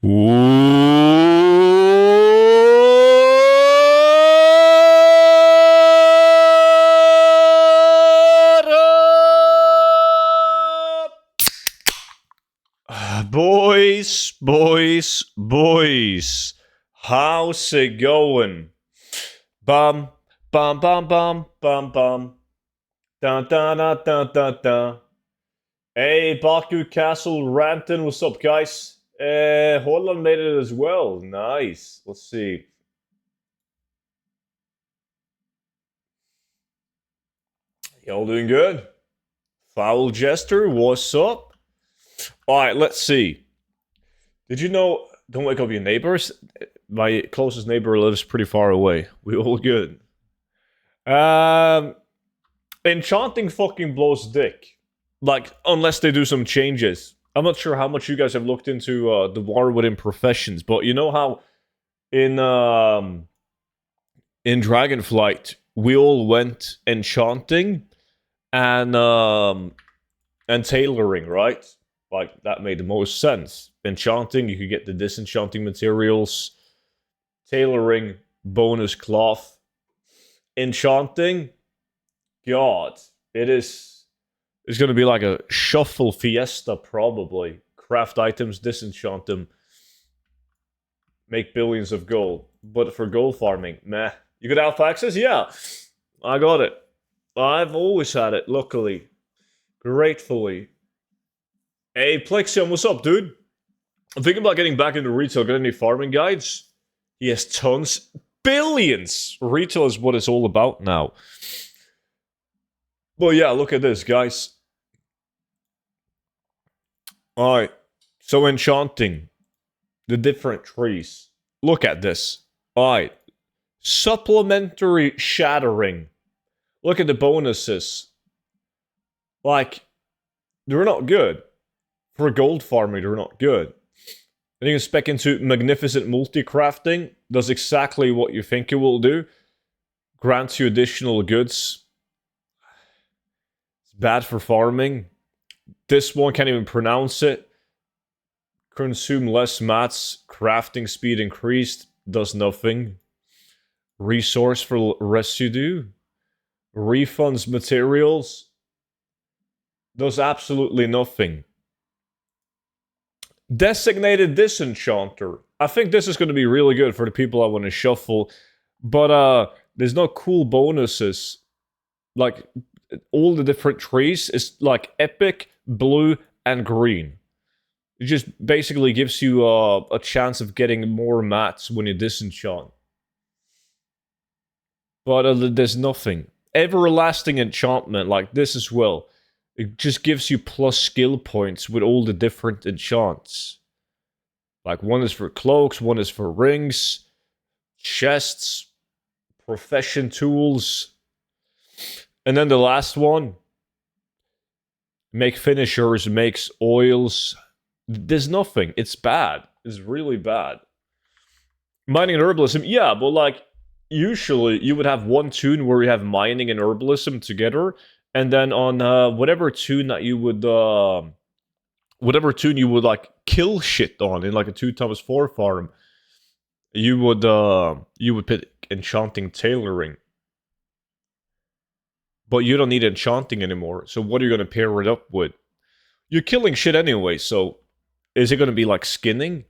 What up? Boys. How's it going? Bum, bum, bum, bum, bum, bum. Dun, dun, dun, dun, dun, dun. Hey, Baku Castle Ranton, what's up, guys? Holland made it as well. Nice. Let's see. Y'all doing good? Foul Jester, what's up? Alright, let's see. Did you know, don't wake up your neighbors? My closest neighbor lives pretty far away. We all good. Enchanting fucking blows dick. Like, unless they do some changes. I'm not sure how much you guys have looked into the war within professions, but you know how in Dragonflight we all went enchanting and tailoring, right? Like, that made the most sense. Enchanting, you could get the disenchanting materials. Tailoring, bonus cloth. Enchanting, God, it's going to be like a shuffle fiesta, probably. Craft items, disenchant them. Make billions of gold. But for gold farming, meh. You got alpha access? Yeah, I got it. I've always had it, luckily. Gratefully. Hey, Plexion, what's up, dude? I'm thinking about getting back into retail. Got any farming guides? He has tons. Billions! Retail is what it's all about now. Well, yeah, look at this, guys. Alright, so enchanting. The different trees. Look at this. Alright. Supplementary shattering. Look at the bonuses. Like, they're not good. For gold farming, they're not good. And you can spec into magnificent multi-crafting. Does exactly what you think it will do. Grants you additional goods. It's bad for farming. This one can't even pronounce it. Consume less mats. Crafting speed increased. Does nothing. Resource for residue. Refunds materials. Does absolutely nothing. Designated Disenchanter. I think this is going to be really good for the people I want to shuffle. But there's no cool bonuses. Like, all the different trees is like epic, blue, and green. It just basically gives you a chance of getting more mats when you disenchant. But there's nothing. Everlasting enchantment, like this as well. It just gives you plus skill points with all the different enchants. Like, one is for cloaks, one is for rings, chests, profession tools. And then the last one, make finishers, makes oils. There's nothing. It's bad. It's really bad. Mining and herbalism, yeah, but like, usually you would have one toon where you have mining and herbalism together, and then on whatever toon that you would like kill shit on in like a 2x4 farm, you would put enchanting tailoring. But you don't need enchanting anymore, so what are you gonna pair it up with? You're killing shit anyway, so is it gonna be like skinning?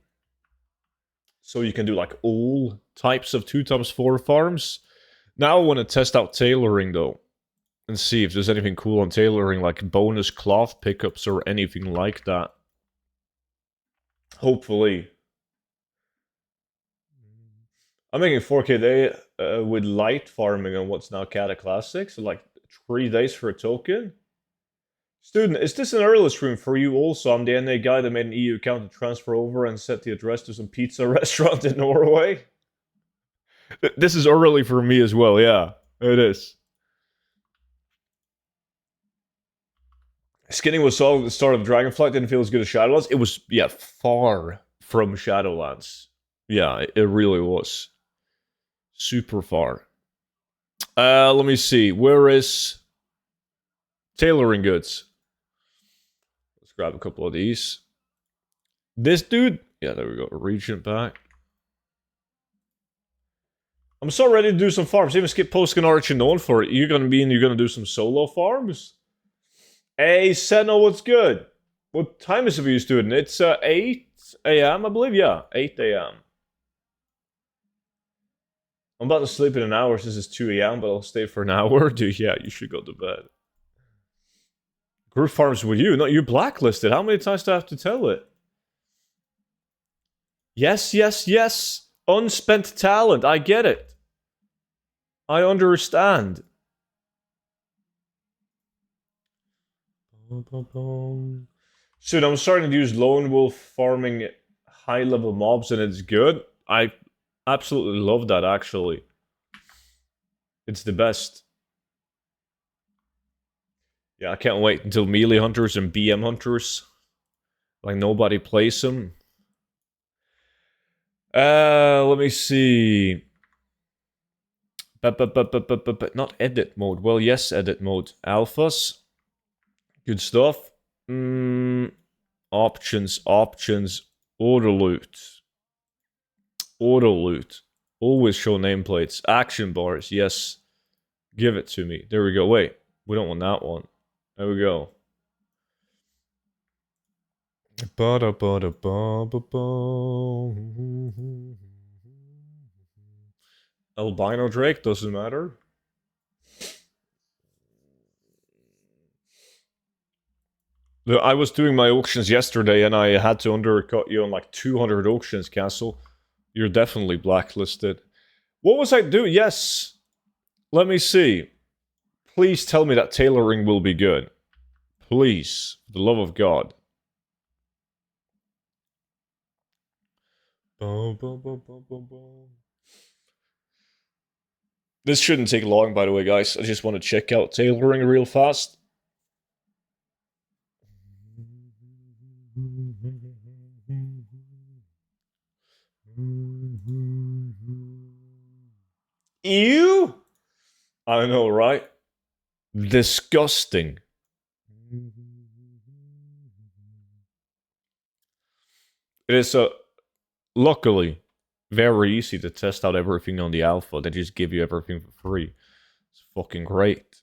So you can do like all types of 2x4 farms? Now I want to test out tailoring though. And see if there's anything cool on tailoring, like bonus cloth pickups or anything like that. Hopefully. I'm making 4k a day with light farming on what's now Cata Classic. So like 3 days for a token. Student, is this an early stream for you also? I'm the NA guy that made an EU account to transfer over and set the address to some pizza restaurant in Norway. This is early for me as well, yeah. It is. Skinning was solid at the start of Dragonflight, didn't feel as good as Shadowlands. It was, yeah, far from Shadowlands. Yeah, it really was. Super far. Let me see. Where is tailoring goods? Let's grab a couple of these. This dude Yeah, there we go. Regent back. I'm so ready to do some farms. Even skip posting Archer known for it. You're gonna do some solo farms? Hey, Senna, what's good? What time is it for you, student? It's 8 a.m., I believe. Yeah, 8 a.m. I'm about to sleep in an hour since it's 2 a.m., but I'll stay for an hour. Dude, yeah, you should go to bed. Group farms with you? No, you're blacklisted. How many times do I have to tell it? Yes, yes, yes. Unspent talent. I get it. I understand. Soon, I'm starting to use lone wolf farming high level mobs, and it's good. I absolutely love that, actually. It's the best. Yeah, I can't wait until melee hunters and BM hunters. Like, nobody plays them. Let me see. But not edit mode. Well, yes, edit mode. Alphas. Good stuff. Options. Auto loot. Always show nameplates. Action bars. Yes. Give it to me. There we go. Wait. We don't want that one. There we go. Albino Drake. Doesn't matter. I was doing my auctions yesterday and I had to undercut you on like 200 auctions, Castle. You're definitely blacklisted. What was I doing? Yes. Let me see. Please tell me that tailoring will be good. Please. For the love of God. This shouldn't take long, by the way, guys. I just want to check out tailoring real fast. Ew! I know, right? Disgusting. It is luckily very easy to test out everything on the alpha. They just give you everything for free. It's fucking great.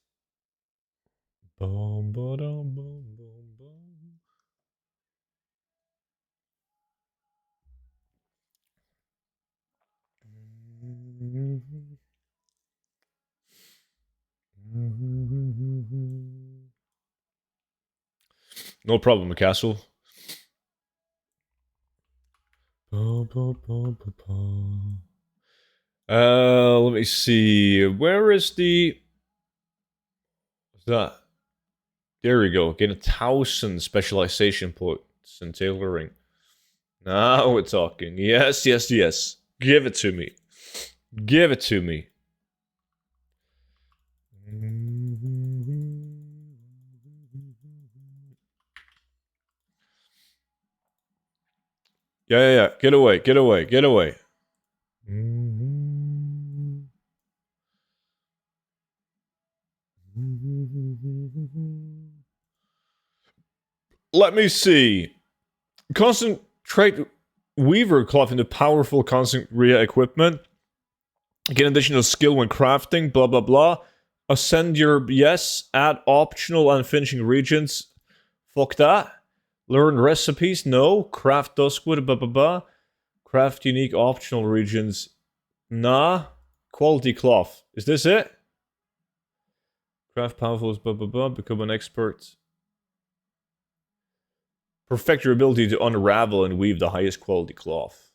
No problem, Castle. Let me see. Where is the... What's that? There we go. Get 1,000 specialization points in tailoring. Now we're talking. Yes, yes, yes. Give it to me. Give it to me. Yeah. Get away. Let me see. Concentrate Weaver cloth into powerful concentrate equipment. Get additional skill when crafting, blah blah blah. Ascend your add optional and finishing regions. Fuck that. Learn recipes, no. Craft duskwood, blah blah blah. Craft unique optional regions. Nah. Quality cloth. Is this it? Craft powerful, blah blah blah. Become an expert. Perfect your ability to unravel and weave the highest quality cloth.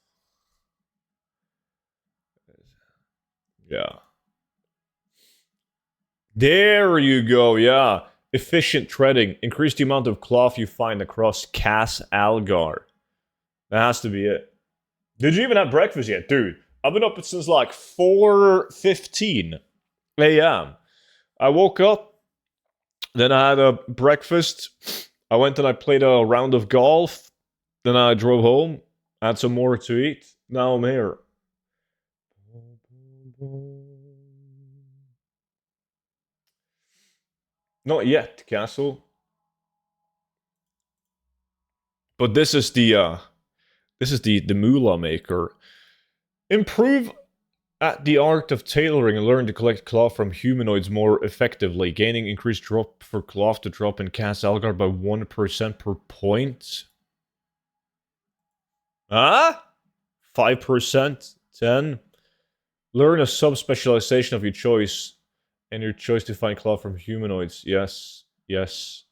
Yeah. There you go, yeah. Efficient threading. Increase the amount of cloth you find across Cas Algar. That has to be it. Did you even have breakfast yet? Dude, I've been up since like 4:15 a.m. I woke up, then I had a breakfast. I went and I played a round of golf. Then I drove home, had some more to eat. Now I'm here. Not yet, Castle. But this is the This is the moolah maker. Improve at the art of tailoring and learn to collect cloth from humanoids more effectively, gaining increased drop for cloth to drop in cast Algar by 1% per point. Ah? 5%? 10? Learn a subspecialization of your choice, and your choice to find cloth from humanoids. Yes. Yes.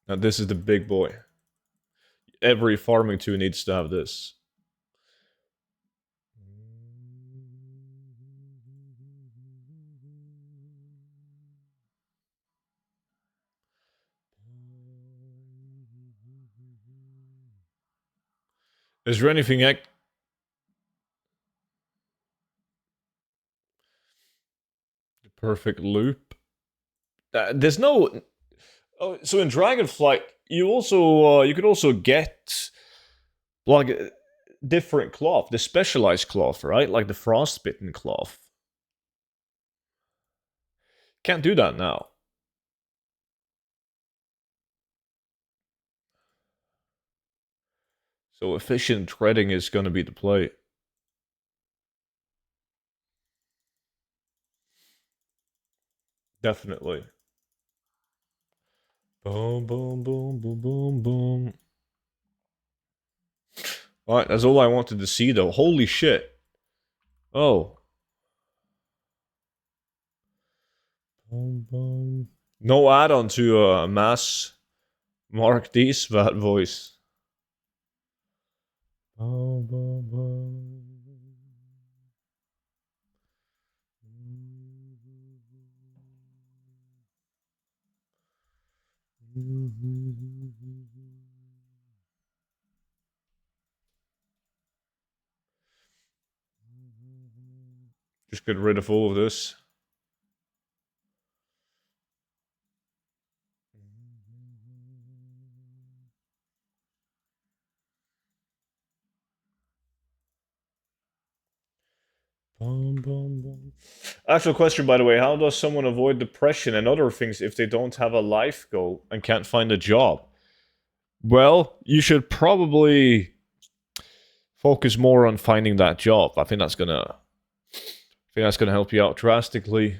Now this is the big boy. Every farming 2 needs to have this. Is there anything the perfect loop? There's no. Oh, so in Dragonflight, you could also get like different cloth, the specialized cloth, right? Like the frostbitten cloth. Can't do that now. So efficient treading is going to be the play. Definitely. Boom, boom, boom, boom, boom, boom. Alright, that's all I wanted to see though. Holy shit. Oh. Boom, boom. No add-on to mass Mark D's bad voice. Boom, boom, boom. Just get rid of all of this. Boom, boom, boom. Actual question, by the way, how does someone avoid depression and other things if they don't have a life goal and can't find a job? Well, you should probably focus more on finding that job. I think that's gonna help you out drastically.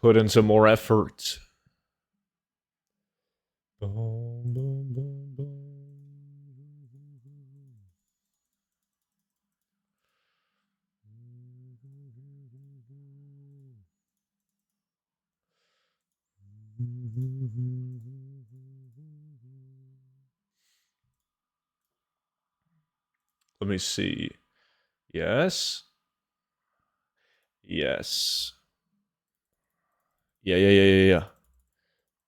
Put in some more effort. Boom, boom, boom, boom. Let me see. Yes. Yes. Yeah.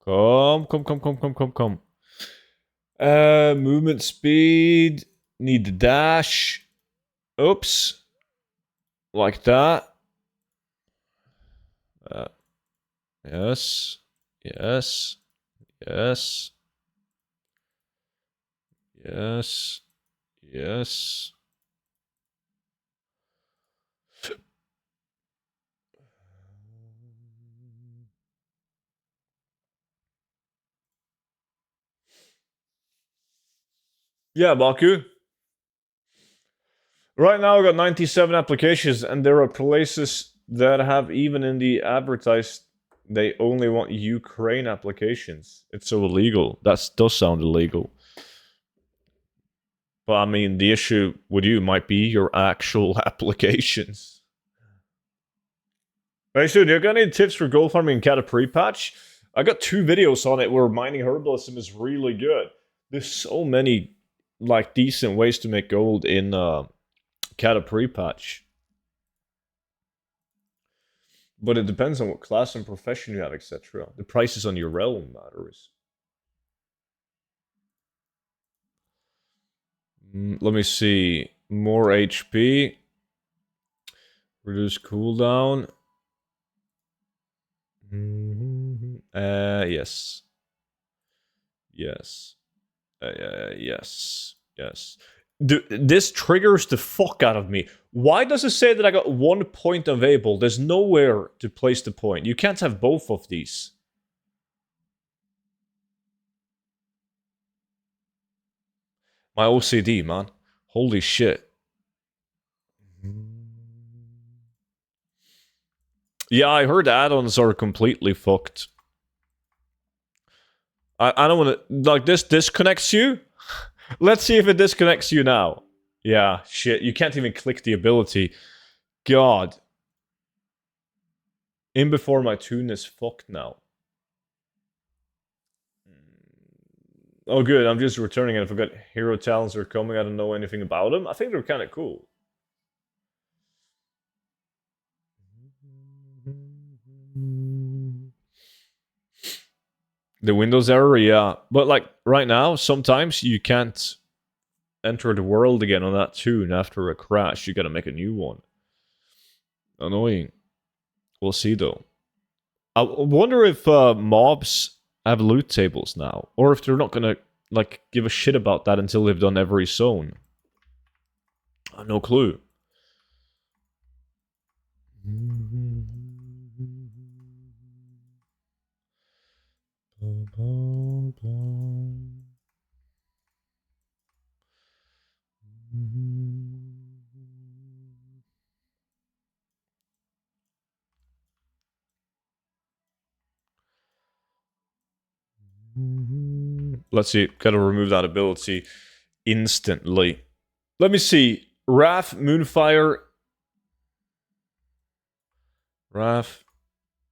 Come. Movement speed. Need the dash. Oops. Like that. Yes. Yes. Yes. Yes. Yes. Yeah, Baku. Right now, I got 97 applications, and there are places that have even in the advertised they only want Ukraine applications. It's so illegal. That does sound illegal. But I mean, the issue with you might be your actual applications. Hey, so do you got any tips for gold farming in Cata pre-patch? I got 2 videos on it where mining herbalism is really good. There's so many like decent ways to make gold in Cata pre-patch. But it depends on what class and profession you have, etc. The prices on your realm matters. Let me see. More HP. Reduce cooldown. Yes. Yes. Yes. This triggers the fuck out of me. Why does it say that I got 1 point available? There's nowhere to place the point. You can't have both of these. My OCD, man. Holy shit. Yeah, I heard add-ons are completely fucked. I don't want to... Like, this disconnects you? Let's see if it disconnects you now. Yeah, shit. You can't even click the ability. God. In before my tune is fucked now. Oh, good. I'm just returning and I forgot hero talents are coming. I don't know anything about them. I think they're kind of cool. The Windows error, yeah. But like right now, sometimes you can't enter the world again on that tune after a crash. You gotta make a new one. Annoying. We'll see though. I wonder if mobs have loot tables now, or if they're not gonna like give a shit about that until they've done every zone. No clue. Let's see. Gotta remove that ability instantly. Let me see. Wrath, Moonfire. Wrath,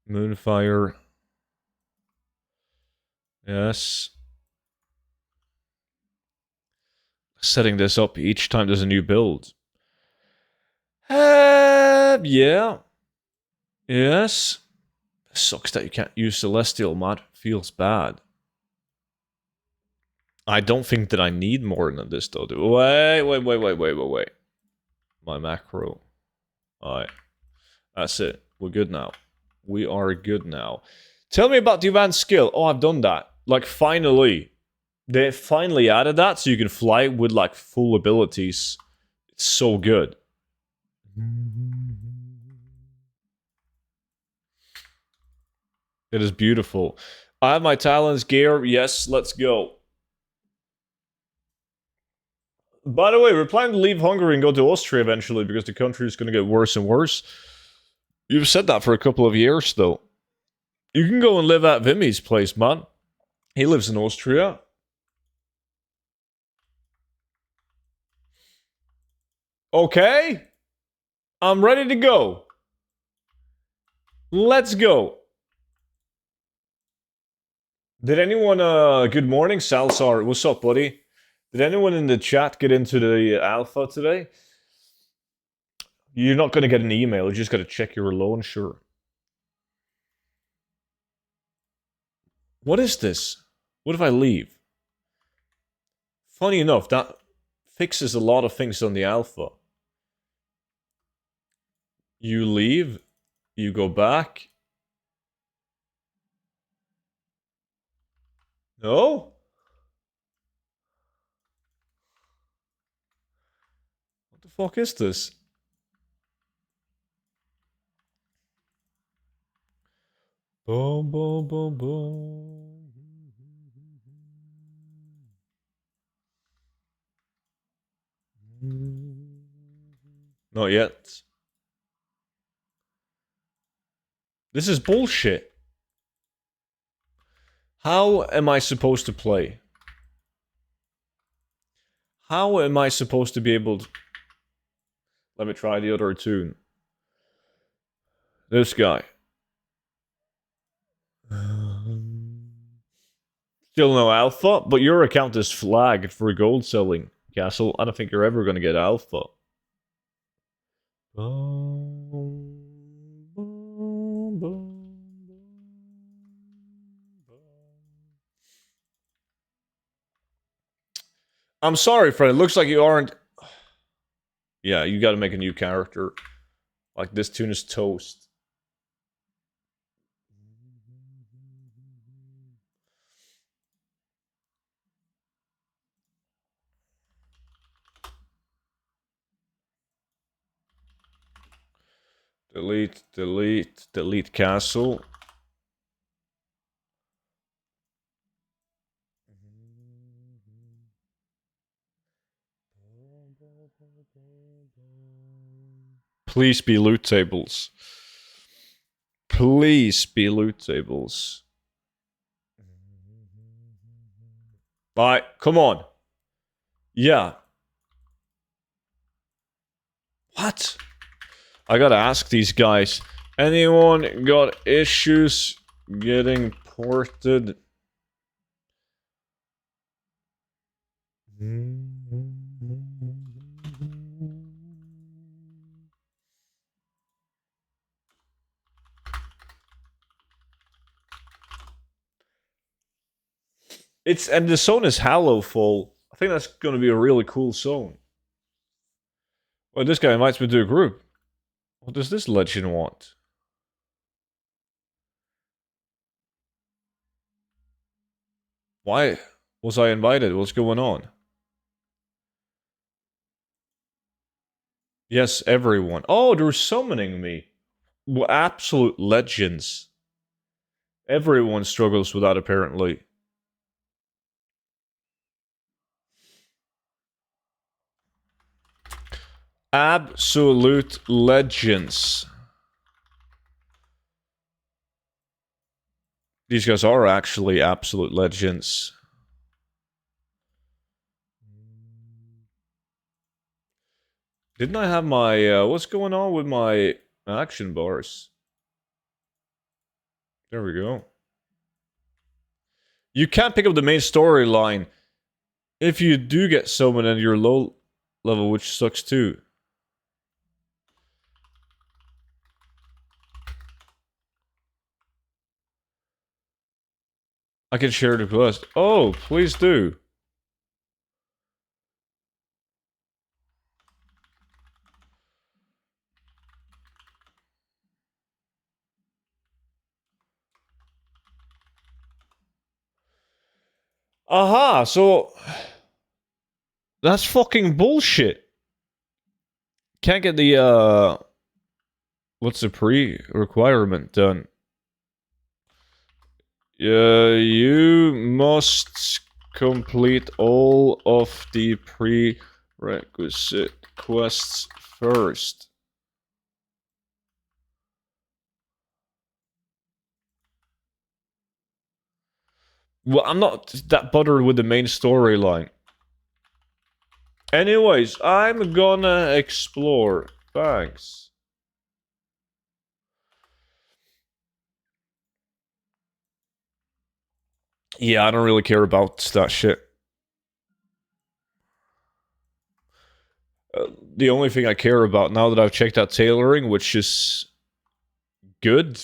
Moonfire. Yes. Setting this up each time there's a new build. Yeah. Yes. Sucks that you can't use Celestial mod. Feels bad. I don't think that I need more than this though. Wait. My macro. Alright. That's it. We're good now. We are good now. Tell me about the advanced skill. Oh, I've done that. Like, finally. They finally added that so you can fly with, like, full abilities. It's so good. It is beautiful. I have my talents gear. Yes, let's go. By the way, we're planning to leave Hungary and go to Austria eventually because the country is going to get worse and worse. You've said that for a couple of years, though. You can go and live at Vimmy's place, man. He lives in Austria. Okay. I'm ready to go. Let's go. Did anyone, good morning, Salsar. What's up, buddy? Did anyone in the chat get into the alpha today? You're not going to get an email. You just got to check your loan, sure. What is this? What if I leave? Funny enough, that fixes a lot of things on the alpha. You leave, you go back. No? What the fuck is this? Boom, boom, boom, boom. Not yet. This is bullshit. How am I supposed to play? How am I supposed to be able to... Let me try the other tune. This guy. Still no alpha, but your account is flagged for gold selling, Castle. I don't think you're ever going to get alpha. I'm sorry, friend. It looks like you aren't... Yeah, you gotta make a new character. Like, this tune is toast. Delete, delete, delete castle. Please be loot tables. Please be loot tables. Alright, come on. Yeah. What? I gotta ask these guys. Anyone got issues getting ported? And the zone is Hallowfall. I think that's gonna be a really cool zone. Well, this guy invites me to a group. What does this legend want? Why was I invited? What's going on? Yes, everyone. Oh, they're summoning me. Well, absolute legends. Everyone struggles with that, apparently. Absolute legends. These guys are actually absolute legends. Didn't I have my, what's going on with my action bars? There we go. You can't pick up the main storyline if you do get summoned and you're low level, which sucks too. I can share the quest. Oh, please do. Aha, so... That's fucking bullshit. Can't get the, what's the pre-requirement done? You must complete all of the prerequisite quests first. Well, I'm not that bothered with the main storyline. Anyways, I'm gonna explore. Thanks. Yeah, I don't really care about that shit. The only thing I care about now that I've checked out tailoring, which is good,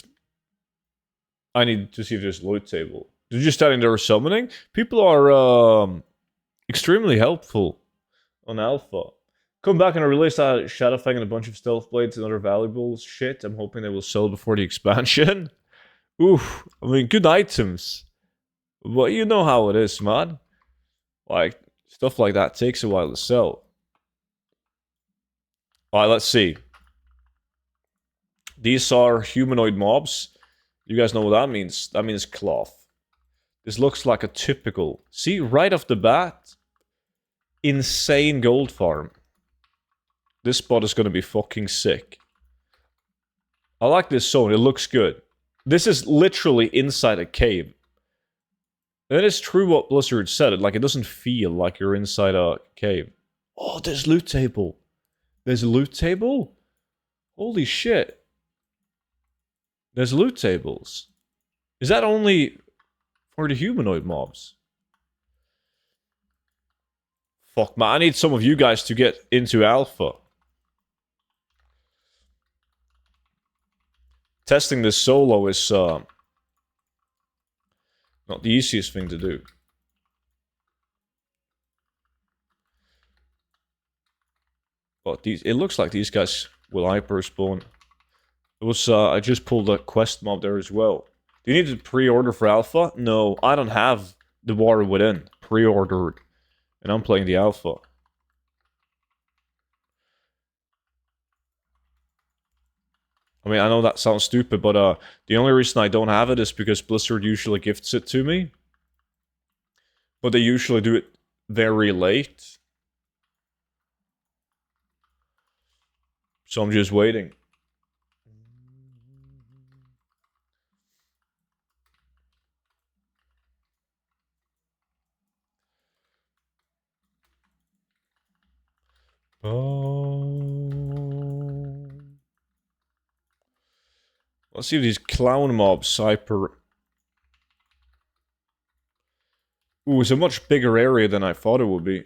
I need to see if there's a loot table. They're just standing there summoning. People are extremely helpful on Alpha. Come back and release that Shadowfang and a bunch of stealth blades and other valuable shit. I'm hoping they will sell before the expansion. Oof, I mean, good items. But you know how it is, man. Like, stuff like that takes a while to sell. Alright, let's see. These are humanoid mobs. You guys know what that means. That means cloth. This looks like a typical... See, right off the bat, insane gold farm. This spot is going to be fucking sick. I like this zone. It looks good. This is literally inside a cave. And it is true what Blizzard said. Like, it doesn't feel like you're inside a cave. Oh, there's loot table. There's a loot table? Holy shit. There's loot tables. Is that only for the humanoid mobs? Fuck, man. I need some of you guys to get into Alpha. Testing this solo is not the easiest thing to do. But it looks like these guys will hyper spawn. It was I just pulled a quest mob there as well. Do you need to pre-order for Alpha? No, I don't have the War Within pre-ordered, and I'm playing the Alpha. I mean, I know that sounds stupid, but the only reason I don't have it is because Blizzard usually gifts it to me. But they usually do it very late. So I'm just waiting. Oh. Let's see if these clown mobs hyper. Ooh, it's a much bigger area than I thought it would be.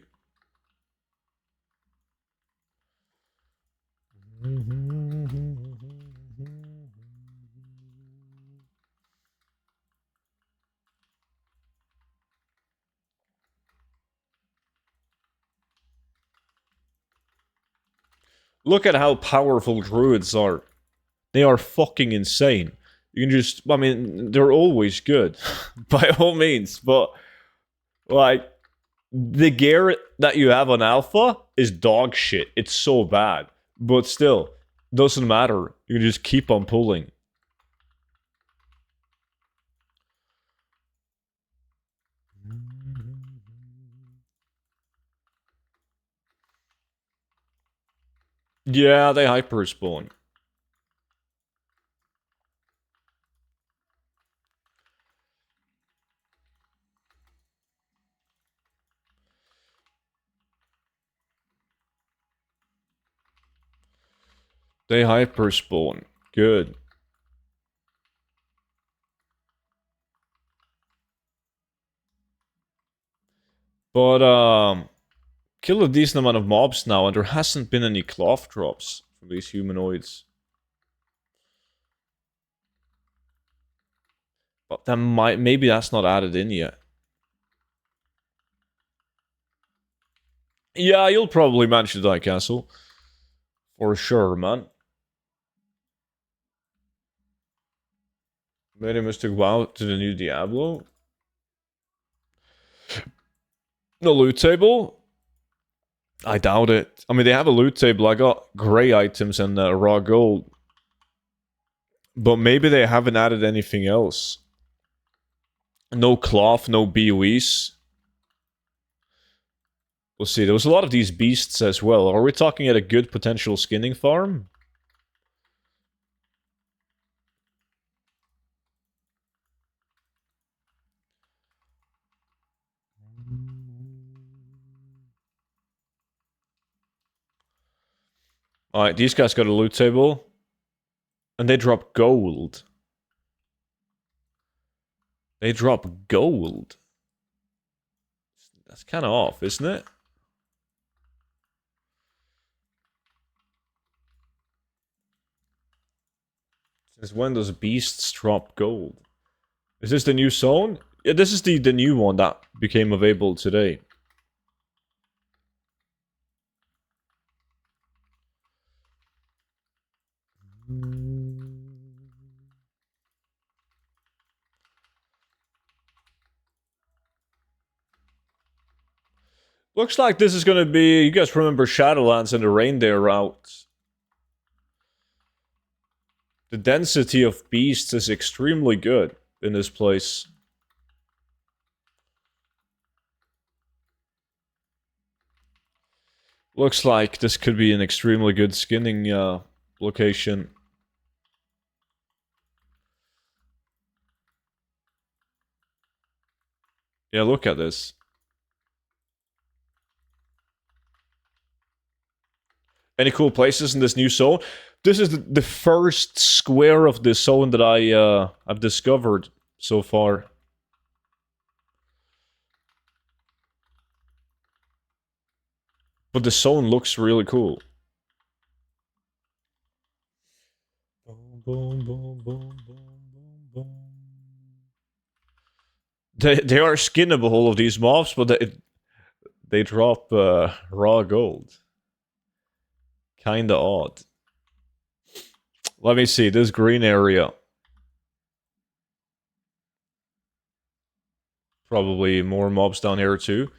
Look at how powerful druids are. They are fucking insane. You can just, I mean, they're always good, by all means, but, like, the gear that you have on Alpha is dog shit. It's so bad. But still, doesn't matter. You can just keep on pulling. Yeah, they hyper spawn. They hyper spawn. Good. But, kill a decent amount of mobs now, and there hasn't been any cloth drops from these humanoids. But that might, maybe that's not added in yet. Yeah, you'll probably manage to die castle. For sure, man. Made a mistake WoW to the new Diablo. No loot table? I doubt it. I mean, they have a loot table. I got grey items and raw gold. But maybe they haven't added anything else. No cloth, no BOEs. We'll see. There was a lot of these beasts as well. Are we talking at a good potential skinning farm? Alright, these guys got a loot table. And they drop gold. They drop gold. That's kind of off, isn't it? Since when does beasts drop gold? Is this the new zone? Yeah, this is the new one that became available today. Looks like this is gonna be... You guys remember Shadowlands and the reindeer route? The density of beasts is extremely good in this place. Looks like this could be an extremely good skinning location. Yeah, look at this. Any cool places in this new zone? This is the first square of this zone that I've discovered so far. But the zone looks really cool. They are skinnable, all of these mobs, but they drop raw gold. Kinda odd. Let me see, this green area. Probably more mobs down here too.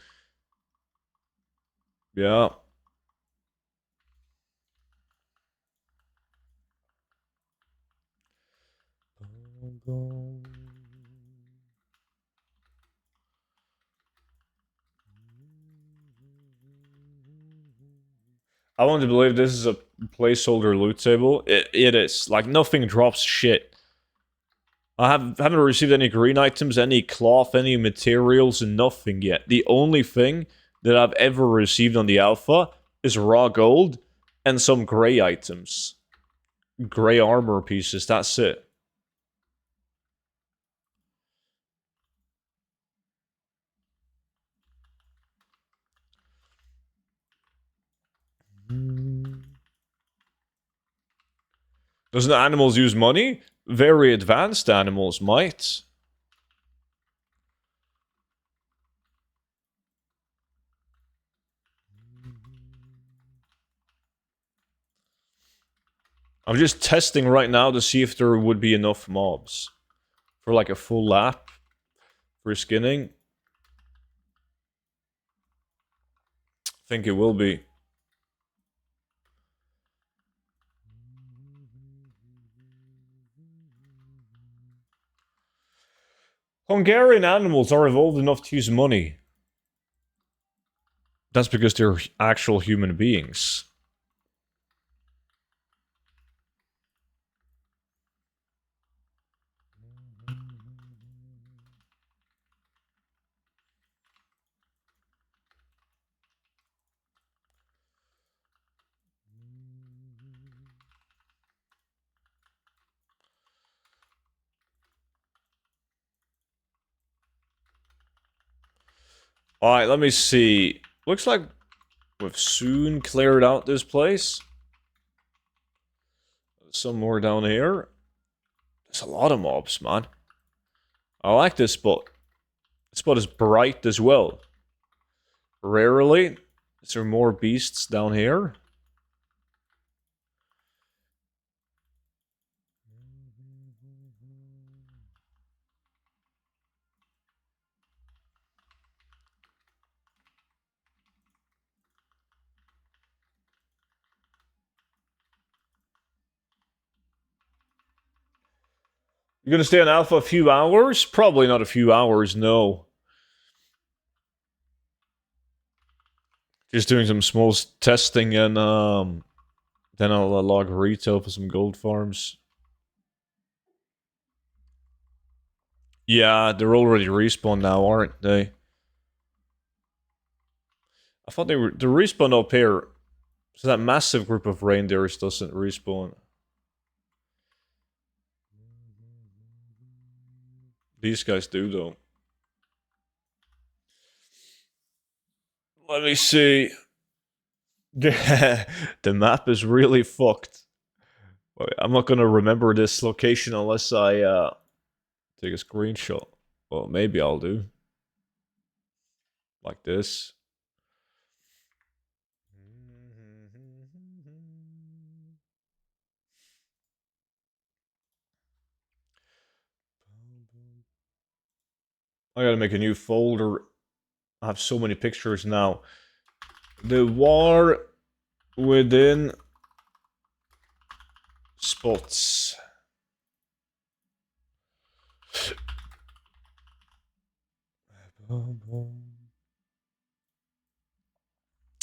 Yeah. I want to believe this is a placeholder loot table. It is. Like, nothing drops shit. Haven't received any green items, any cloth, any materials, nothing yet. The only thing that I've ever received on the alpha is raw gold and some gray items. Gray armor pieces, that's it. Doesn't animals use money? Very advanced animals might. I'm just testing right now to see if there would be enough mobs. For like a full lap. For skinning. I think it will be. Hungarian animals are evolved enough to use money. That's because they're actual human beings. Alright, let me see. Looks like we've soon cleared out this place. Some more down here. There's a lot of mobs, man. I like this spot. This spot is bright as well. Rarely is there more beasts down here. You're gonna stay on alpha a few hours? Probably not a few hours, no. Just doing some small testing and then I'll log retail for some gold farms. Yeah, they're already respawned now, aren't they? I thought they were the respawn up here. So that massive group of reindeers doesn't respawn. These guys do though. Let me see. The map is really fucked. I'm not gonna remember this location unless I take a screenshot. Well, maybe I'll do. Like this. I gotta make a new folder. I have so many pictures now. The war within spots.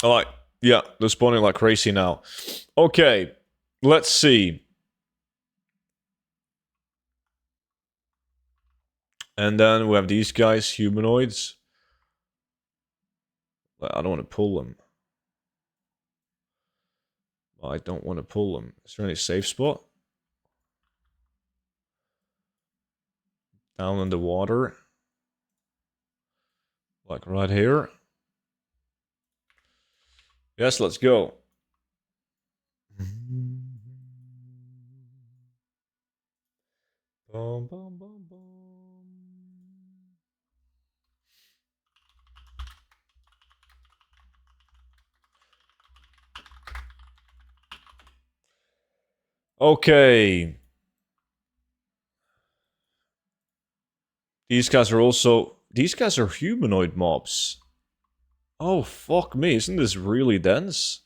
Alright, yeah, they're spawning like crazy now. Okay, let's see. And then we have these guys, humanoids. I don't want to pull them. I don't want to pull them. Is there any safe spot? Down in the water. Like right here. Yes, let's go. Boom, boom, boom, boom. Okay. These guys are also... These guys are humanoid mobs. Oh, fuck me. Isn't this really dense?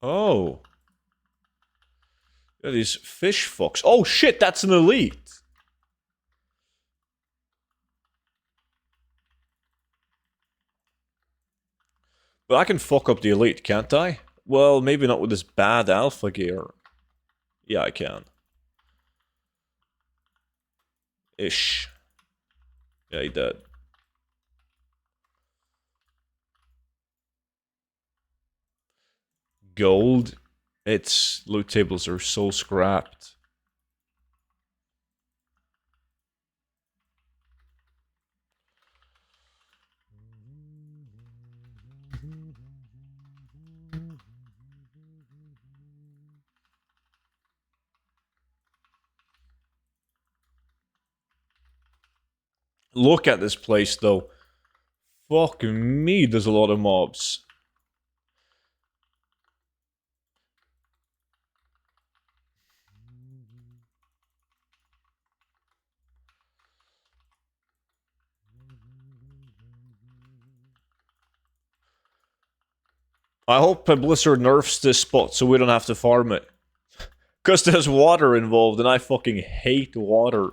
Oh. Yeah, these fish fucks. Oh shit, that's an elite. But I can fuck up the elite, can't I? Well, maybe not with this bad alpha gear. Yeah, I can. Ish. Yeah, he did. Gold. Its loot tables are so scrapped. Look at this place, though. Fucking me, there's a lot of mobs. I hope Blizzard nerfs this spot so we don't have to farm it. Because there's water involved, and I fucking hate water.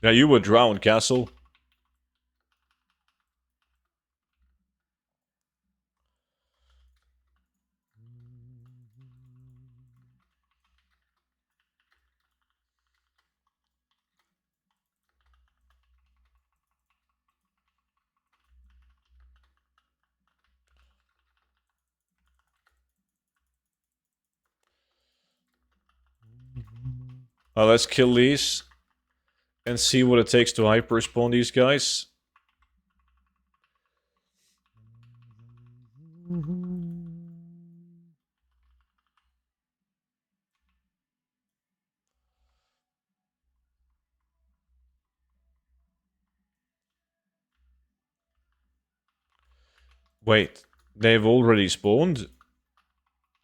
Yeah, you would drown, Castle. Let's kill these. And see what it takes to hyper-spawn these guys. Wait, they've already spawned?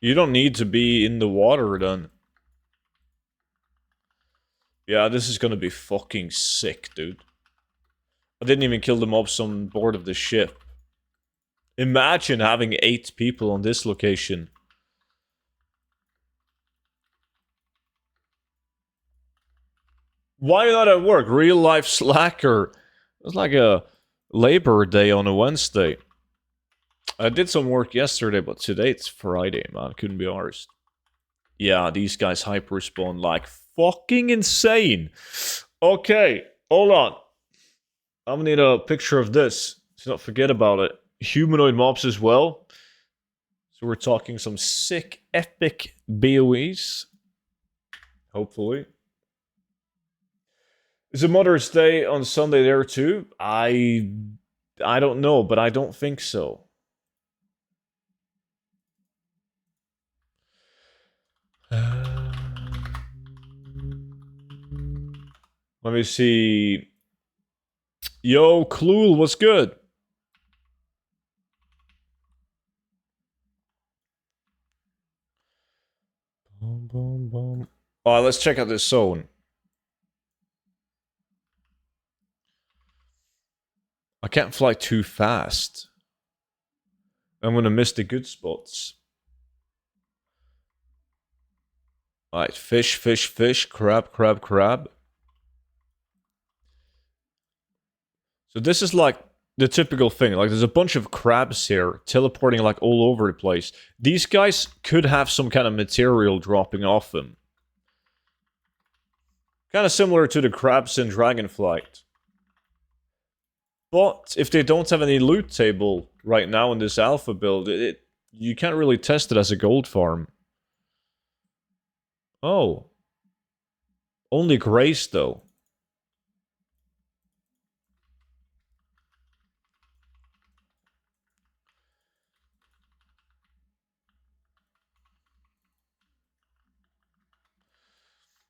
You don't need to be in the water then. Yeah, this is gonna be fucking sick, dude. I didn't even kill the mobs on board of the ship. Imagine having 8 people on this location. Why not at work? Real life slacker. It's like a Labor Day on a Wednesday. I did some work yesterday, but today it's Friday, man. Couldn't be ours. Yeah, these guys hyper spawn like fucking insane. Okay, hold on. I'm gonna need a picture of this. Let's not forget about it. Humanoid mobs as well. So we're talking some sick, epic BOEs. Hopefully. Is it Mother's Day on Sunday there too? I don't know, but I don't think so. Let me see. Yo, Klul, what's good? Alright, let's check out this zone. I can't fly too fast. I'm gonna miss the good spots. Alright, fish, fish, fish, crab, crab, crab. So this is like the typical thing. Like, there's a bunch of crabs here, teleporting like all over the place. These guys could have some kind of material dropping off them. Kind of similar to the crabs in Dragonflight. But if they don't have any loot table right now in this alpha build, you can't really test it as a gold farm. Oh. Only grace, though.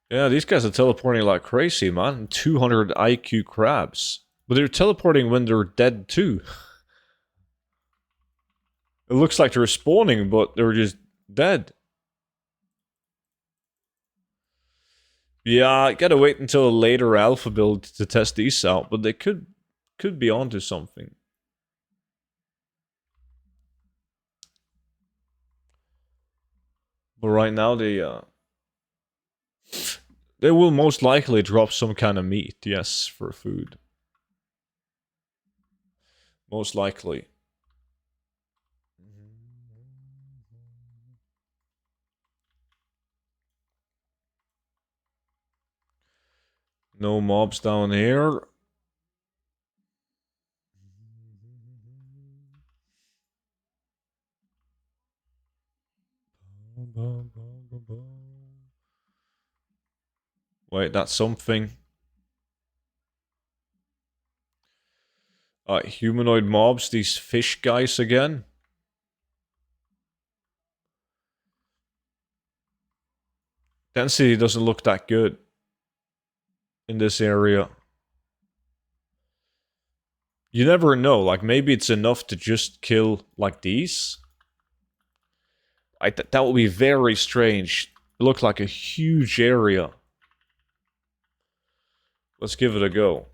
Yeah, these guys are teleporting like crazy, man. 200 IQ crabs. But they're teleporting when they're dead, too. It looks like they're spawning, but they're just dead. Yeah, I gotta wait until a later alpha build to test these out, but they could be onto something. But right now they will most likely drop some kind of meat, yes, for food. Most likely. No mobs down here. Wait, that's something. Humanoid mobs, these fish guys again. Density doesn't look that good in this area. You never know, like maybe it's enough to just kill like these. That would be very strange. It looked like a huge area. Let's give it a go.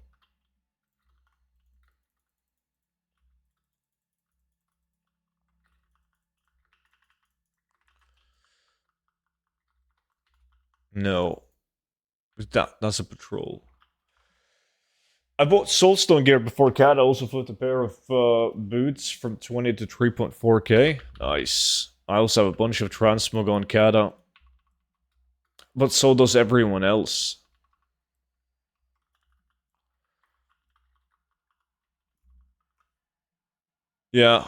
No. That's a patrol. I bought Soulstone gear before CAD. I also bought a pair of boots from 20 to 3.4k. Nice. I also have a bunch of transmog on CAD. But so does everyone else. Yeah.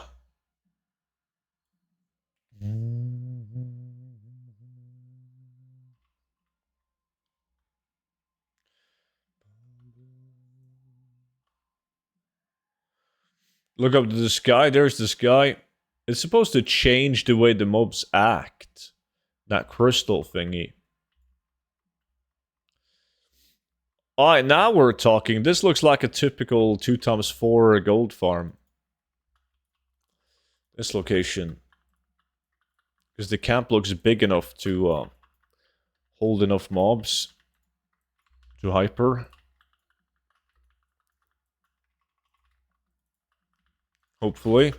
Look up to the sky. There's the sky. It's supposed to change the way the mobs act. That crystal thingy. Alright, now we're talking. This looks like a typical 2x4 gold farm. This location. Because the camp looks big enough to hold enough mobs to hyper. Hopefully.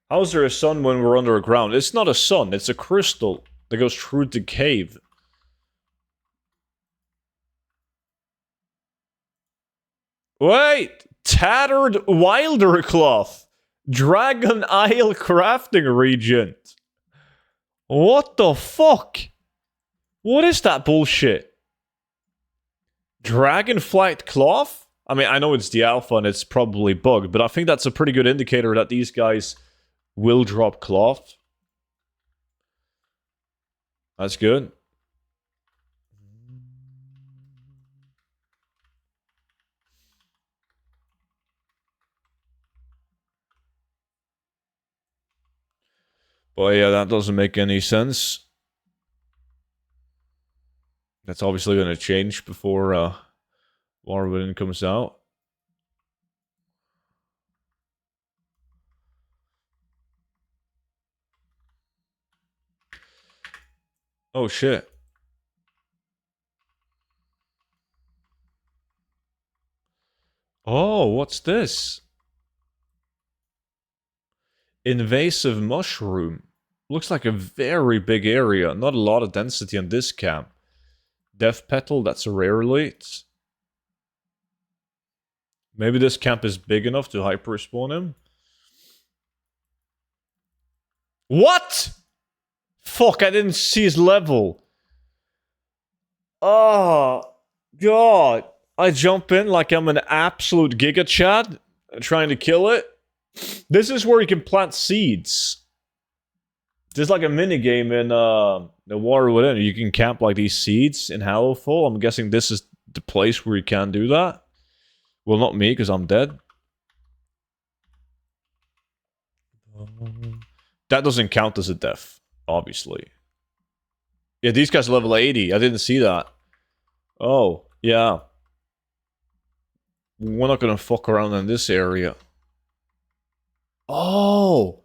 How's there a sun when we're underground? It's not a sun, it's a crystal that goes through the cave. Wait! Tattered Wilder Cloth! Dragon Isle crafting regent! What the fuck? What is that bullshit? Dragonflight Cloth? I mean, I know it's the alpha and it's probably bugged, but I think that's a pretty good indicator that these guys will drop cloth. That's good. But yeah, that doesn't make any sense. That's obviously going to change before War Within comes out. Oh shit. Oh, what's this? Invasive mushroom. Looks like a very big area. Not a lot of density on this camp. Death Petal, that's a rare elite. Maybe this camp is big enough to hyper spawn him. What? Fuck, I didn't see his level. Oh, God. I jump in like I'm an absolute giga chad trying to kill it. This is where you can plant seeds. There's like a mini game in the War Within. You can camp like these seeds in Hallowfall. I'm guessing this is the place where you can do that. Well, not me, because I'm dead. That doesn't count as a death, obviously. Yeah, these guys are level 80. I didn't see that. Oh, yeah. We're not gonna fuck around in this area. Oh!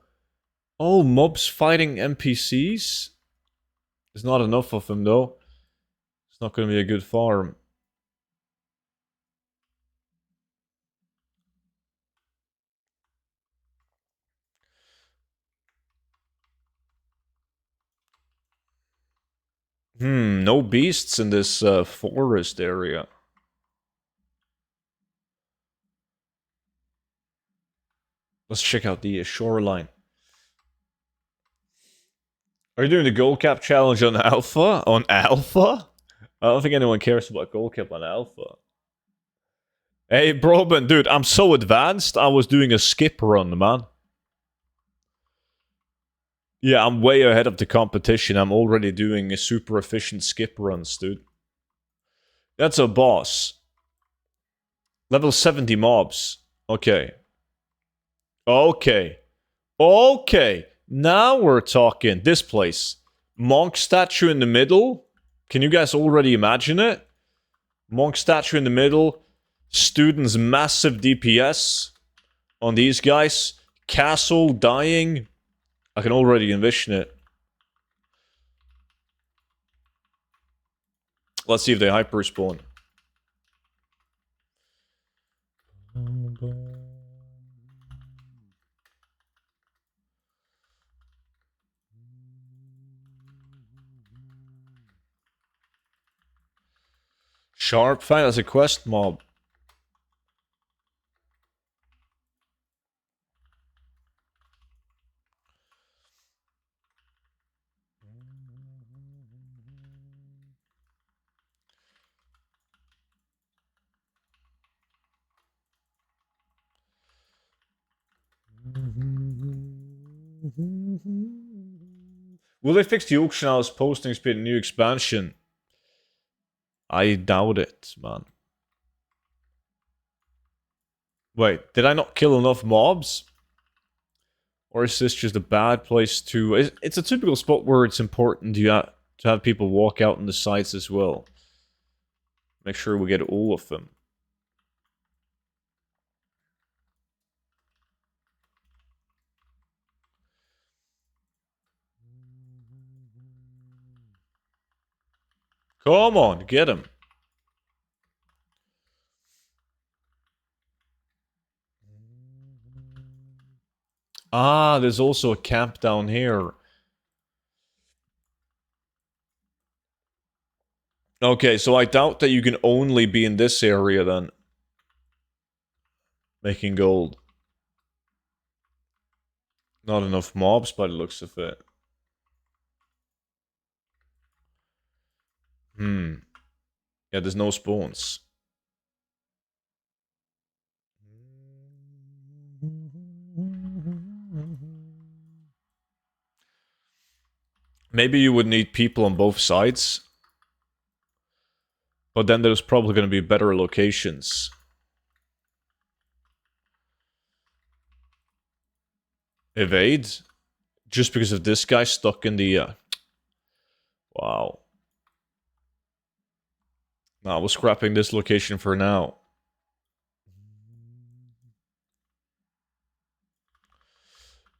Oh, mobs fighting NPCs? There's not enough of them, though. It's not gonna be a good farm. No beasts in this forest area. Let's check out the shoreline. Are you doing the gold cap challenge on alpha? On alpha? I don't think anyone cares about gold cap on alpha. Hey, Broben, dude, I'm so advanced. I was doing a skip run, man. Yeah, I'm way ahead of the competition. I'm already doing a super efficient skip runs, dude. That's a boss. Level 70 mobs. Okay. Okay. Okay. Now we're talking. This place. Monk statue in the middle. Can you guys already imagine it? Monk statue in the middle. Students' massive DPS on these guys. Castle dying. I can already envision it. Let's see if they hyper spawn. Sharp Fang as a quest mob. Will they fix the auction house posting speed in new expansion? I doubt it, man. Wait, did I not kill enough mobs? Or is this just a bad place to... It's a typical spot where it's important to have people walk out on the sites as well. Make sure we get all of them. Come on, get him. Ah, there's also a camp down here. Okay, so I doubt that you can only be in this area then. Making gold. Not enough mobs by the looks of it. Yeah, there's no spawns. Maybe you would need people on both sides. But then there's probably going to be better locations. Evade? Just because of this guy stuck in the... Wow. Nah, we're scrapping this location for now.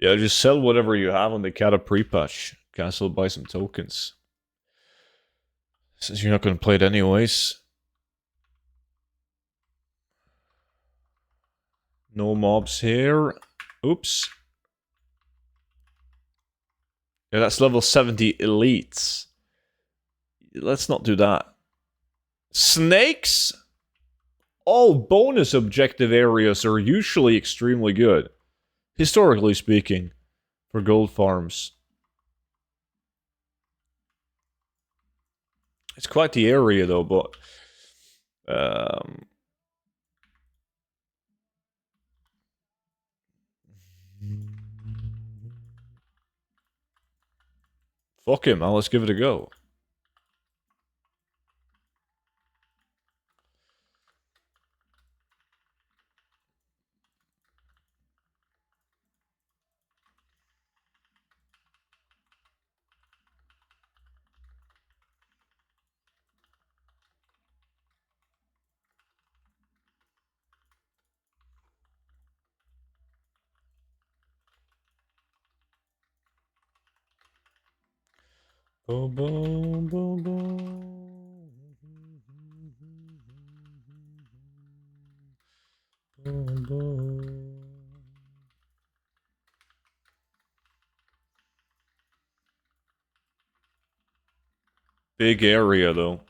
Yeah, just sell whatever you have on the Kata pre-patch. Cancel, buy some tokens. Since you're not going to play it anyways. No mobs here. Oops. Yeah, that's level 70 elites. Let's not do that. Snakes? All bonus objective areas are usually extremely good. Historically speaking. For gold farms. It's quite the area though, but... Fuck him, man. Let's give it a go. Boom, boom, boom, boom. Boom, boom. Big area, though.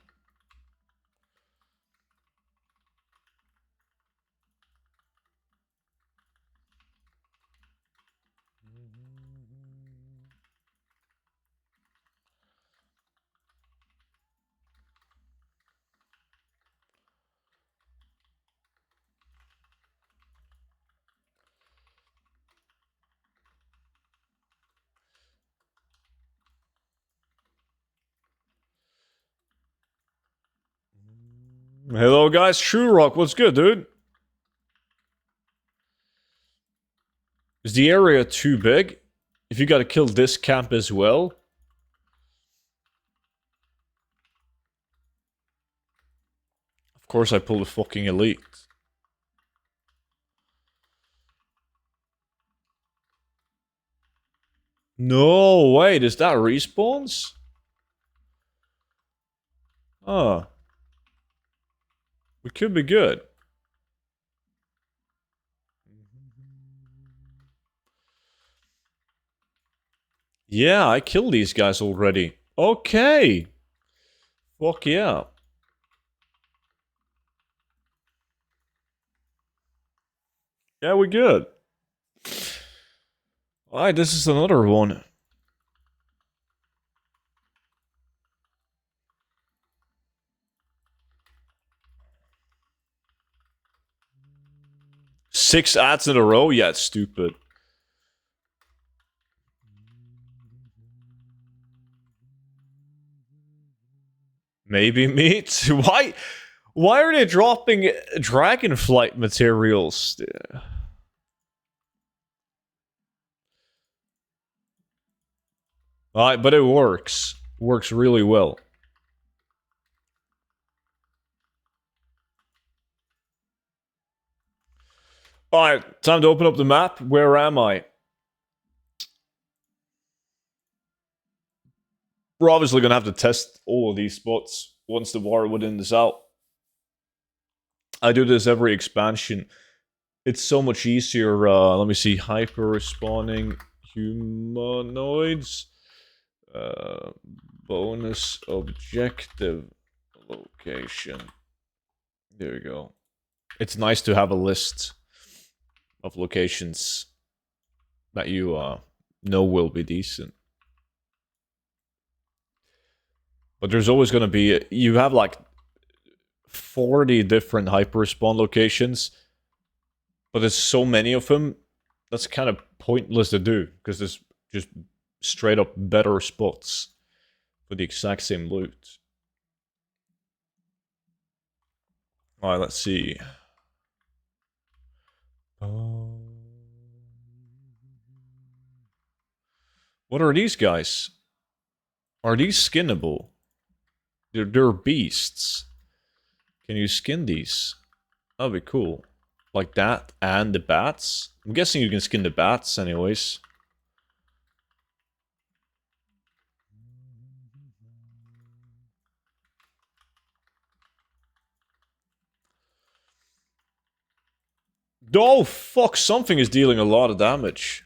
Hello, guys. True Rock, what's good, dude? Is the area too big? If you gotta kill this camp as well? Of course I pull the fucking elite. No, wait, is that respawns? Oh. We could be good. Yeah, I killed these guys already. Okay. Fuck yeah. Yeah, we're good. Alright, this is another one. Six ads in a row? Yeah, it's stupid. Maybe meat? Why are they dropping dragonflight materials? Alright, but it works. Works really well. Alright, time to open up the map. Where am I? We're obviously gonna have to test all of these spots once the war within is out. I do this every expansion. It's so much easier. Let me see. Hyper respawning humanoids. Bonus objective location. There we go. It's nice to have a list of locations that you know will be decent. But there's always going to be... You have like 40 different hyper respawn locations. But there's so many of them, that's kind of pointless to do. Because there's just straight up better spots for the exact same loot. Alright, let's see. What are these guys? Are these skinnable? They're beasts. Can you skin these? That'd be cool. Like that and the bats? I'm guessing you can skin the bats anyways. Oh fuck, something is dealing a lot of damage.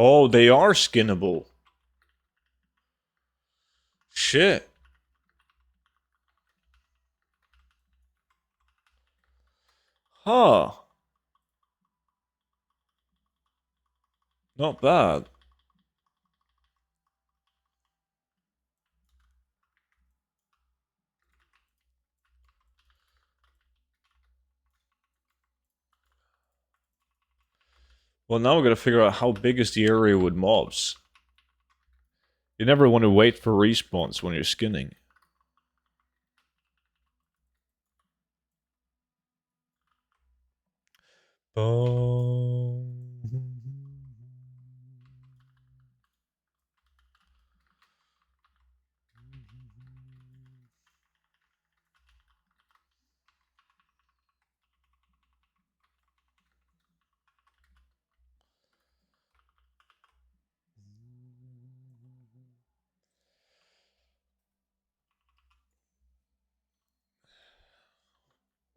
Oh, they are skinnable. Shit. Huh. Not bad. Well, now we're gonna figure out how big is the area with mobs. You never want to wait for respawns when you're skinning.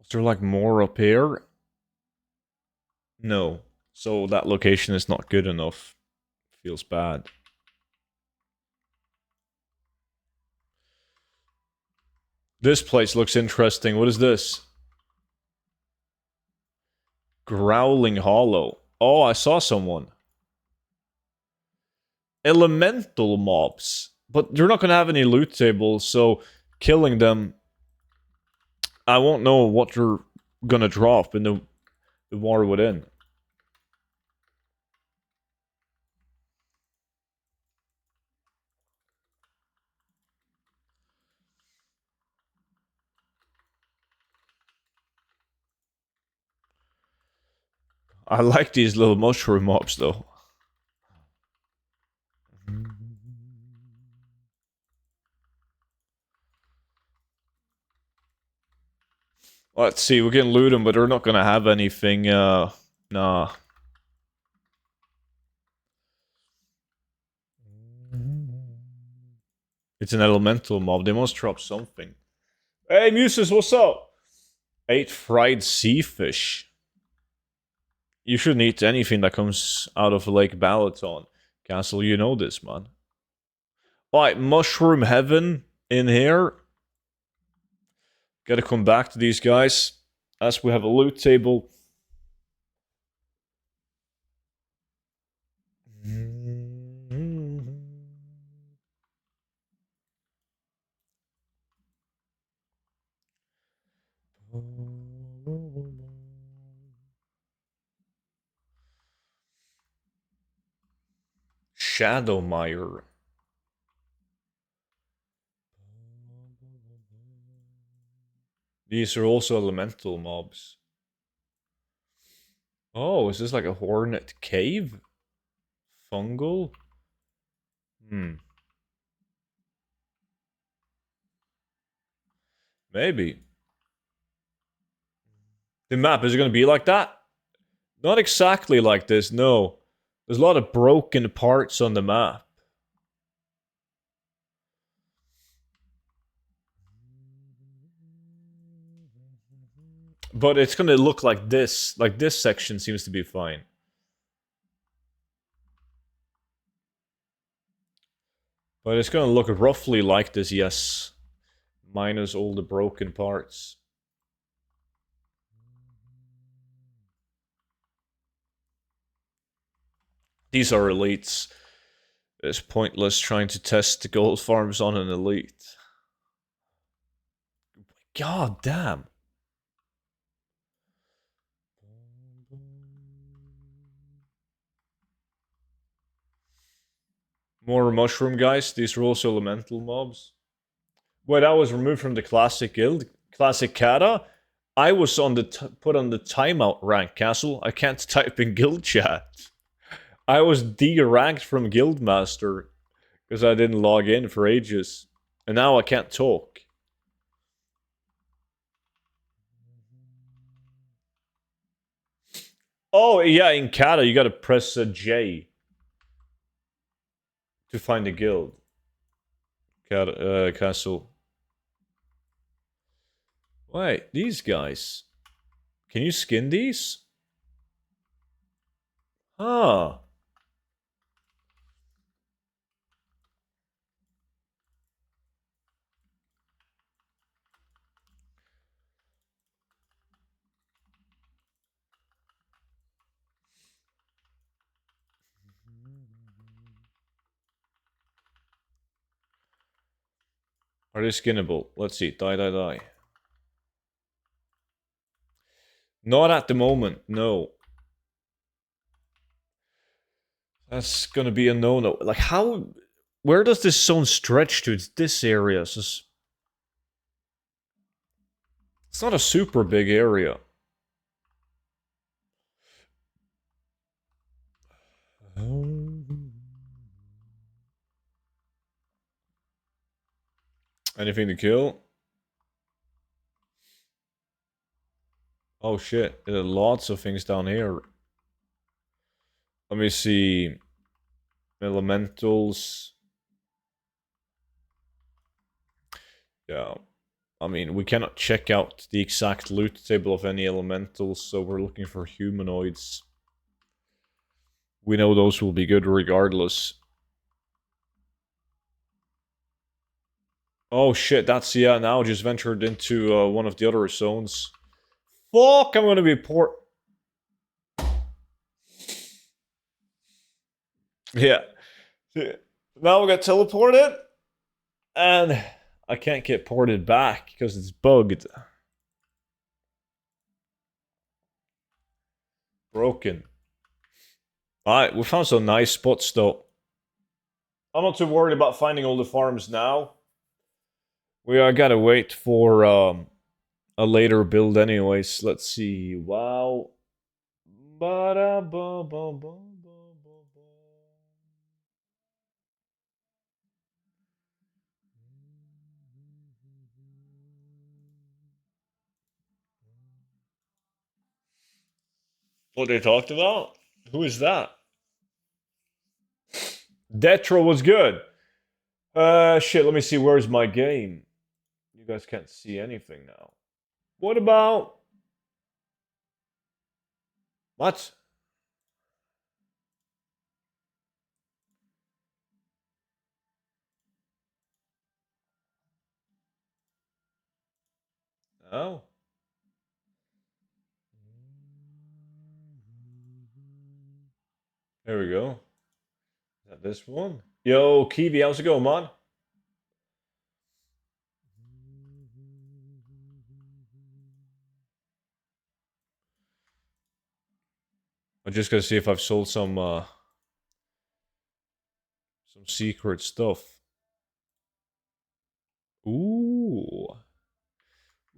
Is there like more up here? No. So that location is not good enough. Feels bad. This place looks interesting. What is this? Growling Hollow. Oh, I saw someone. Elemental mobs. But they're not going to have any loot tables, so killing them, I won't know what they're going to drop in the war within. I like these little mushroom mobs, though. Let's see, we can loot them, but they're not going to have anything, nah. It's an elemental mob. They must drop something. Hey, Muses, what's up? 8 fried sea fish. You shouldn't eat anything that comes out of Lake Balaton. Castle, you know this, man. Alright, Mushroom Heaven in here. Gotta come back to these guys. As we have a loot table. Shadowmire. These are also elemental mobs. Oh, is this like a hornet cave? Fungal? Maybe. The map, is it going to be like that? Not exactly like this, no. There's a lot of broken parts on the map. But it's going to look like this. Like this section seems to be fine. But it's going to look roughly like this, yes. Minus all the broken parts. These are elites. It's pointless trying to test the Goldfarms on an elite. God damn. More mushroom guys. These are also elemental mobs. Wait, that was removed from the classic guild. Classic Kata. I was on the put on the timeout rank, Castle. I can't type in guild chat. I was de-ranked from Guildmaster because I didn't log in for ages. And now I can't talk. Oh, yeah, in Kata, you gotta press J to find a guild. Kata, Castle. Wait, these guys. Can you skin these? Huh. Are they skinnable? Let's see. Die. Not at the moment, no. That's gonna be a no-no. Like, how... Where does this zone stretch to? It's this area. It's not a super big area. Anything to kill? Oh shit, there are lots of things down here. Let me see. Elementals. Yeah. I mean, we cannot check out the exact loot table of any elementals, so we're looking for humanoids. We know those will be good regardless. Oh shit, that's, yeah, now just ventured into one of the other zones. Fuck, I'm gonna be poor. Yeah. Now we got teleported. And I can't get ported back because it's bugged. Broken. Alright, we found some nice spots though. I'm not too worried about finding all the farms now. We gotta wait for a later build anyways. Let's see. Wow. What they talked about? Who is that? Detro was good. Shit, let me see. Where's my game? You guys can't see anything now. What about... What? Oh. There we go. Is that this one? Yo, Kiwi, how's it going, man? I'm just gonna see if I've sold some secret stuff. Ooh.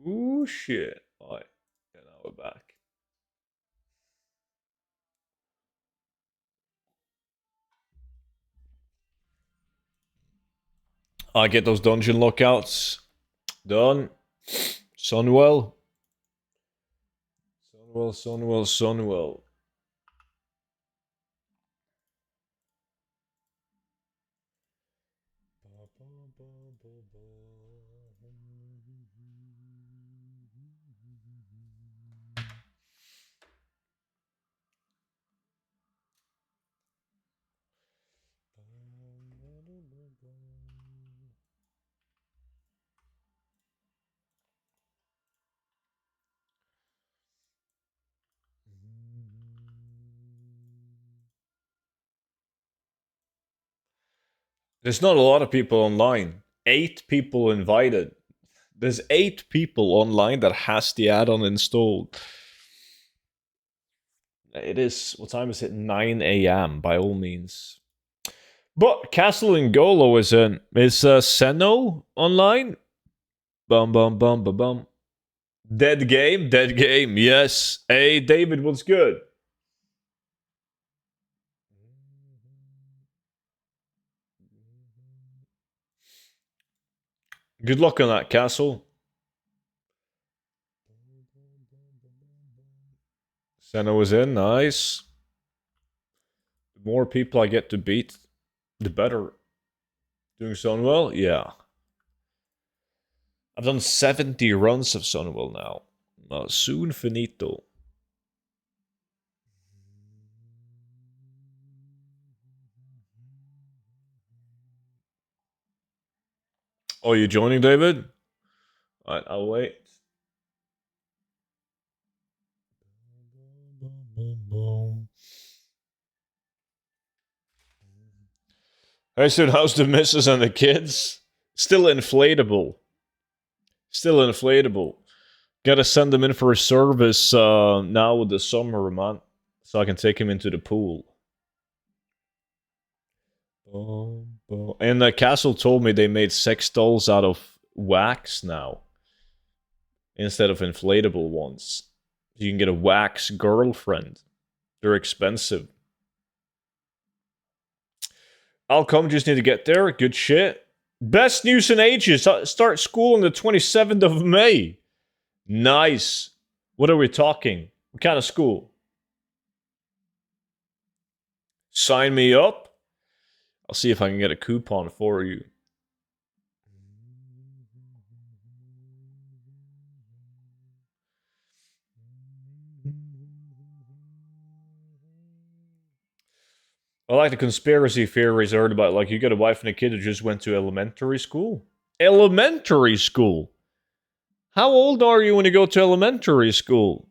Ooh, shit. Alright. Yeah, now we're back. I get those dungeon lockouts. Done. Sunwell. Sunwell. There's not a lot of people online. 8 people invited. There's 8 people online that has the add-on installed. It is, what time is it? 9 a.m. by all means. But Castle and Golo is in. Is Seno online? Bum bum bum bum bum. Dead game, yes. Hey David, what's good? Good luck on that castle. Seno is in, nice. The more people I get to beat, the better. Doing Sunwell? Yeah. I've done 70 runs of Sunwell now. Soon finito. Oh, you joining, David? Alright, I'll wait. Hey, so how's the missus and the kids? Still inflatable. Still inflatable. Gotta send them in for a service now with the summer, man. So I can take him into the pool. And the castle told me they made sex dolls out of wax now. Instead of inflatable ones. You can get a wax girlfriend. They're expensive. I'll come, just need to get there. Good shit. Best news in ages. Start school on the 27th of May. Nice. What are we talking? What kind of school? Sign me up. I'll see if I can get a coupon for you. I like the conspiracy theories I heard about, like you got a wife and a kid who just went to elementary school. Elementary school? How old are you when you go to elementary school?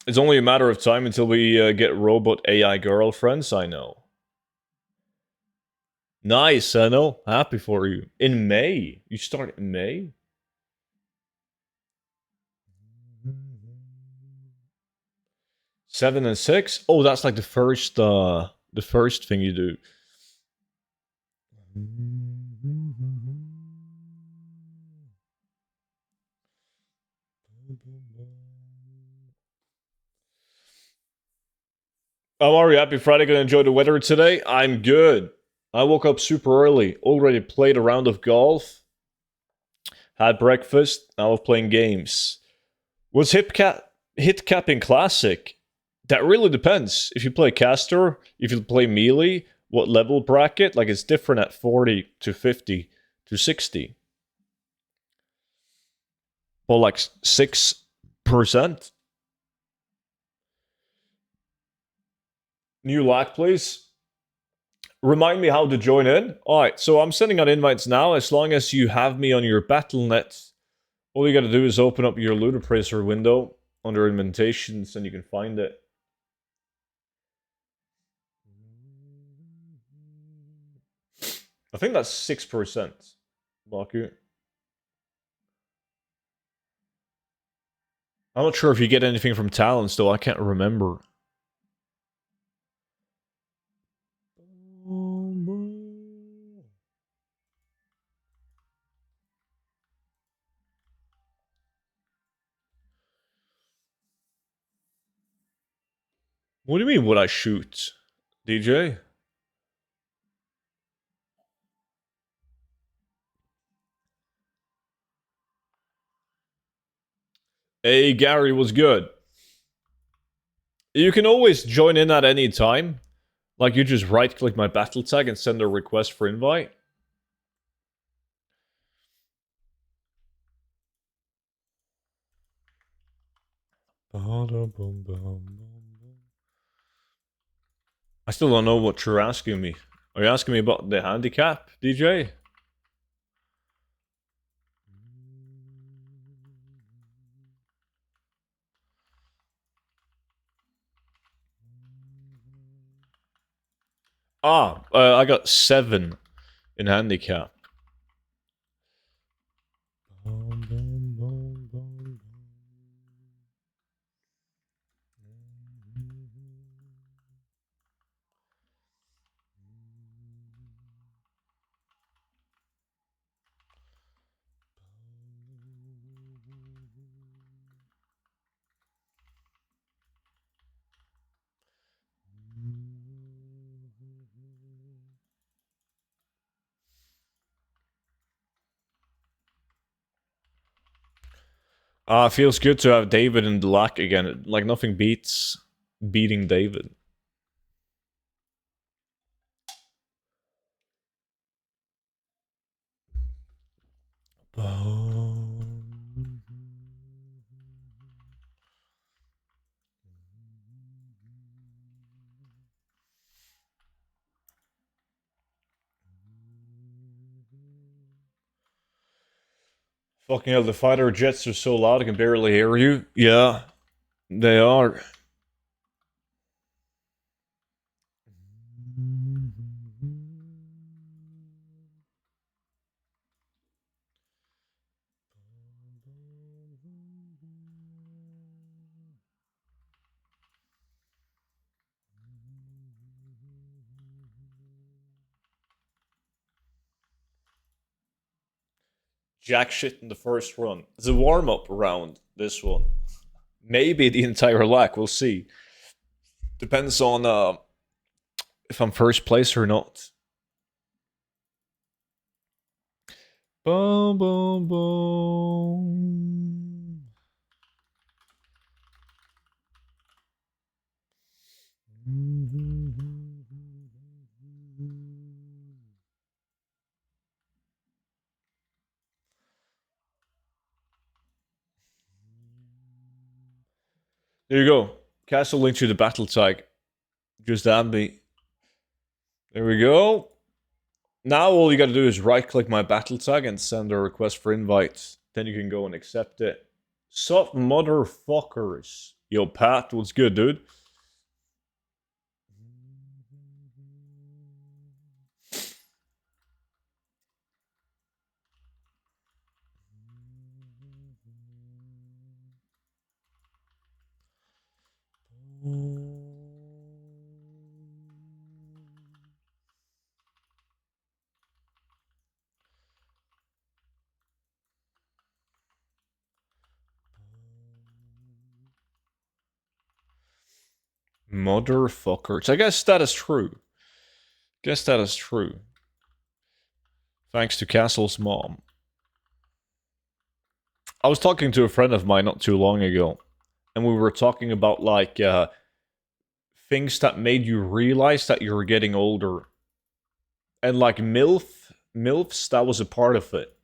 It's only a matter of time until we get robot AI girlfriends, I know. Nice, I know. Happy for you. In May? You start in May? Seven and six? Oh, that's like the first thing you do. I'm already happy Friday. Gonna enjoy the weather today. I'm good. I woke up super early. Already played a round of golf. Had breakfast. Now I'm playing games. Was hit capping classic? That really depends. If you play caster, if you play melee, what level bracket? Like it's different at 40 to 50 to 60. Well, like 6%. New lock, please. Remind me how to join in. Alright, so I'm sending out invites now. As long as you have me on your Battle.net, all you gotta do is open up your Ludopracer window under invitations and you can find it. I think that's 6%. Baku. I'm not sure if you get anything from talents though, I can't remember. What do you mean, would I shoot? DJ? Hey, Gary was good. You can always join in at any time. Like, you just right-click my battle tag and send a request for invite. I still don't know what you're asking me. Are you asking me about the handicap, DJ? I got 7 in handicap. Feels good to have David in the lock again. Like, nothing beats beating David. Fucking hell, the fighter jets are so loud I can barely hear you. Yeah, they are. Jack shit in the first run. It's a warm-up round, this one. Maybe the entire lack, we'll see. Depends on if I'm first place or not. Boom, boom, boom. There you go. Castle link to the battle tag. Just add me. There we go. Now all you gotta do is right-click my battle tag and send a request for invite. Then you can go and accept it. Sup, motherfuckers. Yo, Pat, what's good, dude? Motherfuckers. I guess that is true. Guess that is true. Thanks to Castle's mom. I was talking to a friend of mine not too long ago, and we were talking about like things that made you realize that you were getting older. And like MILFs, that was a part of it.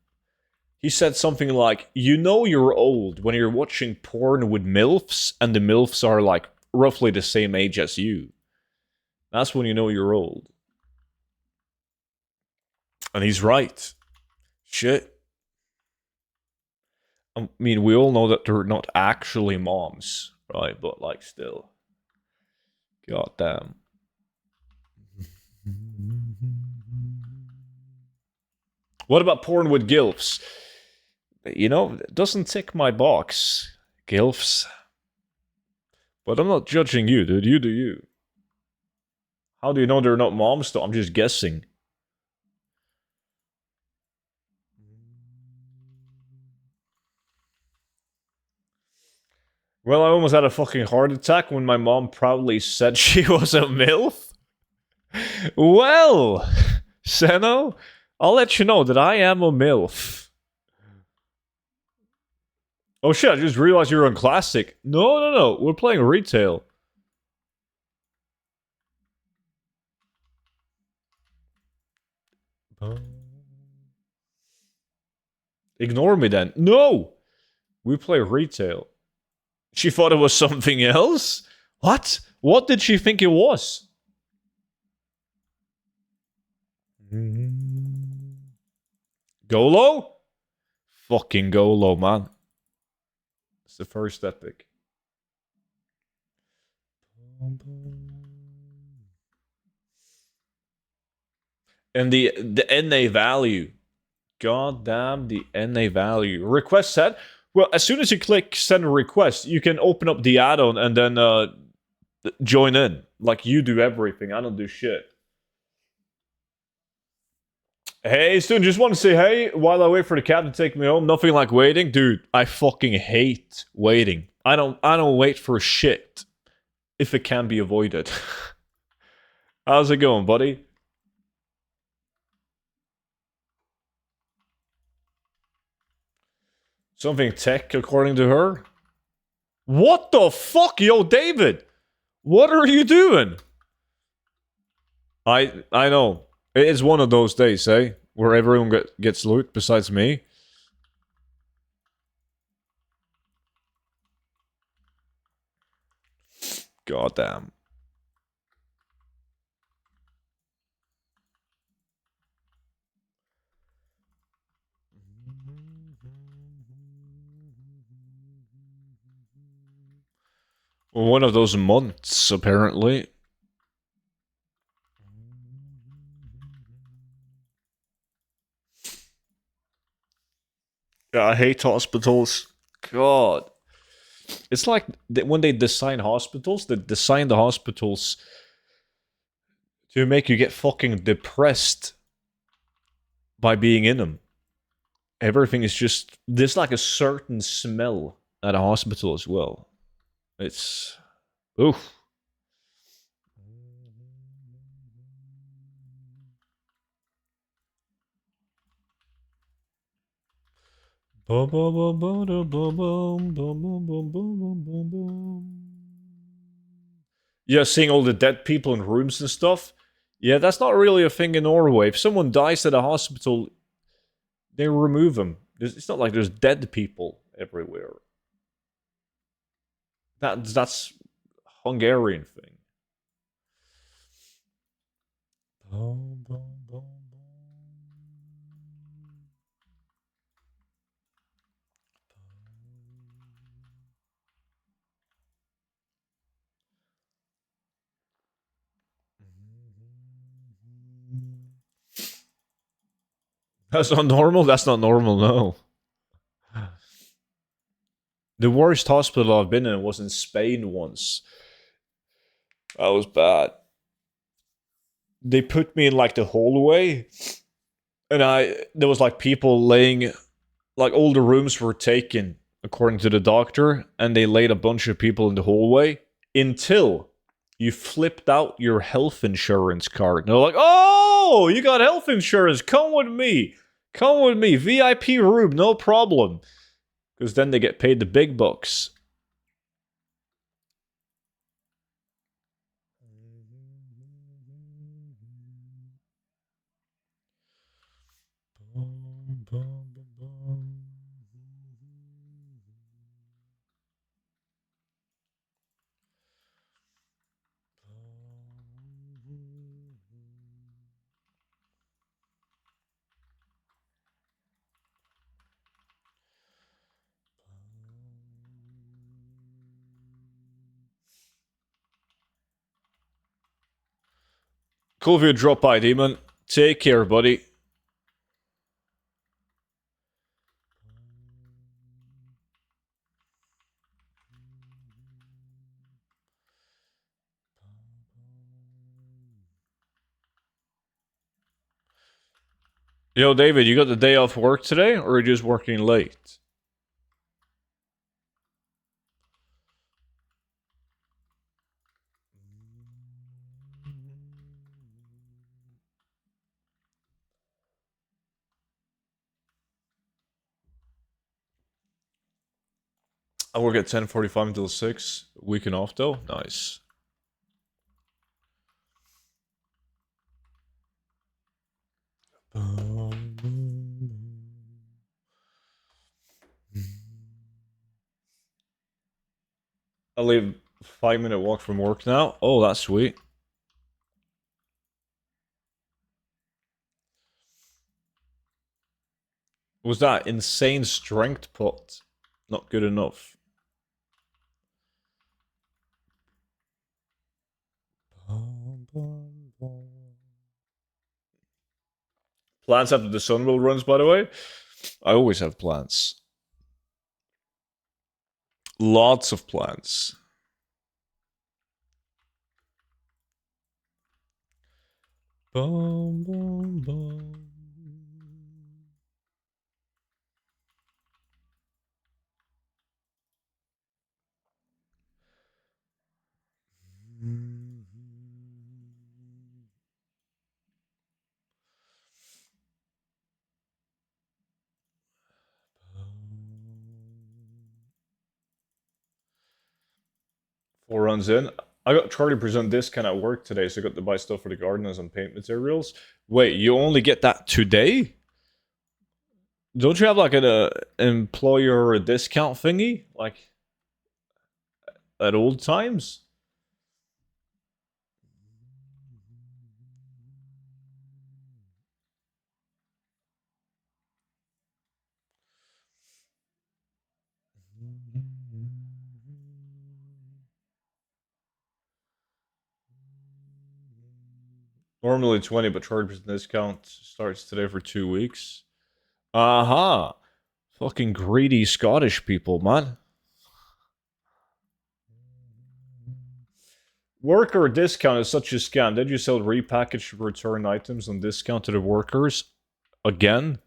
He said something like, you know you're old when you're watching porn with MILFs, and the MILFs are like roughly the same age as you. That's when you know you're old. And he's right. Shit. I mean, we all know that they're not actually moms, right? But like, still. God damn. What about porn with gilfs? You know, it doesn't tick my box. Gilfs. But I'm not judging you, dude. You do you. How do you know they're not moms, though? I'm just guessing. Well, I almost had a fucking heart attack when my mom proudly said she was a MILF. Well, Seno, I'll let you know that I am a MILF. Oh shit, I just realized you're on Classic. No, we're playing Retail. Ignore me then. No! We play Retail. She thought it was something else? What? What did she think it was? Golo? Fucking Golo, man. It's the first epic. And the NA value. God damn the NA value. Request set? Well, as soon as you click send a request, you can open up the add-on and then join in. Like, you do everything. I don't do shit. Hey, student, just want to say hey while I wait for the cab to take me home. Nothing like waiting. Dude, I fucking hate waiting. I don't wait for shit if it can be avoided. How's it going, buddy? Something tech, according to her? What the fuck, yo, David? What are you doing? I know. It is one of those days, eh? Where everyone gets loot besides me. God damn. One of those months, apparently. Yeah, I hate hospitals. God. It's like when they design hospitals, they design the hospitals to make you get fucking depressed by being in them. Everything is just... There's like a certain smell at a hospital as well. It's... Oof. Yeah, seeing all the dead people in rooms and stuff. Yeah, that's not really a thing in Norway. If someone dies at a hospital, they remove them. It's not like there's dead people everywhere. That's Hungarian thing. Boom, boom, boom, boom. That's not normal? That's not normal, no. The worst hospital I've been in was in Spain once. That was bad. They put me in like the hallway, and there was like people laying, like all the rooms were taken according to the doctor, and they laid a bunch of people in the hallway until you flipped out your health insurance card. And they're like, "Oh, you got health insurance? Come with me. Come with me. VIP room, no problem." Because then they get paid the big bucks. Cool if you drop by, Demon. Take care, buddy. Yo, David, you got the day off work today, or are you just working late? I work at 10:45 until 6. Weekend off, though. Nice. I leave 5-minute walk from work now. Oh, that's sweet. Was that insane strength pot not good enough? Plans after the sun will runs, by the way. I always have plans. Lots of plans. Boom, boom, boom. Four runs in. I got 30% discount at work today, so I got to buy stuff for the garden and some paint materials. Wait, you only get that today? Don't you have like an employer discount thingy? Like at old times? Normally 20, but 30% discount starts today for 2 weeks. Aha. Fucking greedy Scottish people, man. Worker discount is such a scam. Did you sell repackaged return items on discount to the workers? Again?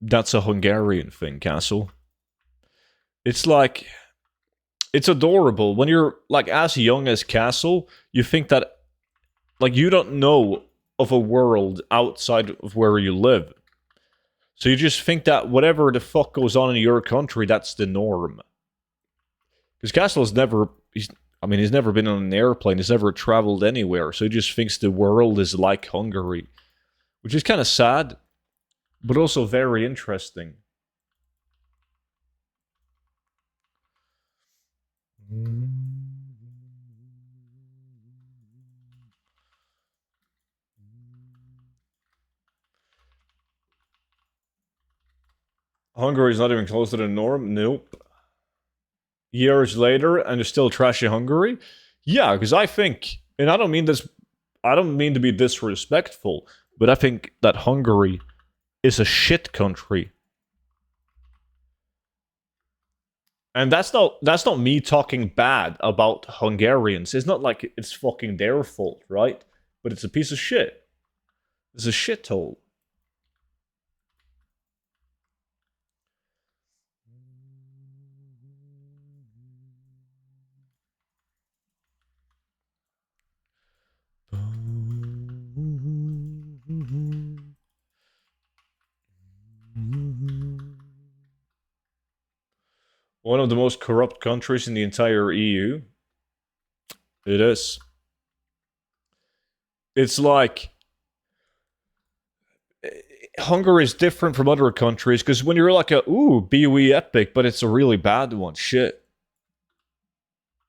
That's a Hungarian thing, Castle. It's like, it's adorable. When you're like as young as Castle, you think that like you don't know of a world outside of where you live. So you just think that whatever the fuck goes on in your country, that's the norm. Because Castle's never, he's never been on an airplane. He's never traveled anywhere. So he just thinks the world is like Hungary, which is kind of sad, but also very interesting. Hungary's not even close to the norm. Nope. Years later, and they're still trashing Hungary. Yeah, because I think, and I don't mean this. I don't mean to be disrespectful, but I think that Hungary is a shit country. And that's not me talking bad about Hungarians. It's not like it's fucking their fault, right? But it's a piece of shit. It's a shithole. One of the most corrupt countries in the entire EU. It is. It's like Hungary is different from other countries because when you're like BOE epic, but it's a really bad one. Shit.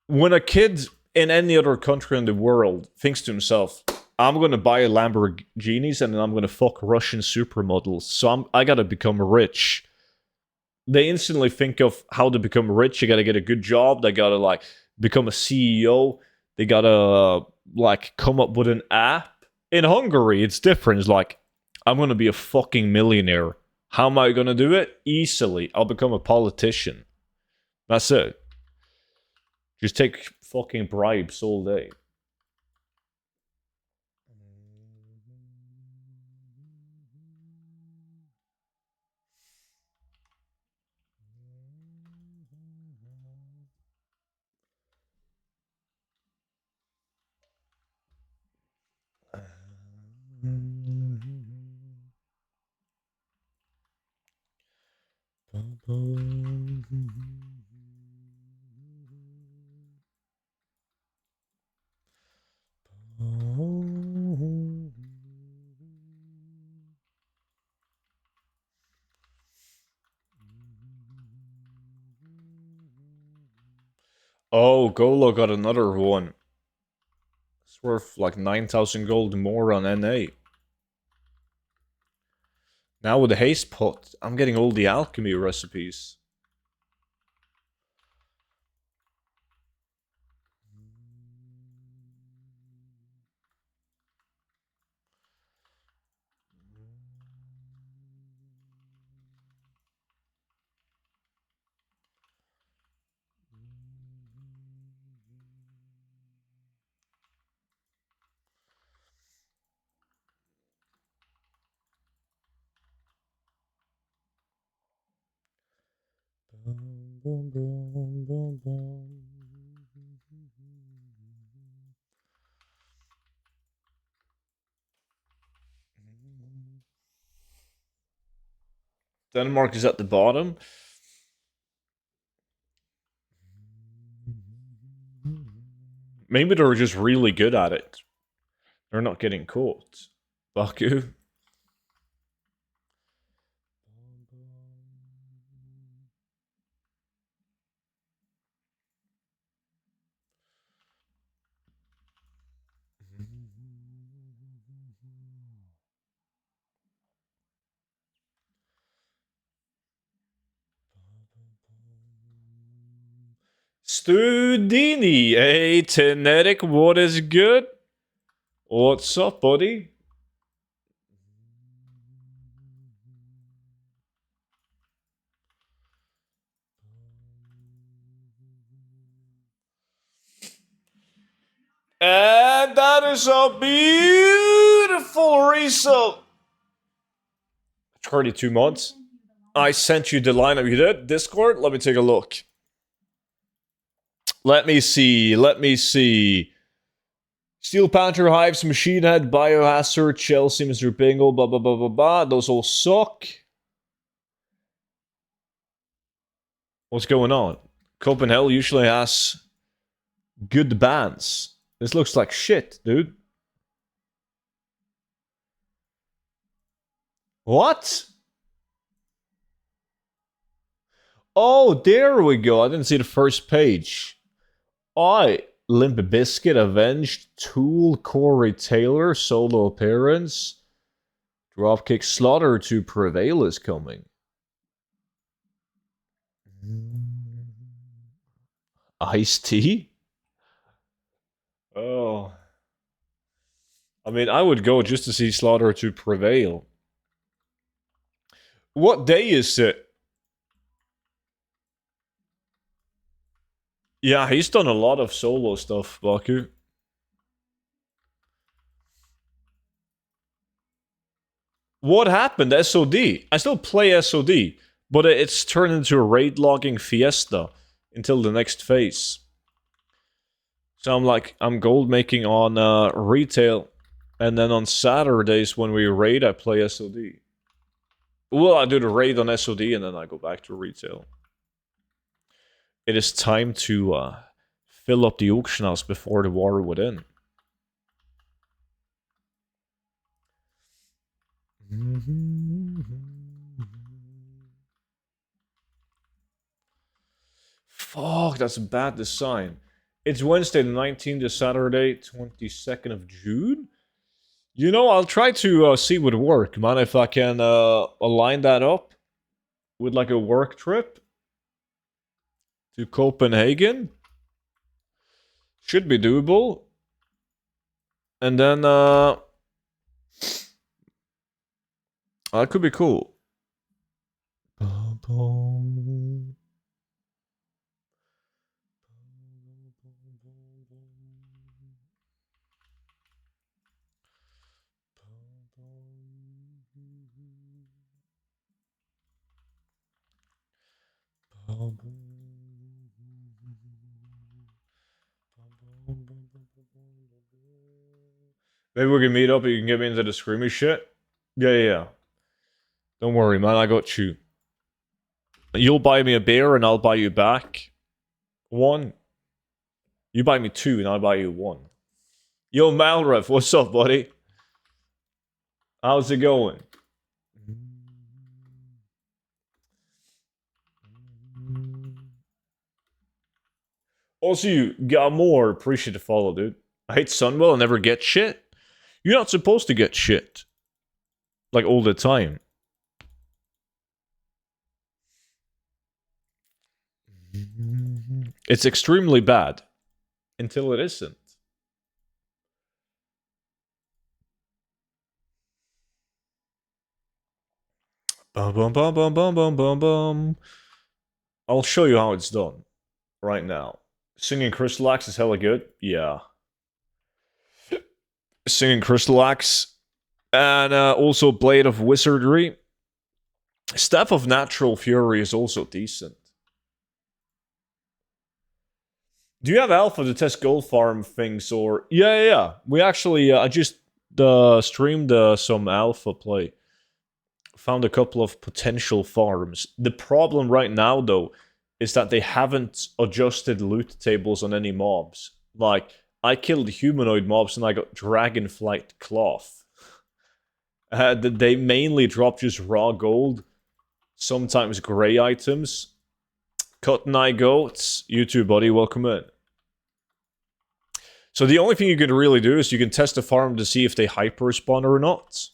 When a kid in any other country in the world thinks to himself, I'm gonna buy a Lamborghinis and then I'm gonna fuck Russian supermodels, so I gotta become rich. They instantly think of how to become rich. You gotta get a good job. They gotta like become a CEO. They gotta like come up with an app. In Hungary, it's different. It's like, I'm gonna be a fucking millionaire. How am I gonna do it? Easily. I'll become a politician. That's it. Just take fucking bribes all day. Oh, Golo got another one. It's worth like 9,000 gold more on NA. Now with the haste pot, I'm getting all the alchemy recipes. Denmark is at the bottom. Maybe they're just really good at it. They're not getting caught. Baku. Studini, hey Tenetic, what is good? What's up, buddy? And that is a beautiful result. 32 months. I sent you the lineup. You did? Discord? Let me take a look. Let me see. Steel Panther, Hives, Machine Head, Biohazard, Chelsea, Mr. Bingle, blah, blah, blah, blah, blah. Those all suck. What's going on? Copenhagen usually has good bands. This looks like shit, dude. What? Oh, there we go. I didn't see the first page. Limp Biscuit, Avenged, Tool, Corey Taylor, solo appearance. Dropkick Slaughter to Prevail is coming. Iced tea? Oh. I mean, I would go just to see Slaughter to prevail. What day is it? Yeah, he's done a lot of solo stuff, Baku. What happened? SOD. I still play SOD, but it's turned into a raid logging fiesta until the next phase. So I'm gold making on retail, and then on Saturdays when we raid, I play SOD. Well, I do the raid on SOD, and then I go back to retail. It is time to fill up the auction house before the war would end. Fuck, that's a bad design. It's Wednesday the 19th to Saturday, 22nd of June. You know, I'll try to see would work, man, if I can align that up with like a work trip to Copenhagen. Should be doable. And then that could be cool. Maybe we can meet up. You can get me into the screamy shit. Yeah. Don't worry, man. I got you. You'll buy me a beer and I'll buy you back one. You buy me two and I'll buy you one. Yo, Malrev, what's up, buddy? How's it going? Also, you got more. Appreciate the follow, dude. I hate Sunwell. I never get shit. You're not supposed to get shit. Like, all the time. It's extremely bad. Until it isn't. Bum, bum, bum, bum, bum, bum, bum, bum. I'll show you how it's done. Right now. Singing Crystalax is hella good. Yeah. Singing Crystalax. And also Blade of Wizardry. Staff of Natural Fury is also decent. Do you have alpha to test gold farm things or... Yeah. We actually... I just streamed some alpha play. Found a couple of potential farms. The problem right now, though, is that they haven't adjusted loot tables on any mobs. Like, I killed humanoid mobs and I got Dragonflight Cloth. They mainly drop just raw gold. Sometimes grey items. Cotton Eye Goats. You too, buddy. Welcome in. So the only thing you can really do is you can test the farm to see if they hyper spawn or not.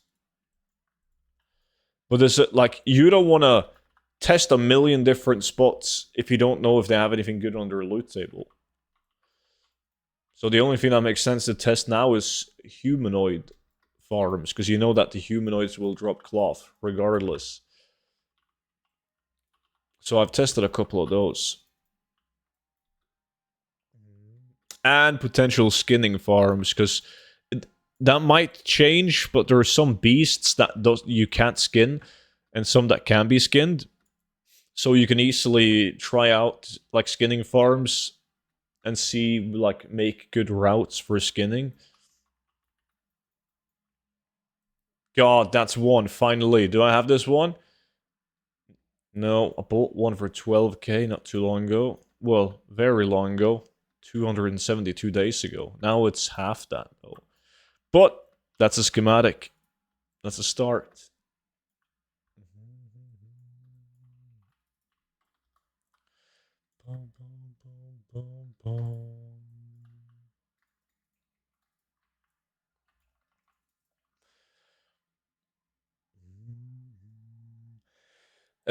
But there's like, you don't want to test a million different spots if you don't know if they have anything good on their loot table. So the only thing that makes sense to test now is humanoid farms, because you know that the humanoids will drop cloth regardless. So I've tested a couple of those. And potential skinning farms, because that might change, but there are some beasts that you can't skin, and some that can be skinned. So you can easily try out like skinning farms and see, like, make good routes for skinning. God, that's one, finally. Do I have this one? No, I bought one for 12k not too long ago. Well, very long ago. 272 days ago. Now it's half that, though. But that's a schematic. That's a start.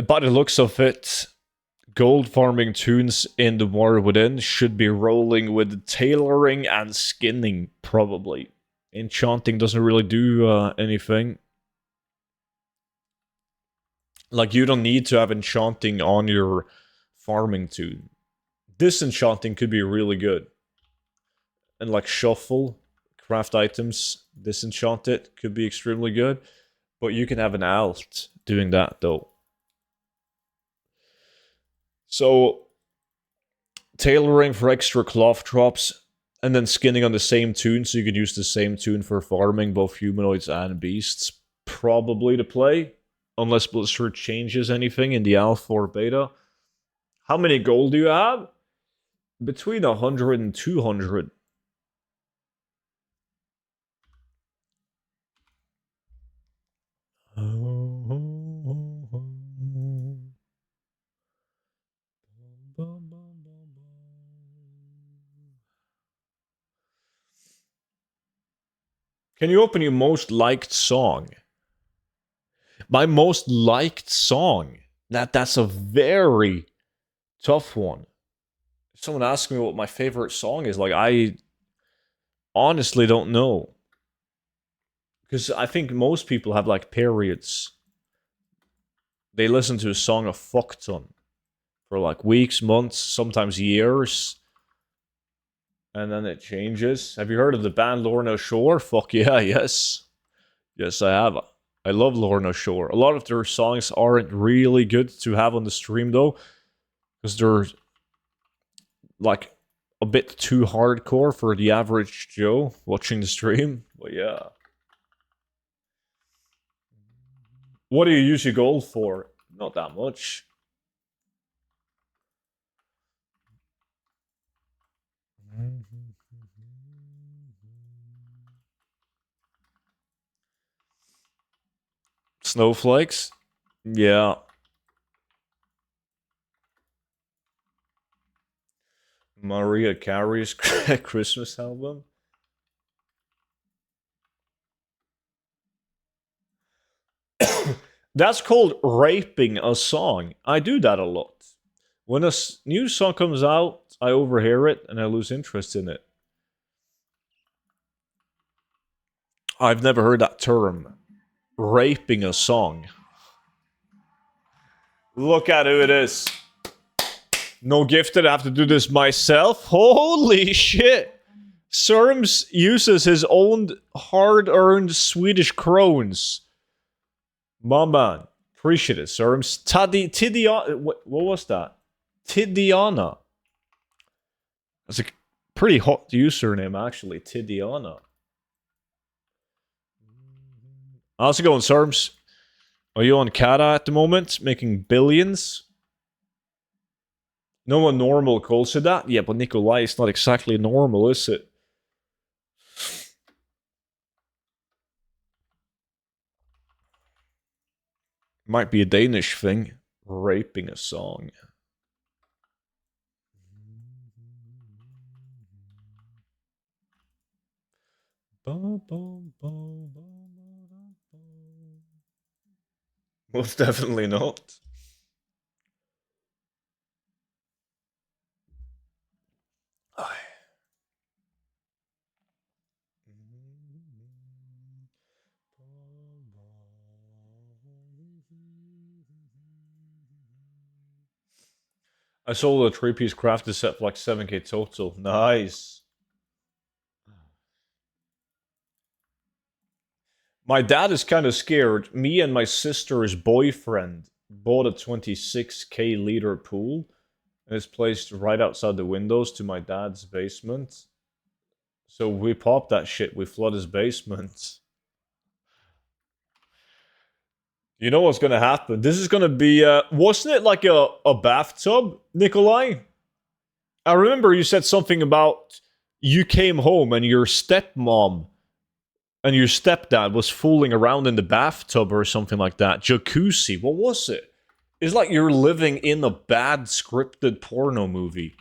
By the looks of it, gold farming tunes in the War Within should be rolling with tailoring and skinning, probably. Enchanting doesn't really do anything. Like, you don't need to have enchanting on your farming tune. Disenchanting could be really good. And like shuffle, craft items, disenchant it, could be extremely good. But you can have an alt doing that though. So, tailoring for extra cloth drops, and then skinning on the same tune so you can use the same tune for farming both humanoids and beasts. Probably the play, unless Blizzard changes anything in the alpha or beta. How many gold do you have? Between 100 and 200. Can you open your most liked song? My most liked song? That's a very tough one. If someone asks me what my favorite song is, like, I honestly don't know. Because I think most people have, like, periods. They listen to a song a fuck ton. For, like, weeks, months, sometimes years. And then it changes. Have you heard of the band Lorna Shore? Fuck yeah, yes. Yes, I have. I love Lorna Shore. A lot of their songs aren't really good to have on the stream, though. Because they're, like, a bit too hardcore for the average Joe watching the stream. But yeah. What do you use your gold for? Not that much. Snowflakes? Yeah. Mariah Carey's Christmas album? That's called raping a song. I do that a lot. When a new song comes out, I overhear it and I lose interest in it. I've never heard that term. Raping a song. Look at who it is. No gifted, I have to do this myself. Holy shit. Serms uses his own hard-earned Swedish krones. My man. Appreciate it, Serms. Tidiana. What was that? Tidiana. That's a pretty hot username, actually. Tidiana. How's it going, Serms? Are you on Kata at the moment, making billions? No one normal calls it that. Yeah, but Nikolai is not exactly normal, is it? Might be a Danish thing. Raping a song. Most definitely not. I sold a 3-piece crafted set for like 7k total. Nice. My dad is kind of scared. Me and my sister's boyfriend bought a 26k liter pool and it's placed right outside the windows to my dad's basement. So we popped that shit. We flood his basement. You know what's gonna happen? This is gonna be, wasn't it like a bathtub, Nikolai? I remember you said something about you came home and your stepmom and your stepdad was fooling around in the bathtub or something like that. Jacuzzi, what was it? It's like you're living in a bad scripted porno movie.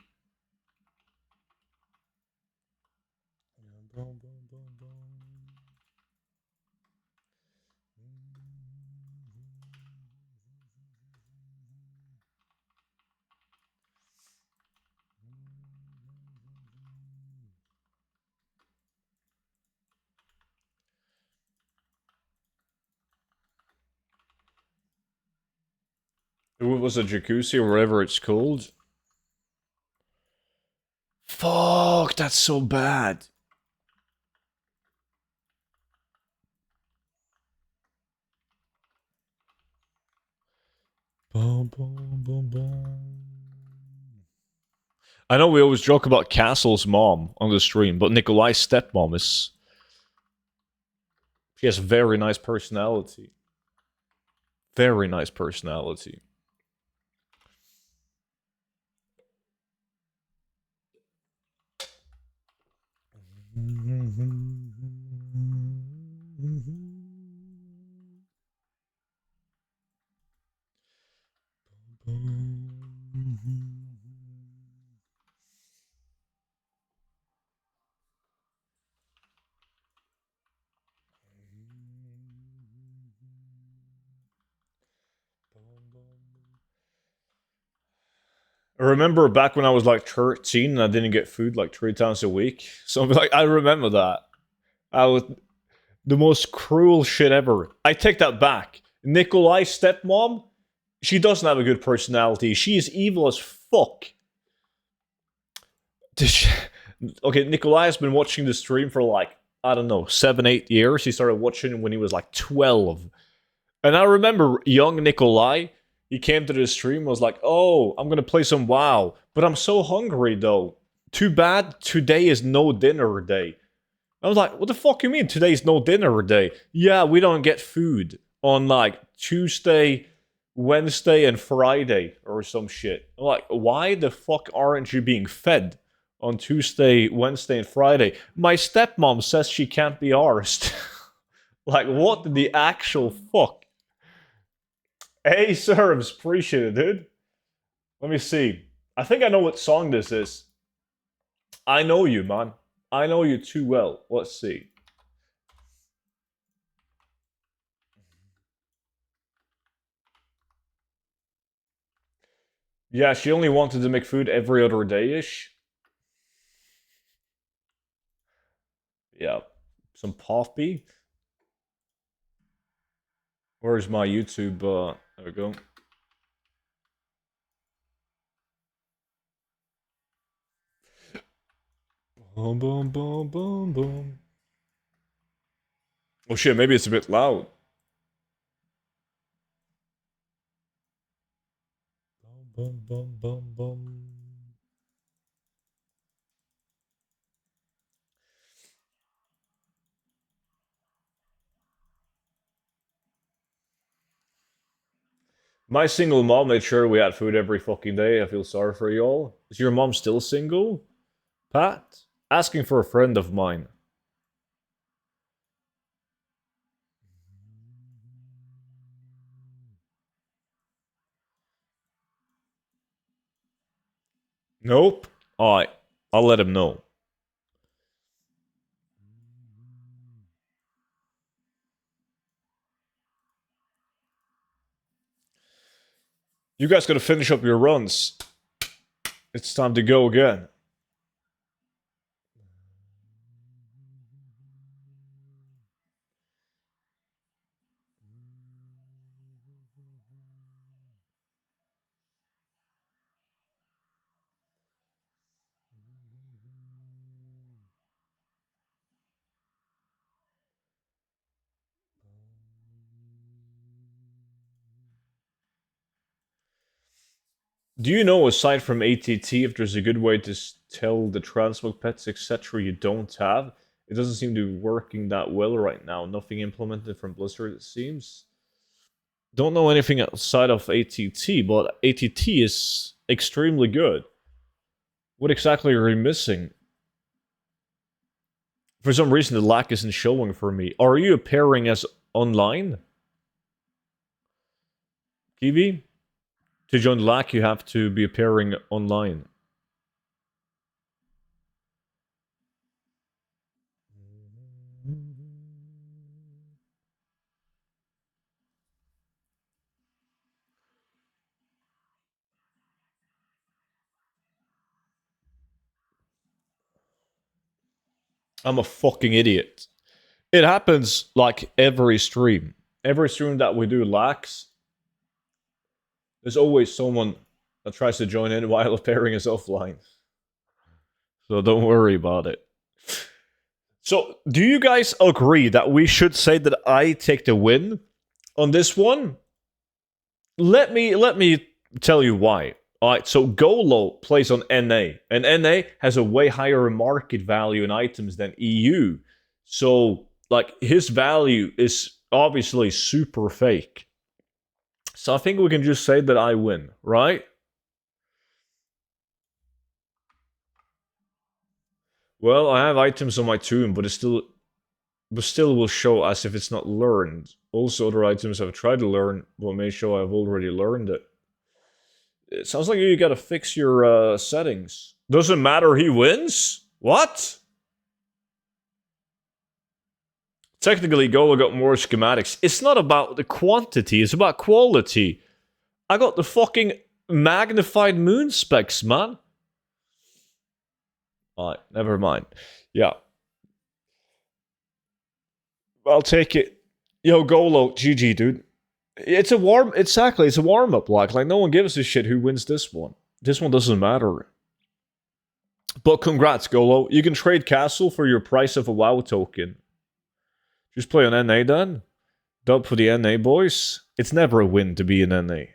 It was a jacuzzi or whatever it's called. Fuck, that's so bad. Boom, boom, boom, boom. I know we always joke about Castle's mom on the stream, but Nikolai's stepmom is... She has a very nice personality. Very nice personality. I remember back when I was like 13 and I didn't get food like 3 times a week. So like I remember that. I was the most cruel shit ever. I take that back. Nikolai's stepmom, she doesn't have a good personality. She is evil as fuck. Okay, Nikolai has been watching the stream for like, I don't know, 7, 8 years. He started watching when he was like 12. And I remember young Nikolai, he came to the stream, was like, oh, I'm gonna play some WoW. But I'm so hungry though. Too bad today is no dinner day. I was like, what the fuck you mean today's no dinner day? Yeah, we don't get food on like Tuesday, Wednesday, and Friday or some shit. I'm like, why the fuck aren't you being fed on Tuesday, Wednesday, and Friday? My stepmom says she can't be arsed. Like, what the actual fuck? Hey, Serves, appreciate it, dude. Let me see. I think I know what song this is. I know you, man. I know you too well. Let's see. Yeah, she only wanted to make food every other day-ish. Yeah. Some coffee. Where's my YouTube? There we go. Boom, boom, boom, boom, boom. Oh shit, maybe it's a bit loud. Boom, boom, boom, boom. My single mom made sure we had food every fucking day. I feel sorry for y'all. Is your mom still single? Pat? Asking for a friend of mine. Nope. Alright. I'll let him know. You guys gotta finish up your runs. It's time to go again. Do you know, aside from ATT, if there's a good way to tell the transmog pets, etc., you don't have? It doesn't seem to be working that well right now. Nothing implemented from Blizzard, it seems. Don't know anything outside of ATT, but ATT is extremely good. What exactly are you missing? For some reason, the lack isn't showing for me. Are you appearing as online? Kiwi? To join the lack, you have to be appearing online. I'm a fucking idiot. It happens like every stream. Every stream that we do lacks. There's always someone that tries to join in while pairing is offline. So don't worry about it. So, do you guys agree that we should say that I take the win on this one? Let me tell you why. Alright, so Golo plays on NA, and NA has a way higher market value in items than EU. So, like, his value is obviously super fake. So I think we can just say that I win, right? Well, I have items on my tomb, but still will show as if it's not learned. Also, other items I've tried to learn will may show I've already learned it. It sounds like you gotta fix your settings. Doesn't matter, he wins? What? Technically, Gola got more schematics. It's not about the quantity, it's about quality. I got the fucking magnified moon specs, man. Alright, never mind. Yeah. I'll take it. Yo, Golo, GG, dude. It's a warm up, like no one gives a shit who wins this one. This one doesn't matter. But congrats, Golo. You can trade Castle for your price of a WoW token. Just play on NA then. Dub for the NA boys. It's never a win to be in NA.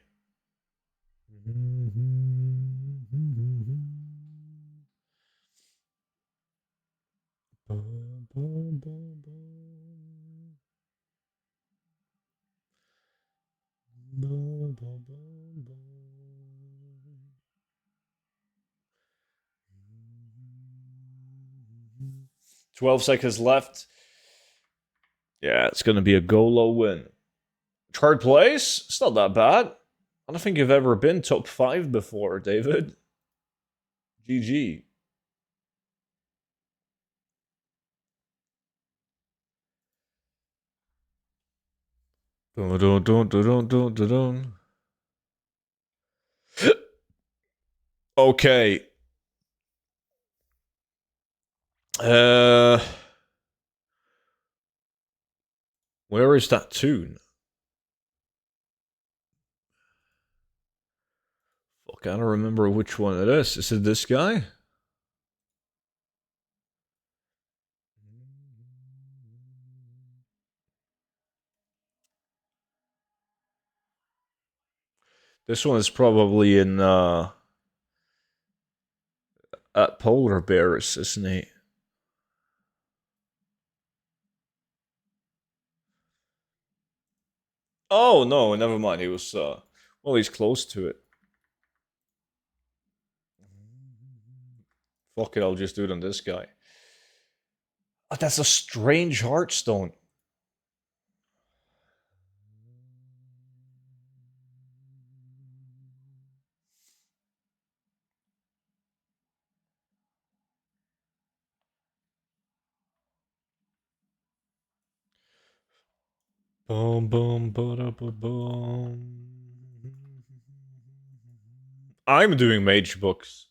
"12 seconds left. Yeah, it's gonna be a Golo win. Third place? It's not that bad. I don't think you've ever been top 5 before, David. GG. Dun, dun, dun, dun, dun, dun, dun. Okay. Where is that tune? Fuck, I don't remember which one it is. Is it this guy? This one is probably in at Polar Bears, isn't he? Oh no, never mind. He was well, he's close to it. Fuck it, I'll just do it on this guy. Oh, that's a strange Heartstone. Boom, boom, boom. I'm doing mage books.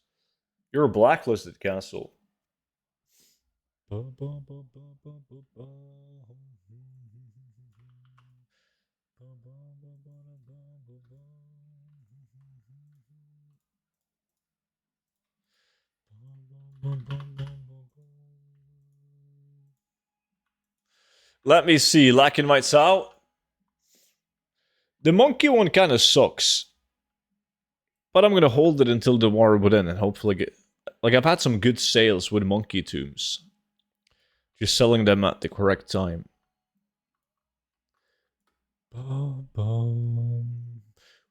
You're a blacklisted castle. Let me see. Lacking Mites out. The monkey one kind of sucks. But I'm gonna hold it until the war would end and hopefully get... Like, I've had some good sales with monkey tombs. Just selling them at the correct time.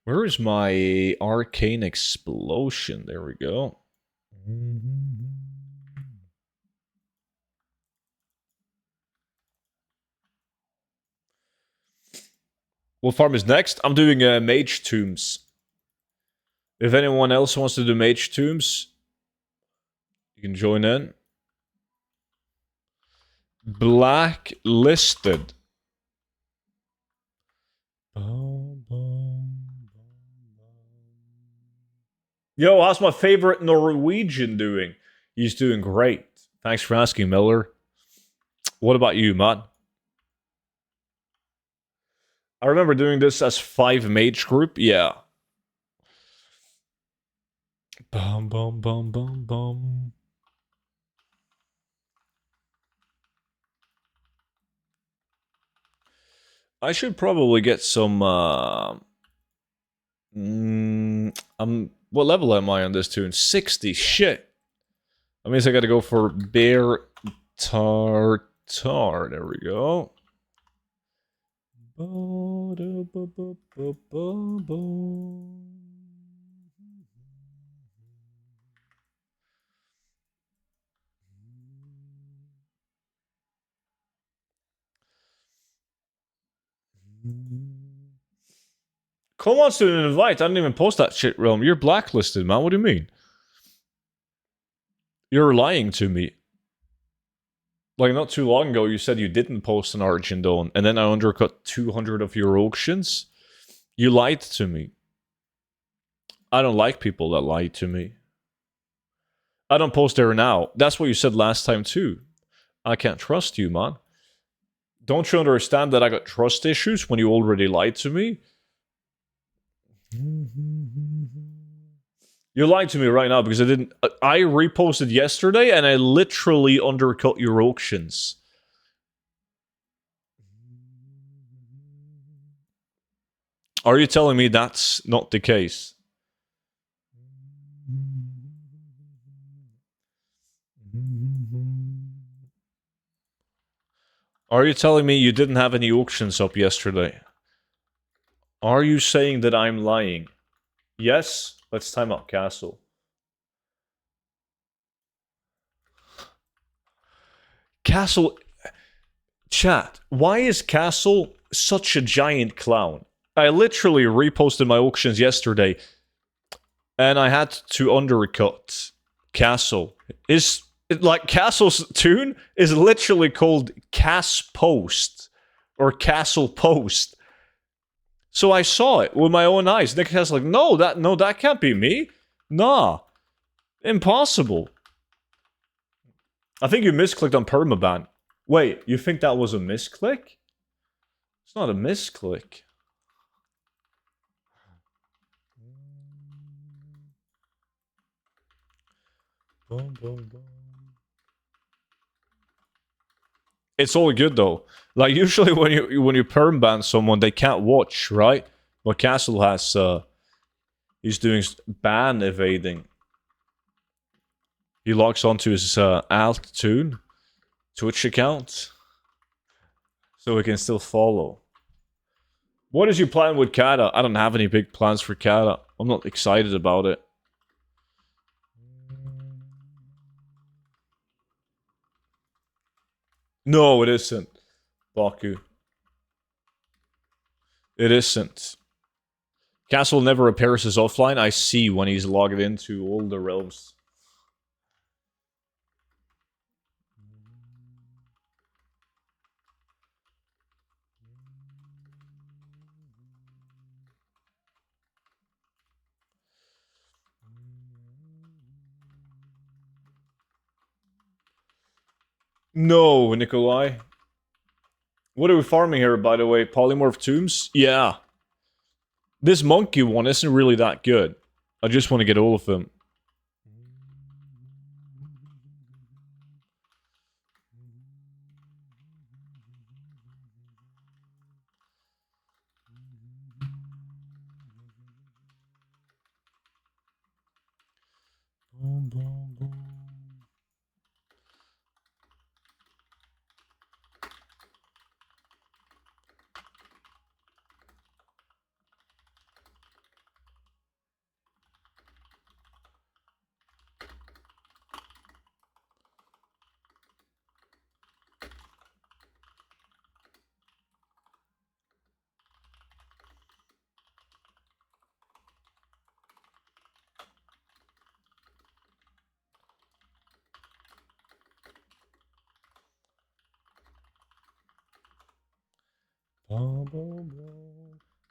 Where is my arcane explosion? There we go. What farm is next? I'm doing mage tombs. If anyone else wants to do mage tombs, you can join in. Blacklisted. Yo, how's my favorite Norwegian doing? He's doing great. Thanks for asking, Miller. What about you, man? I remember doing this as 5 mage group. Yeah. Bum bum bum bum bum. I should probably get some what level am I on this tune? 60. Shit. That means I gotta go for bear tartar. There we go. Cole wants to invite. I didn't even post that shit, Realm. You're blacklisted, man. What do you mean? You're lying to me. Like, not too long ago, you said you didn't post an Origin Dawn, and then I undercut 200 of your auctions. You lied to me. I don't like people that lie to me. I don't post there now. That's what you said last time, too. I can't trust you, man. Don't you understand that I got trust issues when you already lied to me? You lied to me right now because I didn't. I reposted yesterday and I literally undercut your auctions. Are you telling me that's not the case? Are you telling me you didn't have any auctions up yesterday? Are you saying that I'm lying? Yes? Let's time out Castle. Castle... Chat, why is Castle such a giant clown? I literally reposted my auctions yesterday, and I had to undercut Castle. Castle's tune is literally called Cass Post, or Castle Post. So I saw it with my own eyes. Nick has like, no, that can't be me. Nah. Impossible. I think you misclicked on permaban. Wait, you think that was a misclick? It's not a misclick. Boom, boom, boom. It's all good though. Like usually when you permaban someone, they can't watch, right? But Castle has he's doing ban evading. He logs onto his alt tune Twitch account, so we can still follow. What is your plan with Kata? I don't have any big plans for Kata. I'm not excited about it. No, it isn't. Baku. It isn't. Castle never appears as offline. I see when he's logged into all the realms. No, Nikolai. What are we farming here, by the way? Polymorph tombs? Yeah. This monkey one isn't really that good. I just want to get all of them.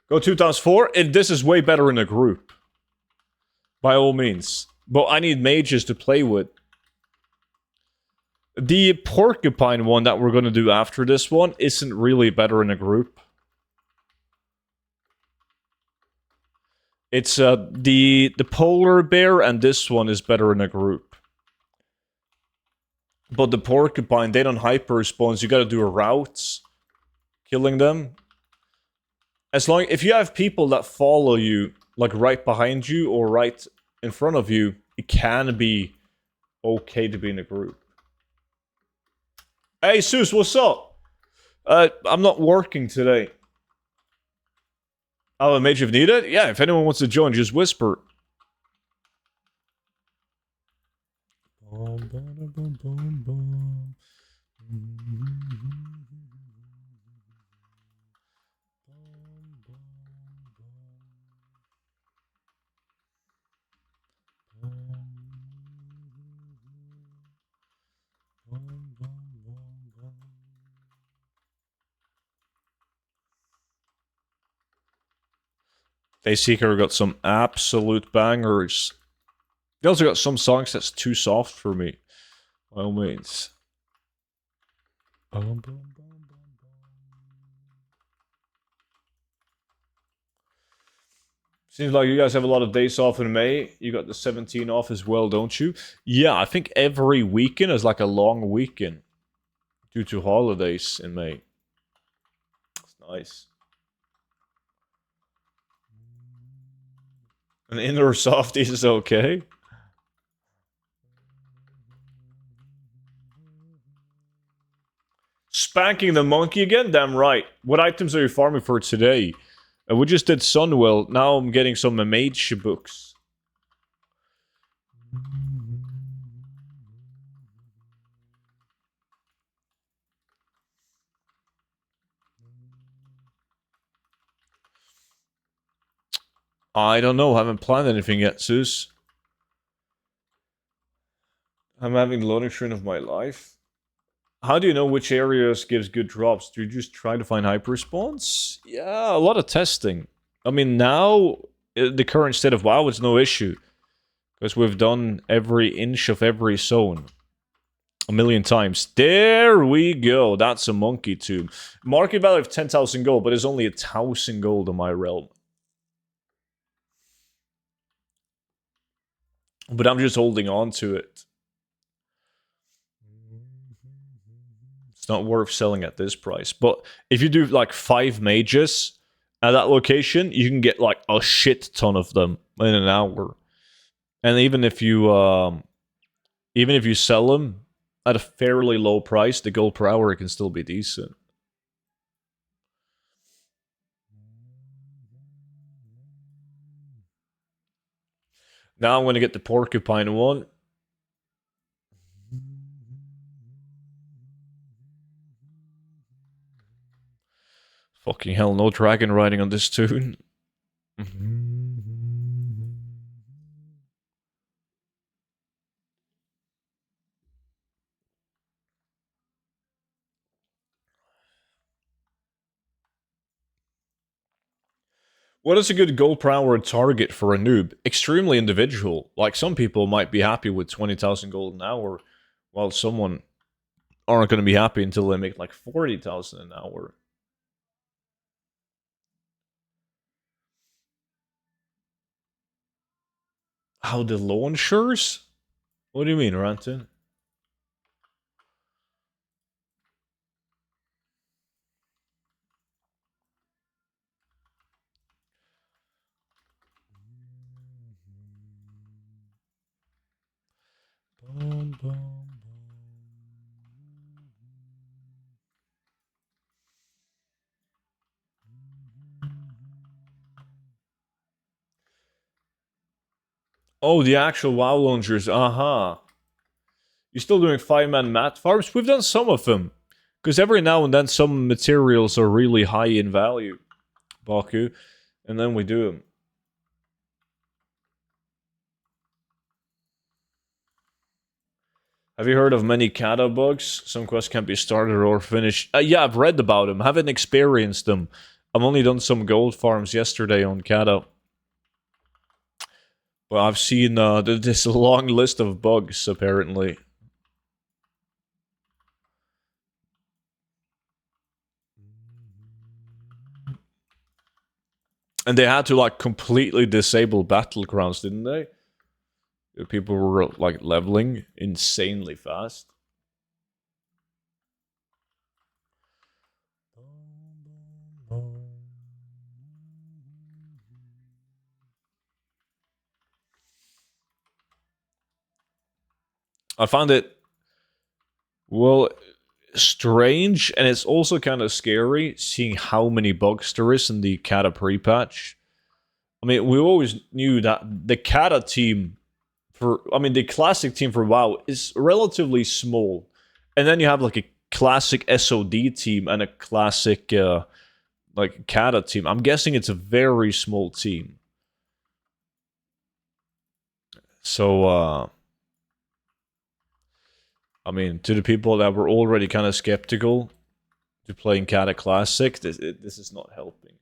Go 2 times 4. And this is way better in a group. By all means. But I need mages to play with. The porcupine one that we're going to do after this one isn't really better in a group. It's the polar bear and this one is better in a group. But the porcupine, they don't hyper spawns. You gotta do routes, killing them. As long if you have people that follow you, like right behind you or right in front of you, it can be okay to be in a group. Hey, Zeus, what's up? I'm not working today. Oh, a mage if needed? Yeah, if anyone wants to join, just whisper. Dayseeker got some absolute bangers. They also got some songs that's too soft for me. By all means. Seems like you guys have a lot of days off in May. You got the 17 off as well, don't you? Yeah, I think every weekend is like a long weekend due to holidays in May. It's nice. An inner softie is okay. Spanking the monkey again? Damn right. What items are you farming for today? We just did Sunwell. Now I'm getting some mage books. I don't know. Haven't planned anything yet, Zeus. I'm having the loading screen of my life. How do you know which areas gives good drops? Do you just try to find hyper spawns? Yeah, a lot of testing. I mean, now, the current state of WoW is no issue. Because we've done every inch of every zone. A million times. There we go. That's a monkey tube. Market value of 10,000 gold, but it's only 1,000 gold in my realm. But I'm just holding on to it. It's not worth selling at this price. But if you do like 5 mages at that location, you can get like a shit ton of them in an hour. And even if you sell them at a fairly low price, the gold per hour can still be decent. Now I'm going to get the porcupine one. Fucking hell, no dragon riding on this tune. What is a good gold per hour target for a noob? Extremely individual. Like, some people might be happy with 20,000 gold an hour, while someone aren't going to be happy until they make like 40,000 an hour. How the launchers? What do you mean, Ranton? Oh, the actual WoW launchers. You're still doing 5-man mat farms? We've done some of them. Because every now and then some materials are really high in value, Baku. And then we do them. Have you heard of many kata bugs? Some quests can't be started or finished. Yeah, I've read about them. Haven't experienced them. I've only done some gold farms yesterday on kata. But I've seen this long list of bugs, apparently. And they had to like completely disable battlegrounds, didn't they? People were like leveling insanely fast. I found it, well, strange, and it's also kind of scary seeing how many bugs there is in the Kata pre-patch. I mean, we always knew that the Kata team the classic team for WoW is relatively small. And then you have like a classic SOD team and a classic like Kata team. I'm guessing it's a very small team. So I mean, to the people that were already kind of skeptical to playing Kata Classic, this is not helping.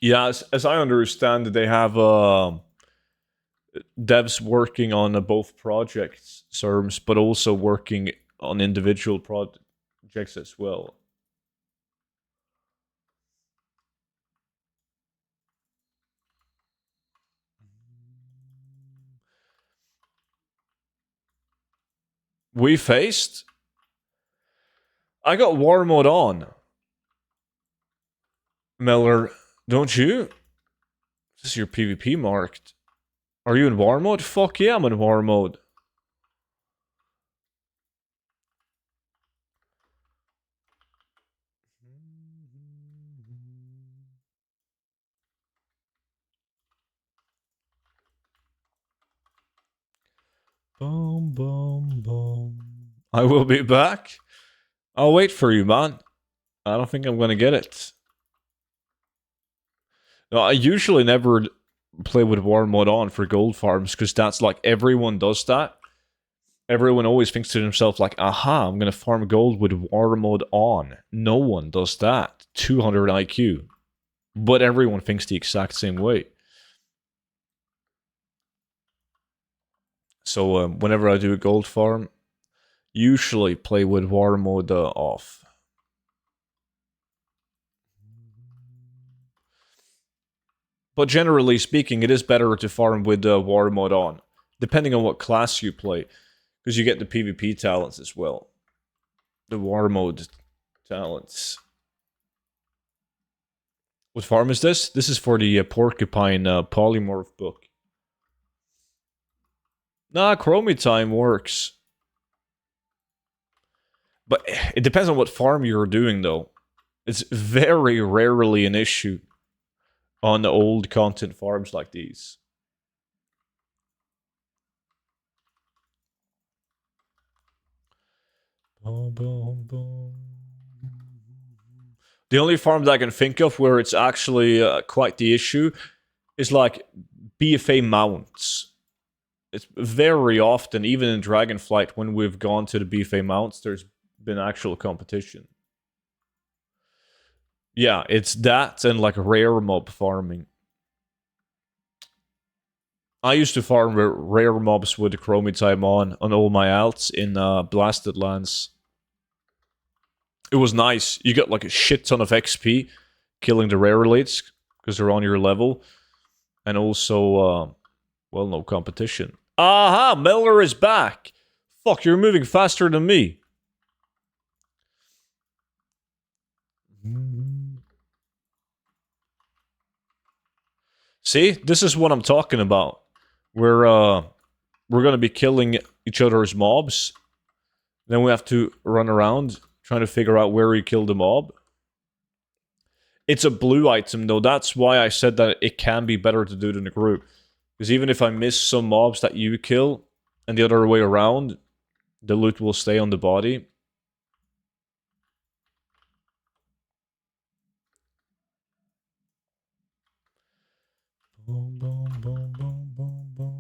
Yeah, as I understand, they have devs working on both projects, SERMs, but also working on individual projects as well. We faced. I got war mode on. Miller, don't you? This is your PvP marked. Are you in war mode? Fuck yeah, I'm in war mode. Boom, boom, boom. I will be back. I'll wait for you, man. I don't think I'm gonna get it. No, I usually never play with war mode on for Goldfarms because that's like everyone does that. Everyone always thinks to themselves like, aha, I'm gonna farm gold with war mode on. No one does that. 200 IQ. But everyone thinks the exact same way. So whenever I do a gold farm, usually play with war mode off. But generally speaking, it is better to farm with war mode on, depending on what class you play, because you get the PvP talents as well. The war mode talents. What farm is this? This is for the Porcupine Polymorph book. Nah, Chromie time works. But it depends on what farm you're doing, though. It's very rarely an issue on the old content farms like these. The only farm that I can think of where it's actually quite the issue is like BFA mounts. It's very often, even in Dragonflight, when we've gone to the BFA mounts, there's been actual competition. Yeah, it's that and like rare mob farming. I used to farm rare mobs with the Chromie time on all my alts in Blasted Lands. It was nice. You got like a shit ton of XP killing the rare elites because they're on your level. And also, well, no competition. Aha! Miller is back! Fuck, you're moving faster than me. See? This is what I'm talking about. We're gonna be killing each other's mobs. Then we have to run around trying to figure out where we killed the mob. It's a blue item though. That's why I said that it can be better to do it in a group. Because even if I miss some mobs that you kill, and the other way around, the loot will stay on the body. Boom, boom, boom, boom, boom, boom.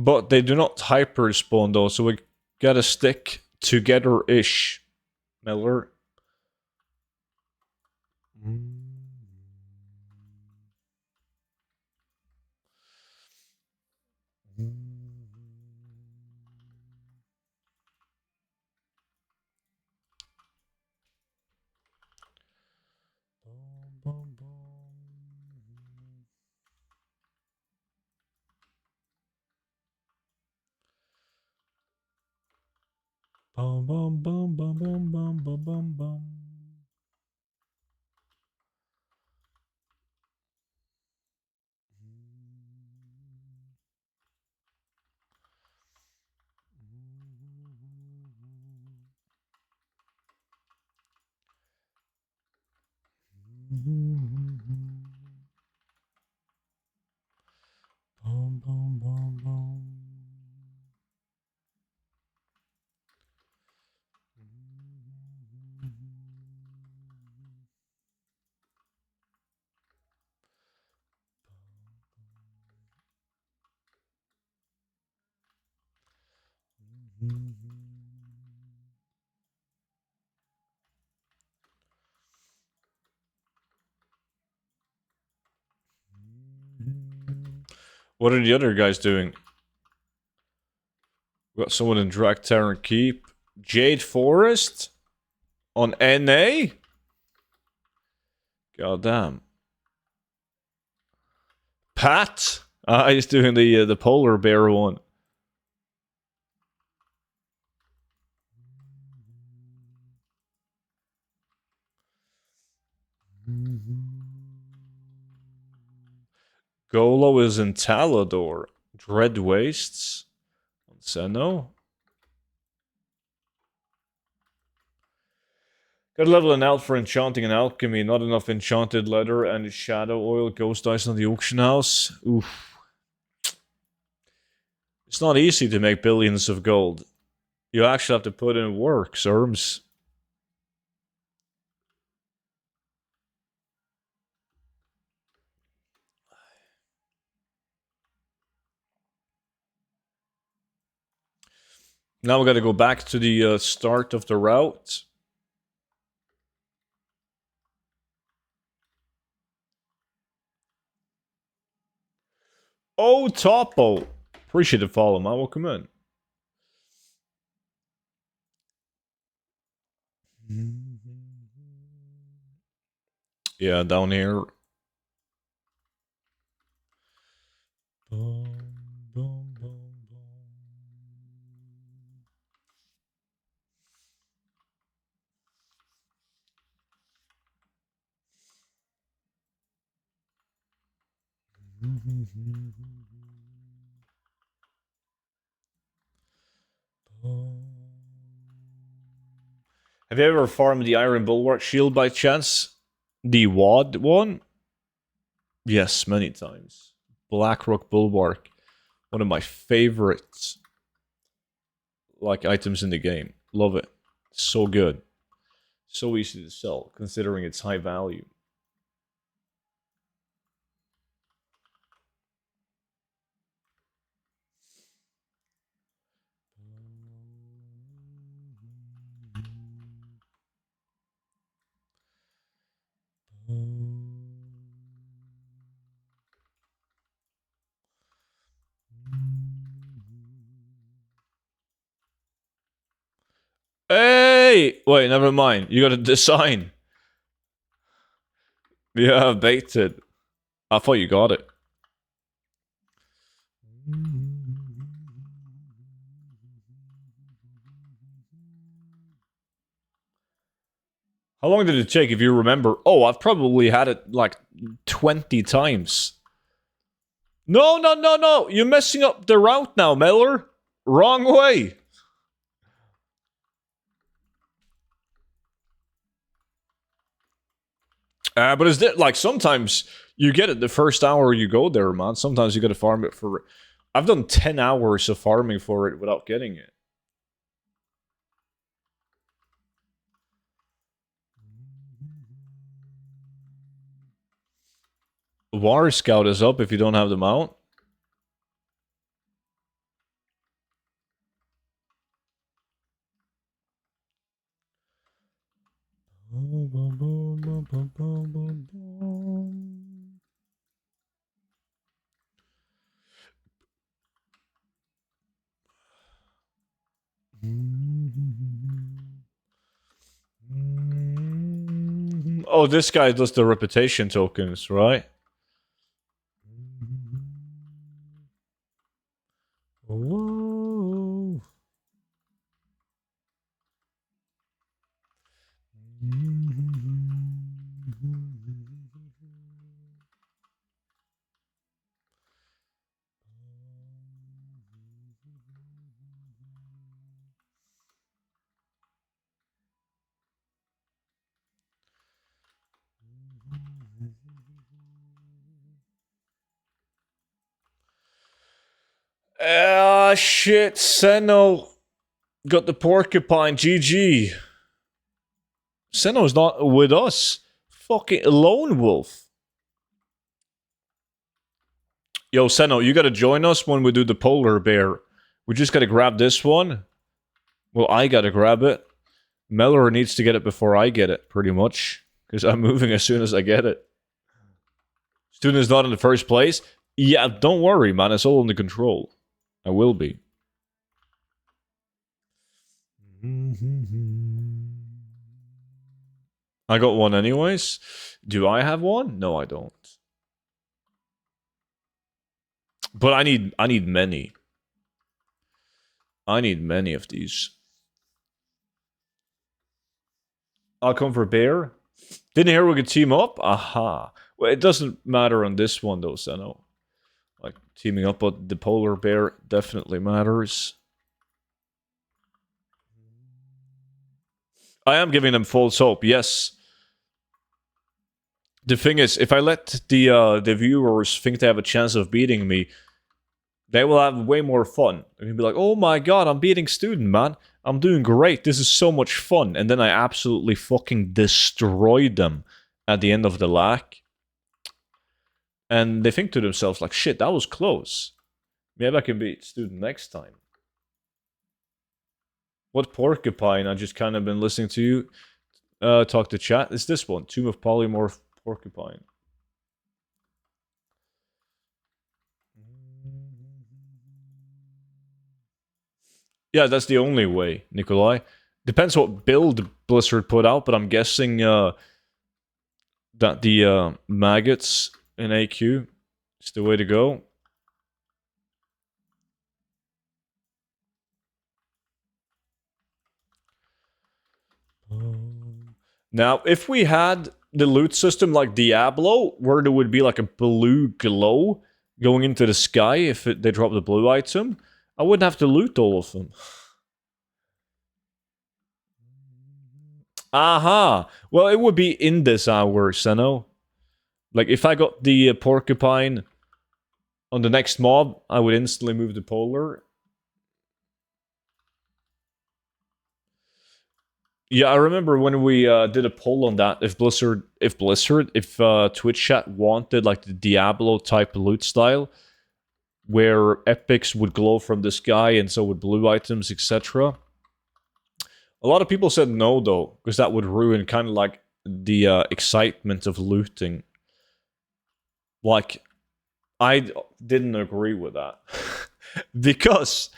But they do not hyper spawn though, so we gotta stick together-ish. Miller. Bum bum bum bum bum bum bum bum bum. Bum bum bum bum. What are the other guys doing? We got someone in Drag Terran Keep. Jade Forest? On NA? God damn. Pat? He's doing the polar bear one. Golo is in Talador. Dread Wastes. On Seno. Got a level an out for enchanting and alchemy. Not enough enchanted leather and shadow oil. Ghost dice on the auction house. Oof. It's not easy to make billions of gold. You actually have to put in work, Serms. Now we gotta go back to the start of the route. Oh, Topo! Appreciate the follow, man. Welcome in. Yeah, down here. Have you ever farmed the Iron Bulwark Shield by chance? The WAD one? Yes, many times. Blackrock Bulwark. One of my favorites items in the game. Love it. So good. So easy to sell, considering its high value. Hey! Wait, never mind. You got a design. Yeah, baited. I thought you got it. How long did it take, if you remember? Oh, I've probably had it like 20 times. No, no, no, no! You're messing up the route now, Miller. Wrong way. But is that like sometimes you get it the first hour you go there, man? Sometimes you gotta farm it for. I've done 10 hours of farming for it without getting it. War Scout is up if you don't have the mount. Oh, this guy does the reputation tokens, right? Whoa. Ah, shit. Senno got the porcupine. GG. Senno's not with us. Fucking lone wolf. Yo, Senno, you gotta join us when we do the polar bear. We just gotta grab this one. Well, I gotta grab it. Mellor needs to get it before I get it, pretty much. Because I'm moving as soon as I get it. Student is not in the first place. Yeah, don't worry, man. It's all under control. I will be. I got one anyways. Do I have one? No, I don't. But I need many. I need many of these. I'll come for bear. Didn't hear we could team up? Aha. Well, it doesn't matter on this one though, Seno. Like teaming up with the polar bear definitely matters. I am giving them false hope, yes. The thing is, if I let the viewers think they have a chance of beating me, they will have way more fun. They'll be like, oh my god, I'm beating Student, man. I'm doing great. This is so much fun. And then I absolutely fucking destroyed them at the end of the lack. And they think to themselves, like, shit, that was close. Maybe I can beat Student next time. What porcupine? I just kind of been listening to you talk to chat. It's this one, Tomb of Polymorph Porcupine. Yeah, that's the only way, Nikolai. Depends what build Blizzard put out, but I'm guessing that the maggots in AQ is the way to go. Now, if we had the loot system like Diablo, where there would be like a blue glow going into the sky if they drop the blue item, I wouldn't have to loot all of them. Aha! Well, it would be in this hour, Seno. Like, if I got the porcupine on the next mob, I would instantly move the polar. Yeah, I remember when we did a poll on that, if Twitch chat wanted like the Diablo type loot style, where epics would glow from the sky and so would blue items, etc. A lot of people said no though, because that would ruin kind of like the excitement of looting. Like, I didn't agree with that. Because,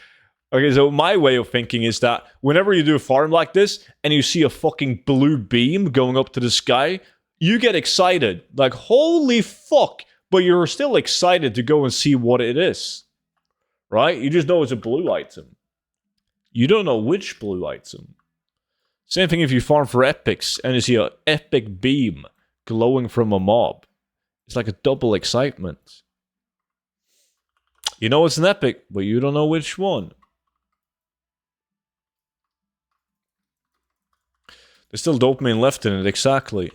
okay, so my way of thinking is that whenever you do a farm like this and you see a fucking blue beam going up to the sky, you get excited. Like, holy fuck! But you're still excited to go and see what it is. Right? You just know it's a blue item. You don't know which blue item. Same thing if you farm for epics and you see an epic beam glowing from a mob. It's like a double excitement. You know it's an epic, but you don't know which one. There's still dopamine left in it, exactly.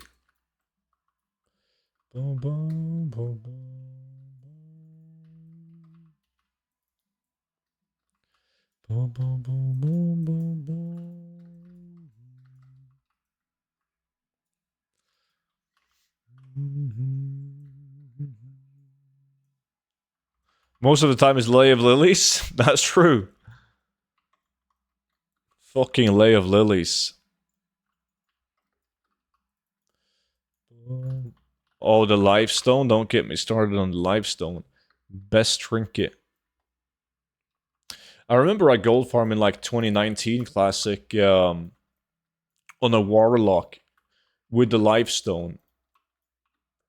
Most of the time is Lay of Lilies. That's true. Fucking Lay of Lilies. Oh, the Lifestone? Don't get me started on the Lifestone. Best trinket. I remember I gold farm in like 2019 Classic on a Warlock with the Lifestone.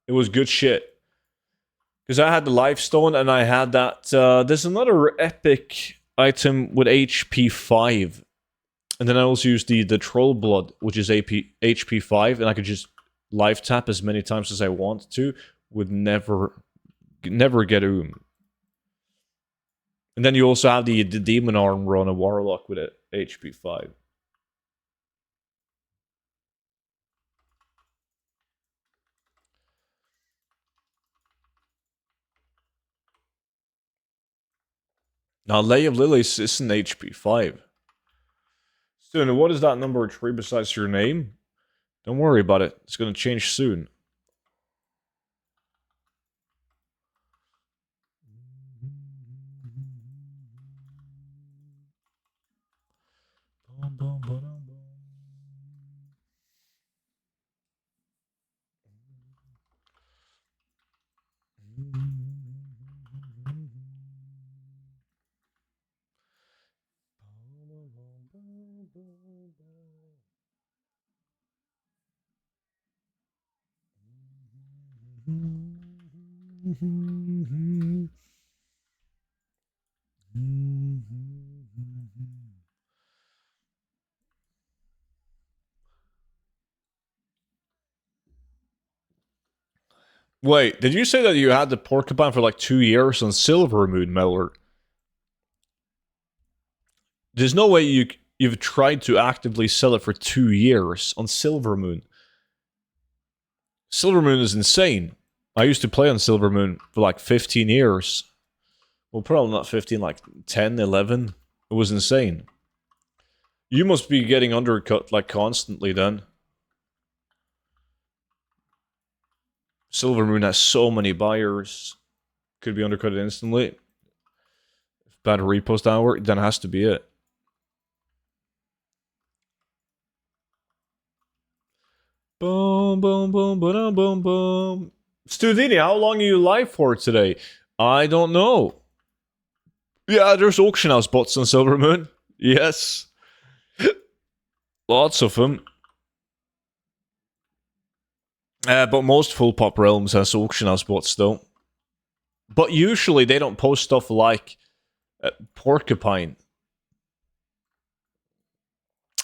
It was good shit. Because I had the Lifestone and I had that... there's another epic item with HP 5. And then I also used the Troll Blood, which is HP 5. And I could just life tap as many times as I want to. Would never get And then you also have the Demon Armor on a Warlock with a HP 5. Now, Lay of Lilies is an HP 5. Soon, what is that number 3 besides your name? Don't worry about it. It's gonna change soon. Wait, did you say that you had the porcupine for like 2 years on Silver Moon, Meller? There's no way you've tried to actively sell it for 2 years on Silver Moon. Silver Moon is insane. I used to play on Silver Moon for like 15 years. Well, probably not 15, like 10, 11. It was insane. You must be getting undercut like constantly then. Silver Moon has so many buyers. Could be undercut instantly. If bad repost hour, then it has to be it. Boom, boom, boom, boom, boom, boom. Studini, how long are you live for today? I don't know. Yeah, there's auction house bots on Silver Moon. Yes. Lots of them. But most full pop realms has auction house bots though. But usually they don't post stuff like Porcupine.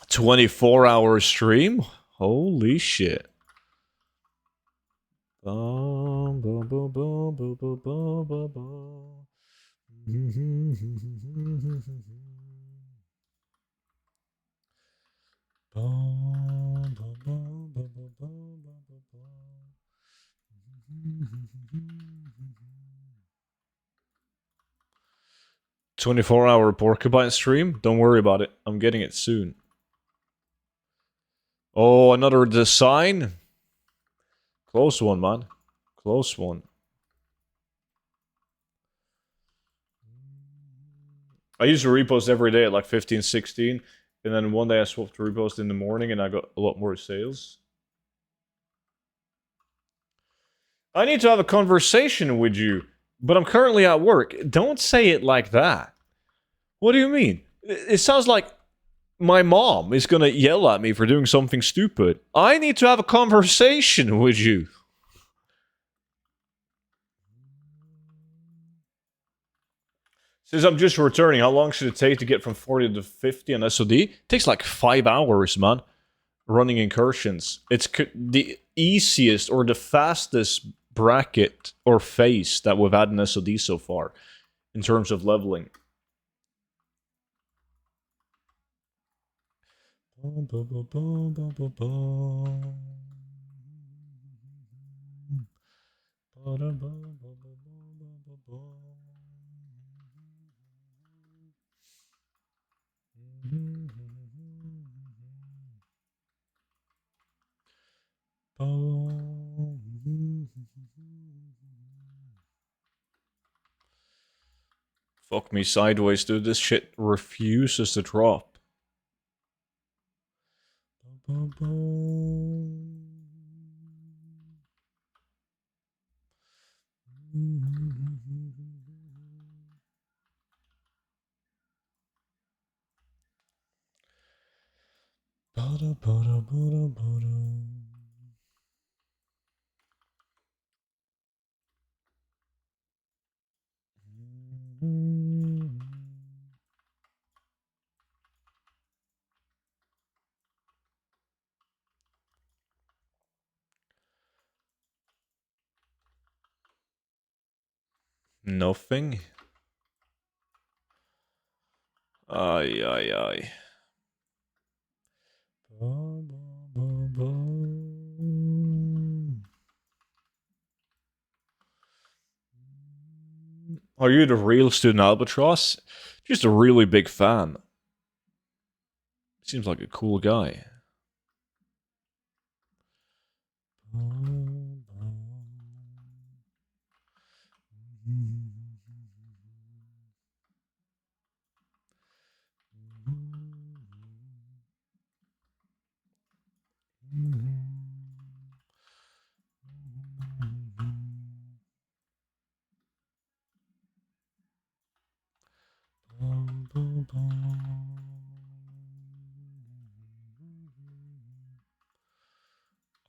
24-hour stream? Holy shit. Boom, boom, boom, boom, boom, boom, boom, boom, boom. Boom, boom, boom, boom, boom, boom, boom, boom. 24-hour Porcupine stream? Don't worry about it. I'm getting it soon. Oh, another design? Close one, man. Close one. I used to repost every day at like 15, 16. And then one day I swapped to repost in the morning and I got a lot more sales. I need to have a conversation with you, but I'm currently at work. Don't say it like that. What do you mean? It sounds like my mom is gonna yell at me for doing something stupid. I need to have a conversation with you. Since I'm just returning, how long should it take to get from 40 to 50 on SOD? It takes like 5 hours, man. Running incursions. It's the easiest or the fastest bracket or phase that we've had in SOD so far in terms of leveling. Fuck me sideways, dude. This shit refuses to drop. Nothing. Ay, ay, ay. Are you the real student albatross? Just a really big fan. Seems like a cool guy.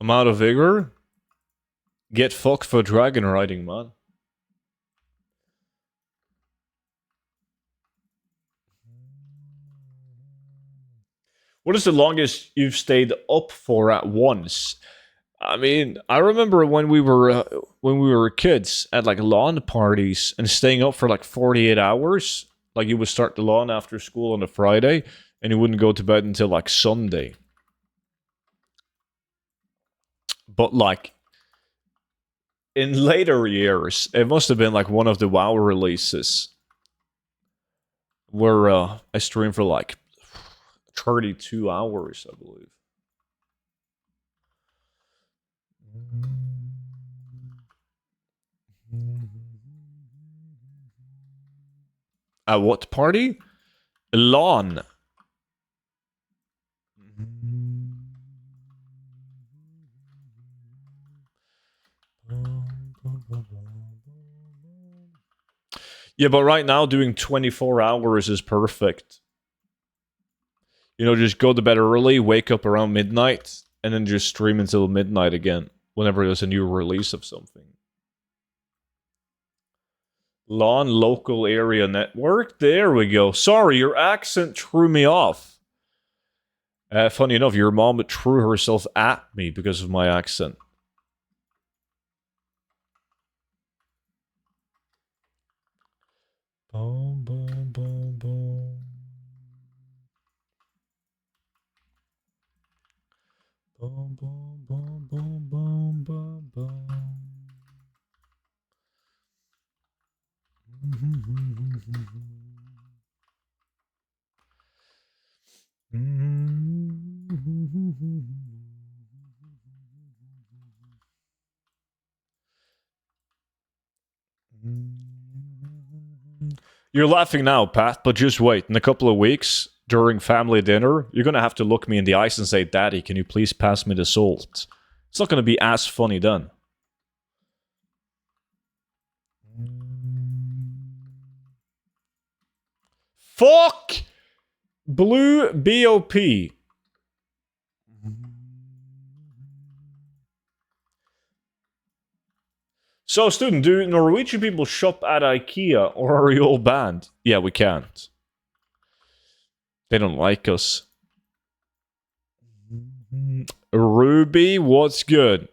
I'm out of vigor. Get fucked for dragon riding, man. What is the longest you've stayed up for at once? I mean, I remember when we were kids at like lawn parties and staying up for like 48 hours. Like you would start the lawn after school on a Friday and you wouldn't go to bed until like Sunday. But like in later years, it must have been like one of the WoW releases where I streamed for like 32 hours, I believe. At what party? Lawn. Yeah, but right now doing 24 hours is perfect. You know, just go to bed early, wake up around midnight, and then just stream until midnight again whenever there's a new release of something. Lawn local area network. There we go. Sorry, your accent threw me off. Funny enough, your mom threw herself at me because of my accent. Boom, boom, boom, boom. Boom, boom, boom, boom, boom, boom, boom. You're laughing now, Pat, but just wait. In a couple of weeks, during family dinner, you're gonna have to look me in the eyes and say, Daddy, can you please pass me the salt? It's not gonna be as funny then. Fuck! Blue BOP. So, student, do Norwegian people shop at IKEA or are you all banned? Yeah, we can't. They don't like us. Ruby, what's good?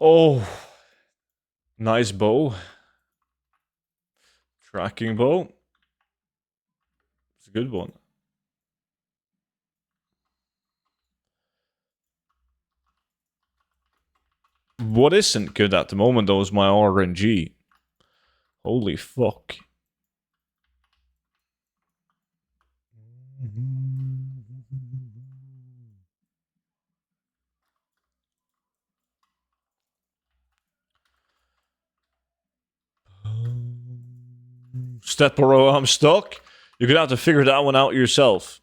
Oh, nice bow. Tracking bow. It's a good one. What isn't good at the moment, though, is my RNG. Holy fuck. Step bro, I'm stuck. You're gonna have to figure that one out yourself.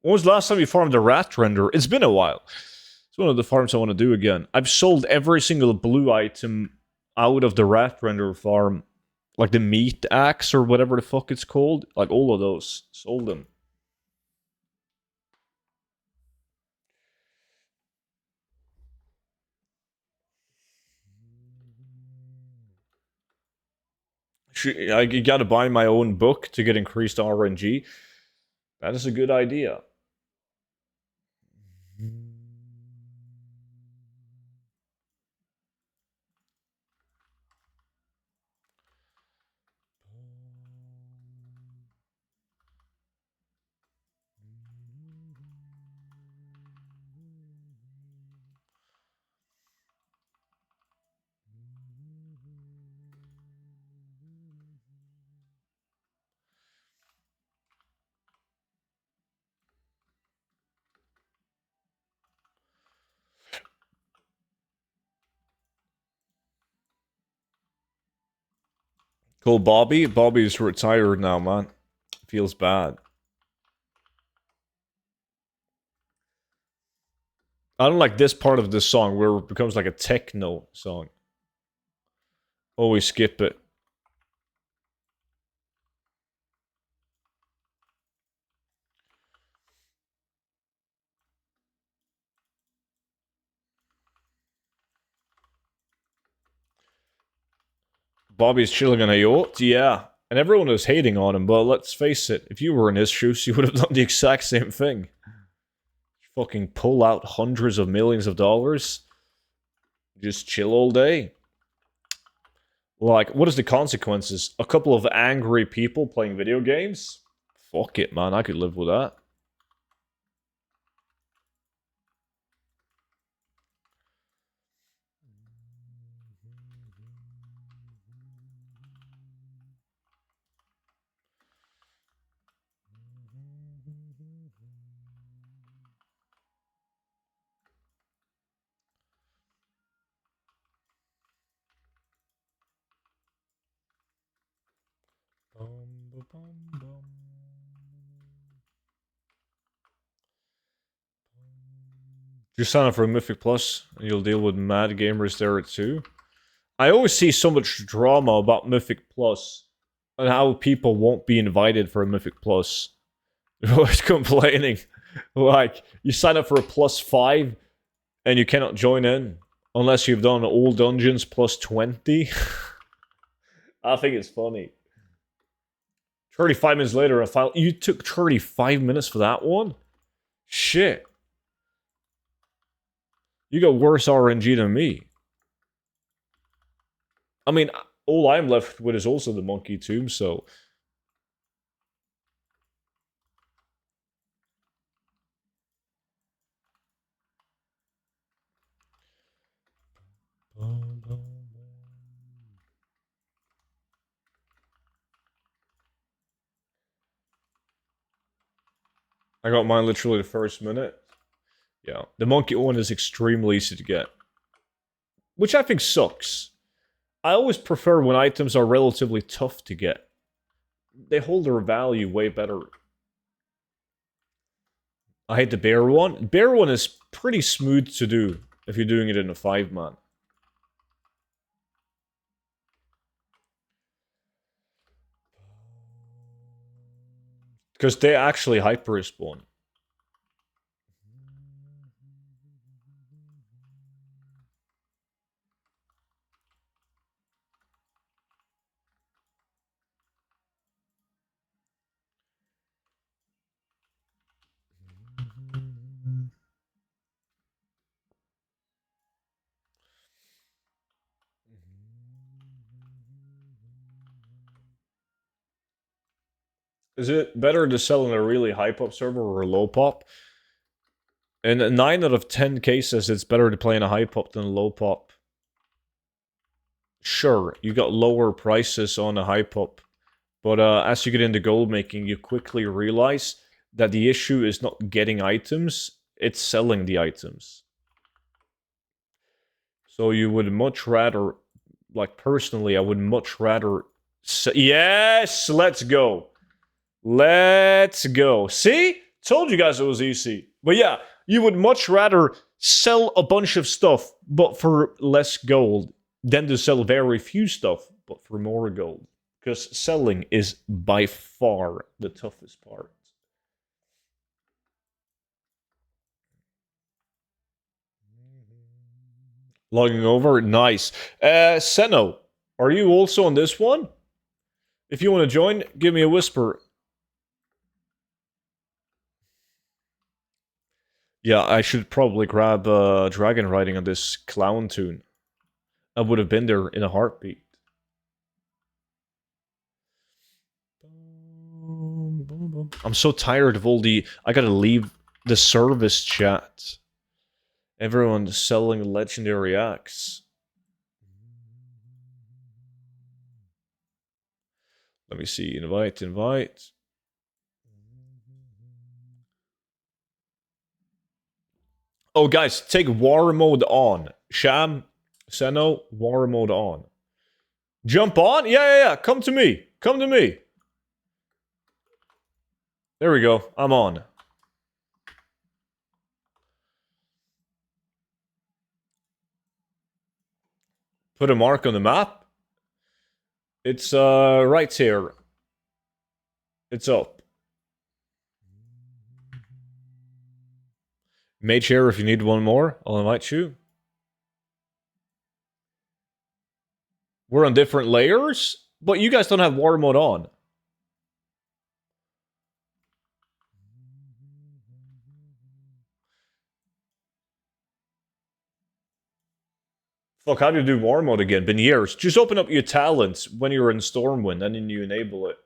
When was the last time you farmed a rat render? It's been a while. It's one of the farms I want to do again. I've sold every single blue item out of the rat render farm. Like the meat axe or whatever the fuck it's called. Like all of those. Sold them. I gotta buy my own book to get increased RNG. That is a good idea. Cool, Bobby. Bobby's retired now, man. Feels bad. I don't like this part of this song where it becomes like a techno song. Always skip it. Bobby's chilling on a yacht? Yeah. And everyone was hating on him, but let's face it, if you were in his shoes, you would have done the exact same thing. Fucking pull out hundreds of millions of dollars. Just chill all day. Like, what is the consequences? A couple of angry people playing video games? Fuck it, man. I could live with that. Just sign up for a Mythic Plus, and you'll deal with mad gamers there too. I always see so much drama about Mythic Plus and how people won't be invited for a Mythic Plus. They're always complaining. Like, you sign up for a +5 and you cannot join in unless you've done all dungeons +20. I think it's funny. 35 minutes later, a file. You took 35 minutes for that one? Shit. You got worse RNG than me. I mean, all I'm left with is also the monkey tomb, so. I got mine literally the first minute. Yeah. The monkey one is extremely easy to get. Which I think sucks. I always prefer when items are relatively tough to get. They hold their value way better. I hate the bear one. Bear one is pretty smooth to do if you're doing it in a 5-man. Because they actually hyper respawn. Is it better to sell in a really high pop server or a low pop? In 9 out of 10 cases, it's better to play in a high pop than a low pop. Sure, you got lower prices on a high pop, but as you get into gold making, you quickly realize that the issue is not getting items, it's selling the items. So you would much rather, like personally, I would much rather... Yes, let's go. Let's go. See? Told you guys it was easy. But yeah, you would much rather sell a bunch of stuff, but for less gold, than to sell very few stuff, but for more gold. Because selling is by far the toughest part. Logging over, nice. Seno, are you also on this one? If you want to join, give me a whisper. Yeah, I should probably grab dragon riding on this clown tune. I would have been there in a heartbeat. I'm so tired of all the... I gotta leave the service chat. Everyone's selling legendary axe. Let me see. Invite, invite. Oh, guys, take war mode on. Sham, Seno, war mode on. Jump on? Yeah. Come to me. Come to me. There we go. I'm on. Put a mark on the map. It's right here. It's up. Mage here if you need one more. I'll invite you. We're on different layers, but you guys don't have war mode on. Fuck, how do you do war mode again? Been years. Just open up your talents when you're in Stormwind, and then you enable it.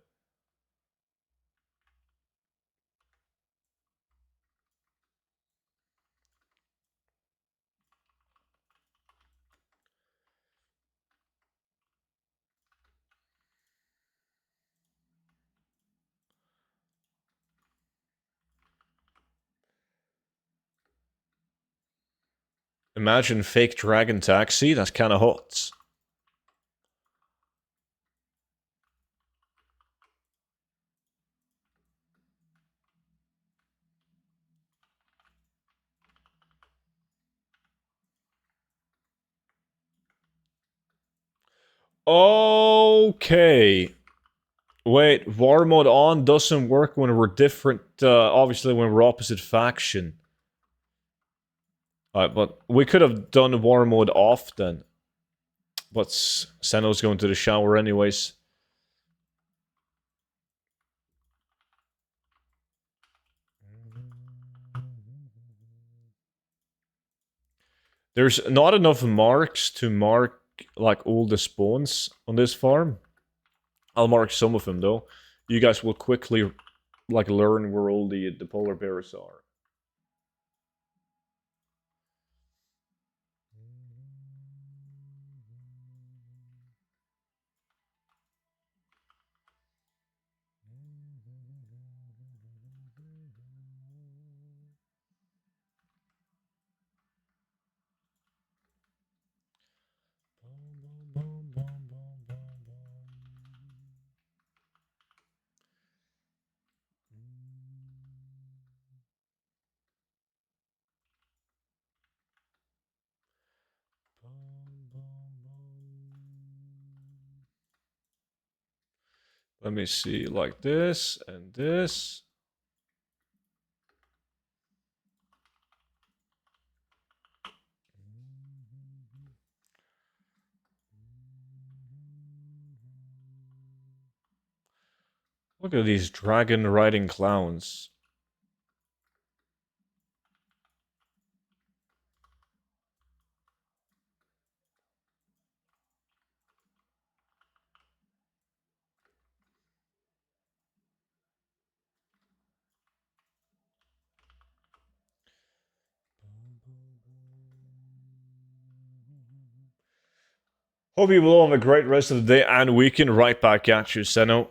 Imagine fake dragon taxi. That's kind of hot. Okay. Wait, war mode on doesn't work when we're different, obviously when we're opposite faction. Alright, but we could have done war mode off then. But Seno's going to the shower anyways. There's not enough marks to mark, like, all the spawns on this farm. I'll mark some of them, though. You guys will quickly, like, learn where all the polar bears are. Let me see, like this and this. Look at these dragon riding clowns. Hope you will all have a great rest of the day and weekend. Right back at you, Seno.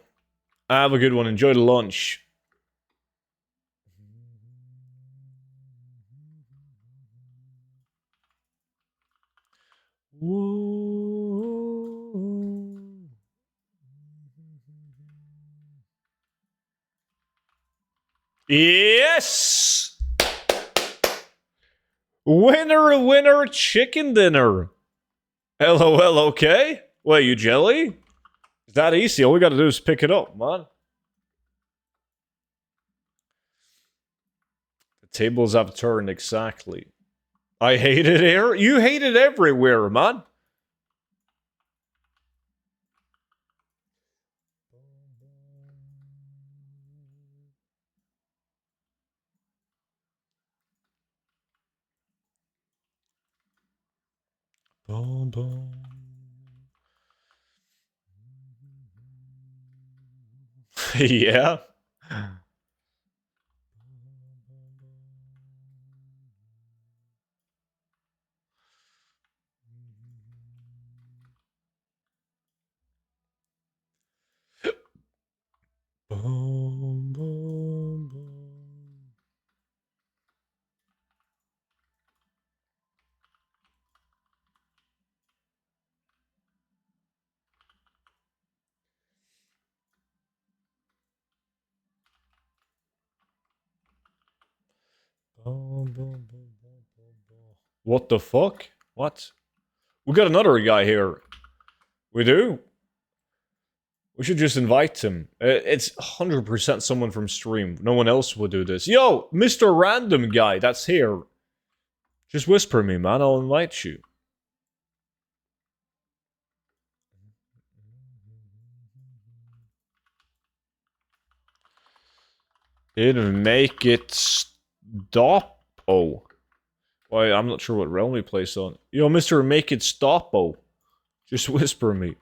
Have a good one. Enjoy the lunch. Whoa. Yes! Winner, winner, chicken dinner. LOL, okay? Wait, you jelly? It's that easy. All we gotta do is pick it up, man. The tables have turned, exactly. I hate it here. You hate it everywhere, man. Boom, boom. Yeah. Boom, boom, boom. Boom, boom, boom, boom, boom, boom. What the fuck? What? We got another guy here. We do? We should just invite him. It's 100% someone from stream. No one else would do this. Yo, Mr. Random Guy, that's here. Just whisper me, man. I'll invite you. Didn't make it stop. Oh. Why, I'm not sure what realm he plays on. Yo, Mr. Make It Stop. Oh. Just whisper me.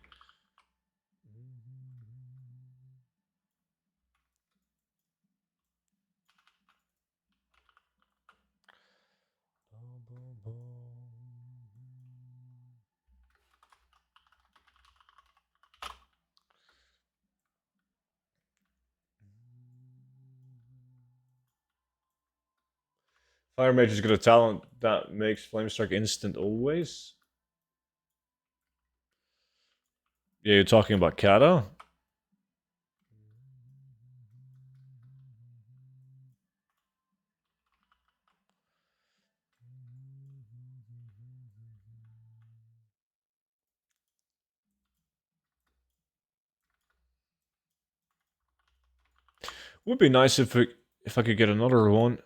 Fire Mage has got a talent that makes Flame Strike instant always. Yeah, you're talking about Kata? Would be nice if I could get another one.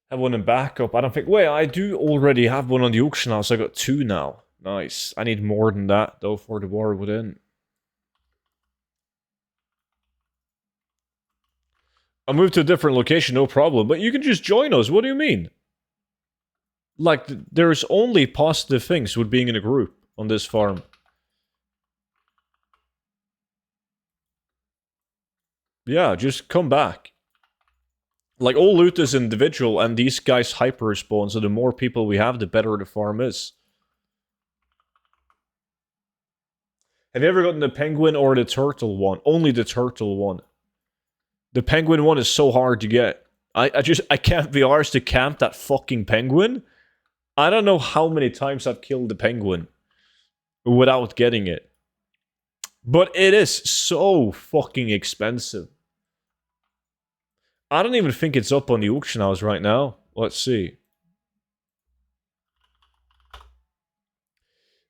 Have one in backup. I don't think. Wait, I do already have one on the auction house. I got two now. Nice. I need more than that though for the war within. I'll move to a different location, no problem. But you can just join us. What do you mean? Like, there's only positive things with being in a group on this farm. Yeah, just come back. Like, all loot is individual, and these guys hyper spawn, so the more people we have, the better the farm is. Have you ever gotten the penguin or the turtle one? Only the turtle one. The penguin one is so hard to get. I can't be arsed to camp that fucking penguin. I don't know how many times I've killed the penguin without getting it. But it is so fucking expensive. I don't even think it's up on the auction house right now. Let's see.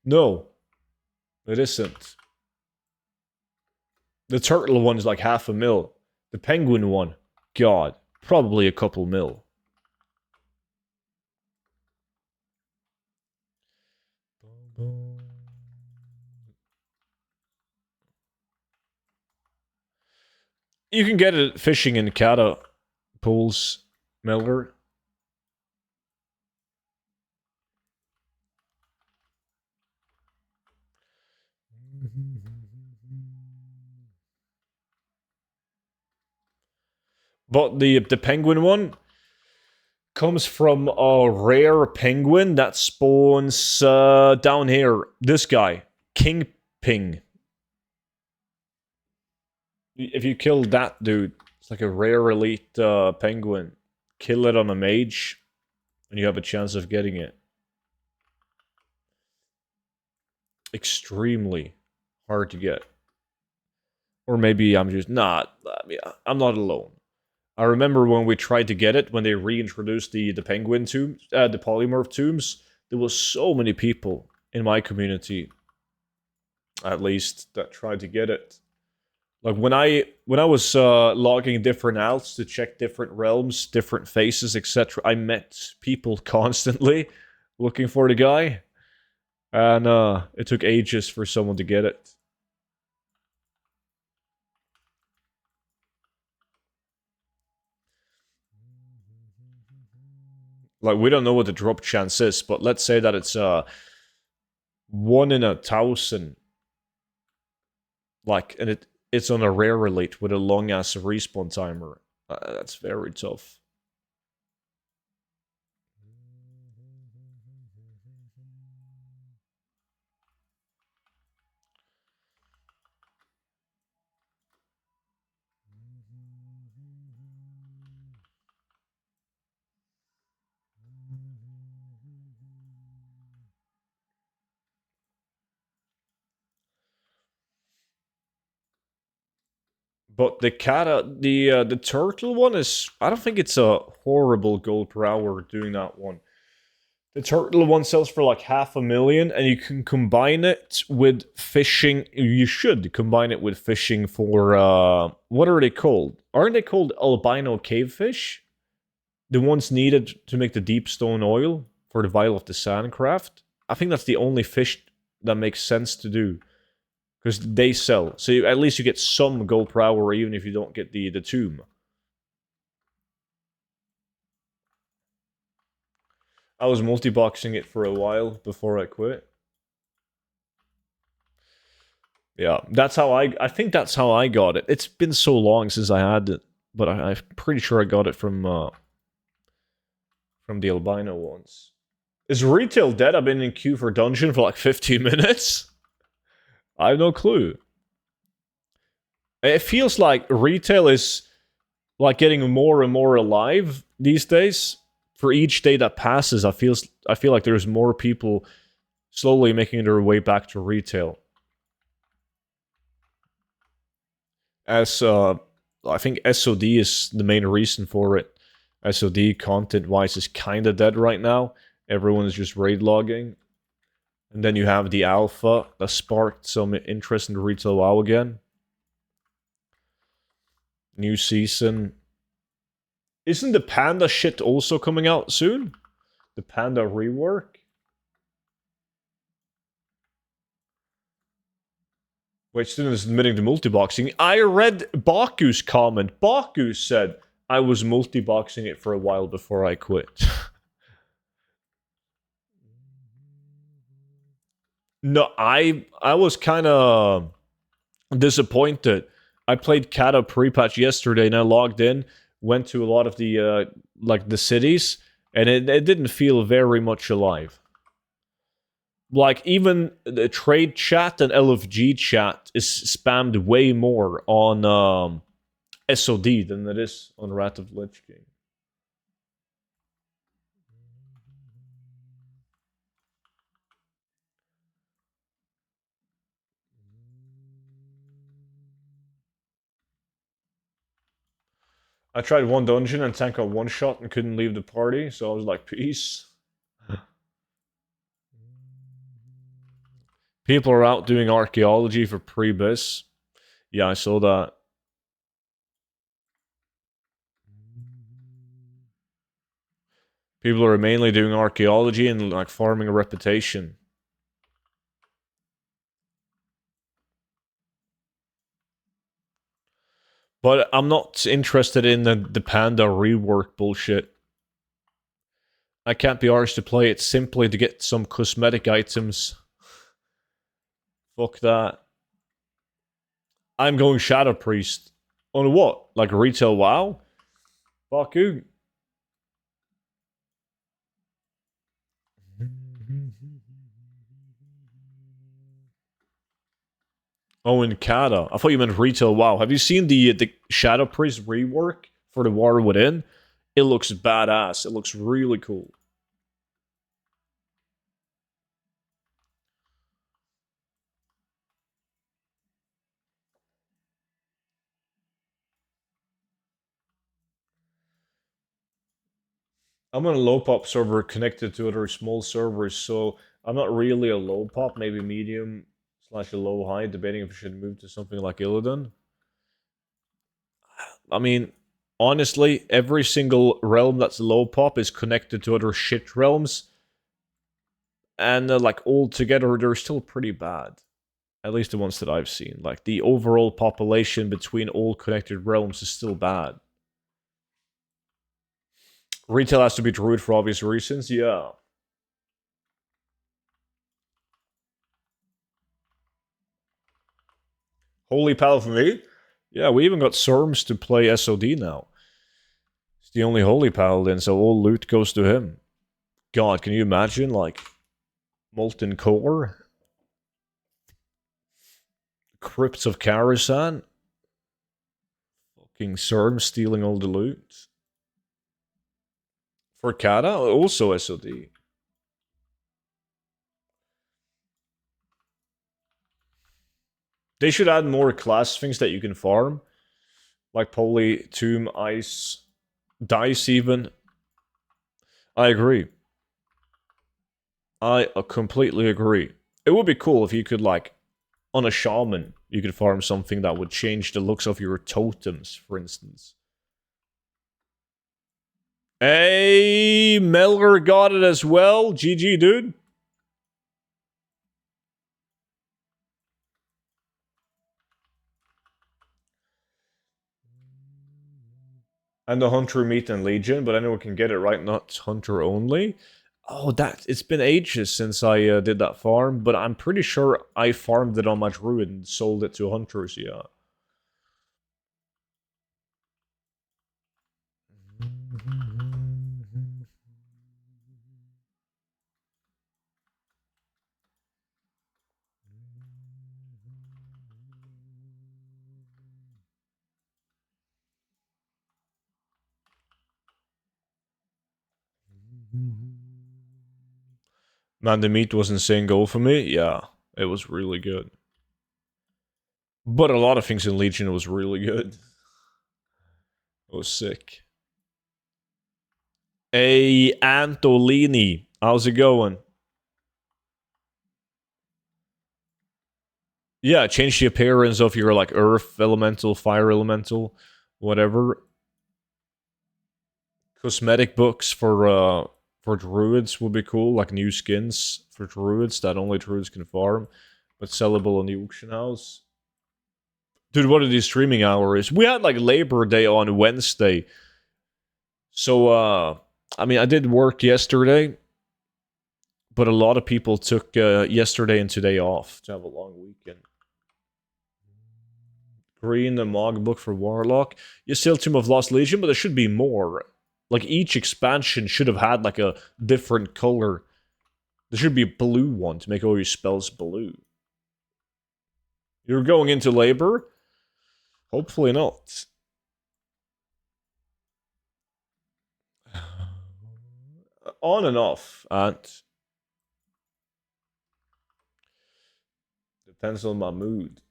No, it isn't. The turtle one is like $500,000. The penguin one, God, probably a couple mil. You can get it fishing in Kata pools, Melver. But the penguin one, comes from a rare penguin that spawns down here. This guy, King Ping. If you kill that dude, it's like a rare elite penguin. Kill it on a mage, and you have a chance of getting it. Extremely hard to get. Or maybe I'm just not. I'm not alone. I remember when we tried to get it, when they reintroduced the penguin tombs, the polymorph tombs, there was so many people in my community, at least, that tried to get it. Like when I was logging different alts to check different realms, different faces, etc., I met people constantly looking for the guy, and it took ages for someone to get it. Like, we don't know what the drop chance is, but let's say that it's 1 in 1,000. Like, and it's on a rare elite with a long ass respawn timer. That's very tough. But the the turtle one is, I don't think it's a horrible gold per hour doing that one. The turtle one sells for like 500,000, and you can combine it with fishing. You should combine it with fishing for what are they called? Aren't they called albino cavefish? The ones needed to make the deep stone oil for the vial of the sandcraft. I think that's the only fish that makes sense to do. Because they sell. So at least you get some gold per hour even if you don't get the tomb. I was multi-boxing it for a while before I quit. Yeah, that's how I think that's how I got it. It's been so long since I had it, but I'm pretty sure I got it from the albino ones. Is retail dead? I've been in queue for dungeon for like 15 minutes. I have no clue. It feels like retail is like getting more and more alive these days. For each day that passes, I feel like there's more people slowly making their way back to retail. As I think SOD is the main reason for it. SOD content-wise is kind of dead right now. Everyone is just raid logging. And then you have the alpha that sparked some interest in retail WoW again. New season. Isn't the panda shit also coming out soon? The panda rework? Wait, student is admitting to multi-boxing. I read Baku's comment. Baku said, I was multi-boxing it for a while before I quit. No, I was kind of disappointed. I played Kata pre-patch yesterday and I logged in, went to a lot of the like the cities, and it didn't feel very much alive. Like, even the trade chat and LFG chat is spammed way more on SOD than it is on Wrath of Lich King. I tried one dungeon and tank got one shot and couldn't leave the party, so I was like, peace. People are out doing archaeology for pre-bis. Yeah, I saw that. People are mainly doing archaeology and like farming a reputation. But I'm not interested in the panda rework bullshit. I can't be arsed to play it simply to get some cosmetic items. Fuck that. I'm going Shadow Priest. On what? Like retail WoW? Fuck you. Oh, in Kata. I thought you meant retail. Wow. Have you seen the Shadow Priest rework for the War Within? It looks badass. It looks really cool. I'm on a low pop server connected to other small servers, so I'm not really a low pop, maybe medium slash a low high, debating if I should move to something like Illidan. I mean, honestly, every single realm that's low pop is connected to other shit realms, and like all together, they're still pretty bad. At least the ones that I've seen. Like the overall population between all connected realms is still bad. Retail has to be druid for obvious reasons, yeah. Holy pal for me? Yeah, we even got Serms to play SOD now. He's the only holy paladin, so all loot goes to him. God, can you imagine, like, Molten Core? Crypts of Karasan? Fucking Serm stealing all the loot. For Kata, also SOD. They should add more class things that you can farm. Like Poly, Tomb, Ice, Dice even. I agree. I completely agree. It would be cool if you could, like, on a shaman, you could farm something that would change the looks of your totems, for instance. Hey, Melger got it as well. GG, dude. And the Hunter Meat and Legion, but anyone can get it, right? Not Hunter only. Oh, that it's been ages since I did that farm, but I'm pretty sure I farmed it on my druid and sold it to hunters. Yeah. Man, the meat was insane goal for me. Yeah, it was really good. But a lot of things in Legion was really good. It was sick. Hey, Antolini. How's it going? Yeah, change the appearance of your like earth elemental, fire elemental, whatever. Cosmetic books for druids would be cool, like new skins for druids that only druids can farm, but sellable on the auction house. Dude, what are these streaming hours? We had like Labor Day on Wednesday. So I mean I did work yesterday, but a lot of people took yesterday and today off to have a long weekend. Green, the Mog book for Warlock. You still Tomb of Lost Legion, but there should be more. Like each expansion should have had like a different color. There should be a blue one to make all your spells blue. You're going into labor? Hopefully not. On and off, and depends on my mood.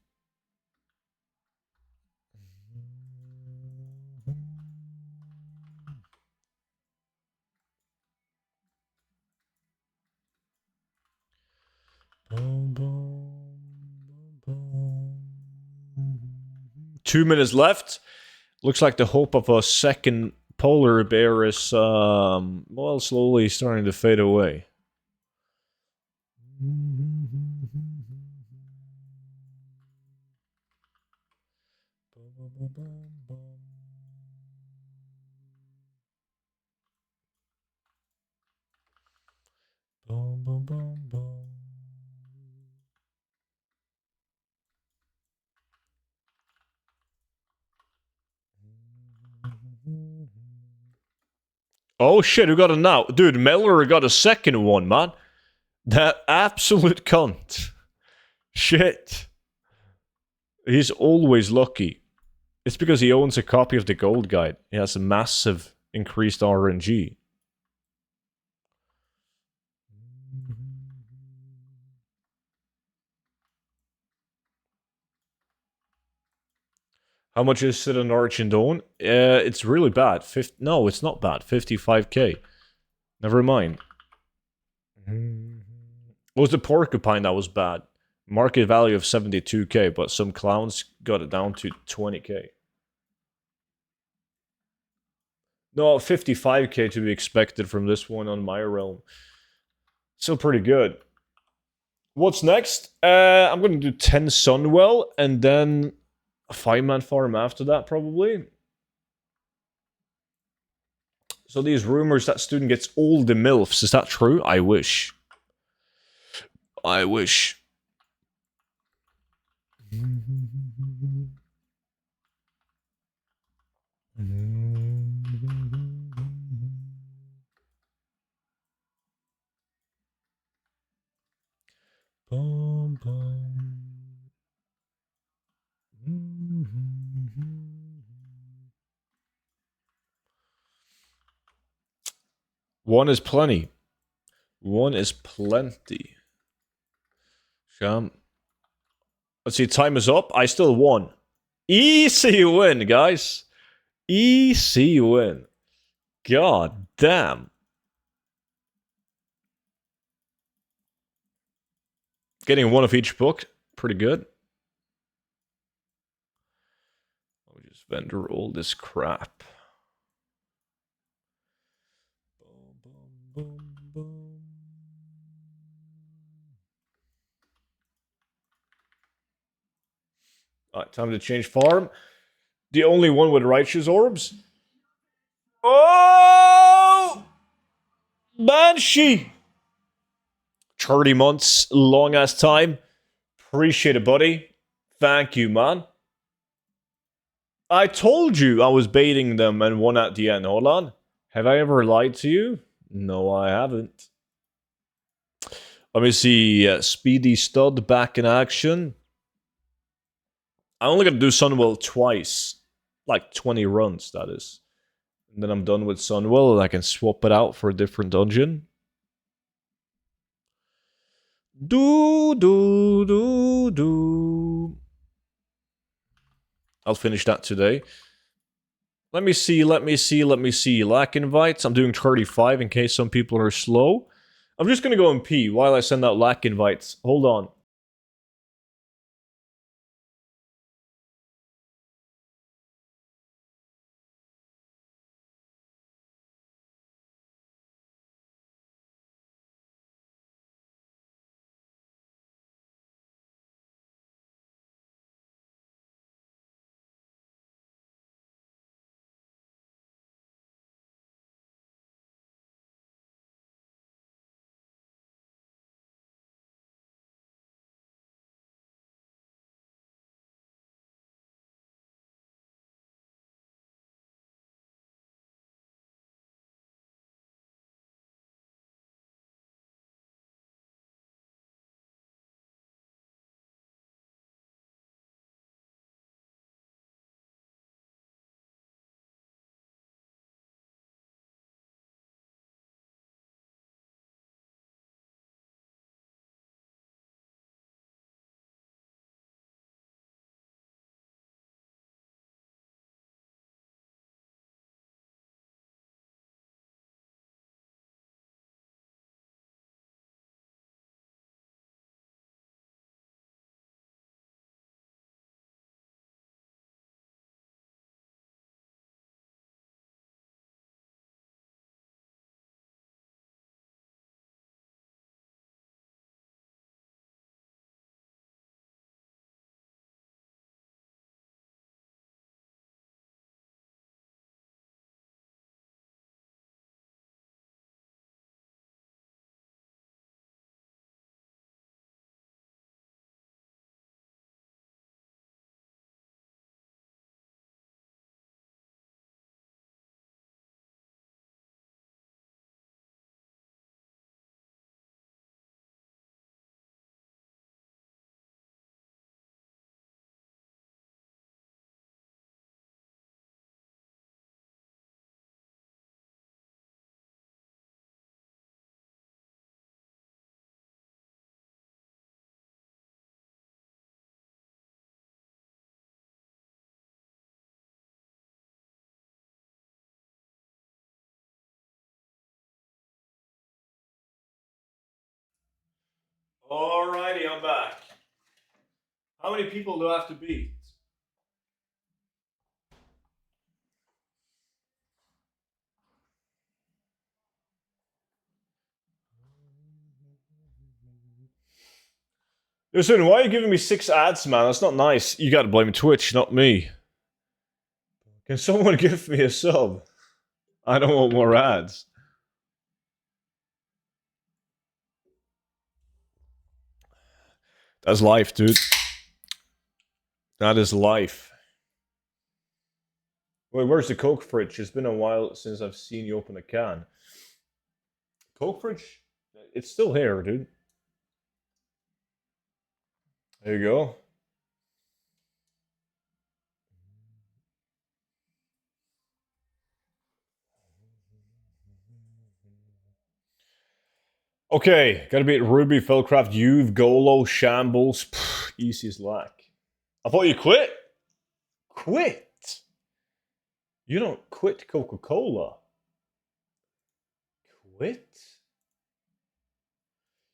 Boom, boom, boom. 2 minutes left. Looks like the hope of a second polar bear is, well, slowly starting to fade away. Oh shit, who got it now? Dude, Miller got a second one, man. That absolute cunt. Shit. He's always lucky. It's because he owns a copy of the Gold Guide. He has a massive increased RNG. How much is it on Archendon? It's really bad. No, it's not bad. 55k. Never mind. What was the Porcupine that was bad? Market value of 72k, but some clowns got it down to 20k. No, 55k to be expected from this one on my realm. Still pretty good. What's next? I'm going to do 10 Sunwell, and then a 5-man farm after that, probably. So these rumors that student gets all the MILFs, is that true? I wish. I wish. One is plenty. One is plenty. Sham. Let's see, time is up. I still won. Easy win, guys. Easy win. God damn. Getting one of each book. Pretty good. Let me just vendor all this crap. Alright, time to change farm. The only one with righteous orbs. Oh! Banshee! 30 months, long ass time. Appreciate it, buddy. Thank you, man. I told you I was baiting them and won at the end. Hold on. Have I ever lied to you? No, I haven't. Let me see. Speedy Stud back in action. I only got to do Sunwell twice. Like 20 runs, that is. And then I'm done with Sunwell and I can swap it out for a different dungeon. Do. I'll finish that today. Let me see. Lack invites. I'm doing 35 in case some people are slow. I'm just going to go and pee while I send out lack invites. Hold on. Alrighty, I'm back. How many people do I have to beat? Listen, why are you giving me 6 ads, man? That's not nice. You gotta blame Twitch, not me. Can someone give me a sub? I don't want more ads. That's life, dude. That is life. Wait, where's the Coke fridge? It's been a while since I've seen you open a can. Coke fridge? It's still here, dude. There you go. Okay, gotta beat Ruby, Felcraft, Youth, Golo, Shambles. Pff, easy as lack. I thought you quit. Quit? You don't quit Coca-Cola. Quit?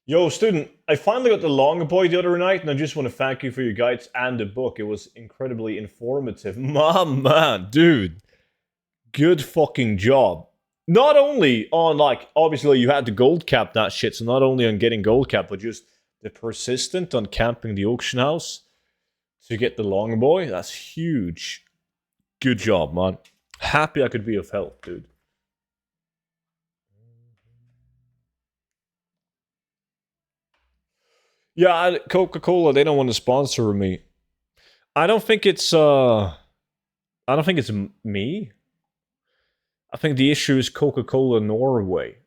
Yo, student, I finally got the long boy the other night, and I just want to thank you for your guides and the book. It was incredibly informative. My man, dude. Good fucking job. Not only on, like, obviously you had to gold cap that shit, so not only on getting gold cap, but just the persistent on camping the auction house to get the long boy. That's huge. Good job, man. Happy I could be of help, dude. Yeah, Coca-Cola, they don't want to sponsor me. I don't think it's me. I think the issue is Coca-Cola Norway.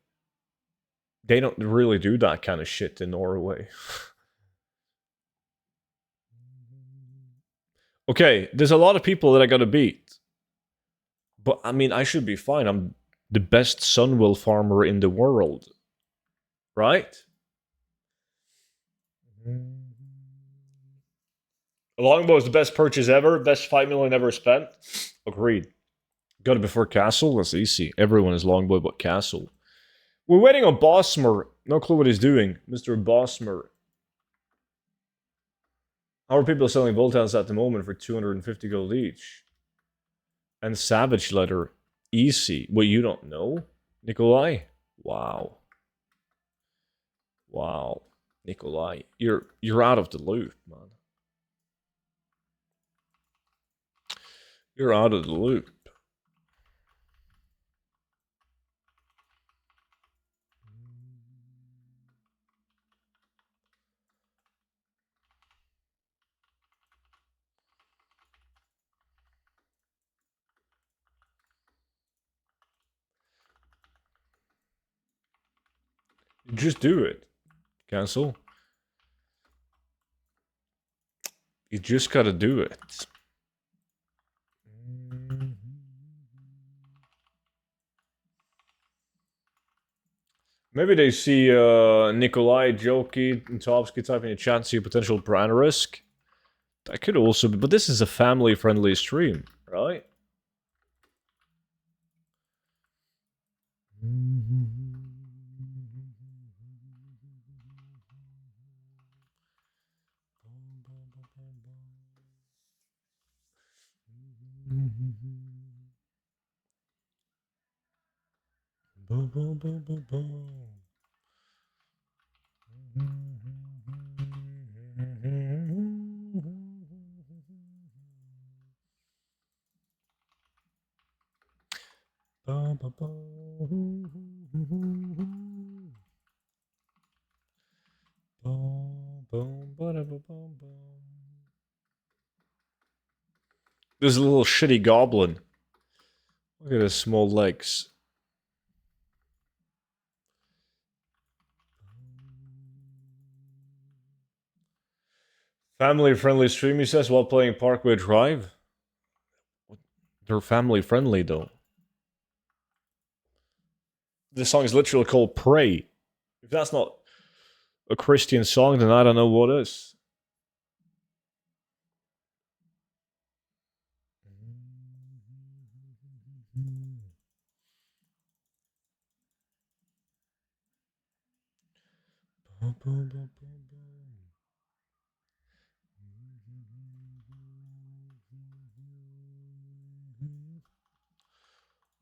They don't really do that kind of shit in Norway. Okay, there's a lot of people that I gotta beat. But, I mean, I should be fine. I'm the best Sunwell farmer in the world. Right? A longbow is the best purchase ever. Best 5 million ever spent. Agreed. Got it before Castle? That's easy. Everyone is longbow but Castle. We're waiting on Bosmer. No clue what he's doing. Mr. Bosmer. How are people selling Voltans at the moment for 250 gold each? And Savage Letter. Easy. What, you don't know? Nikolai? Wow. Wow. Nikolai. You're out of the loop, man. You're out of the loop. Just do it. Cancel. You just gotta do it. Maybe they see Nikolai, Joki, and Topsky typing in the chat, see a potential brand risk. That could also be, but this is a family-friendly stream, right? There's a little shitty goblin. Look at his small legs. Family-friendly stream, he says, while playing Parkway Drive. They're family-friendly, though. This song is literally called Pray. If that's not a Christian song, then I don't know what is.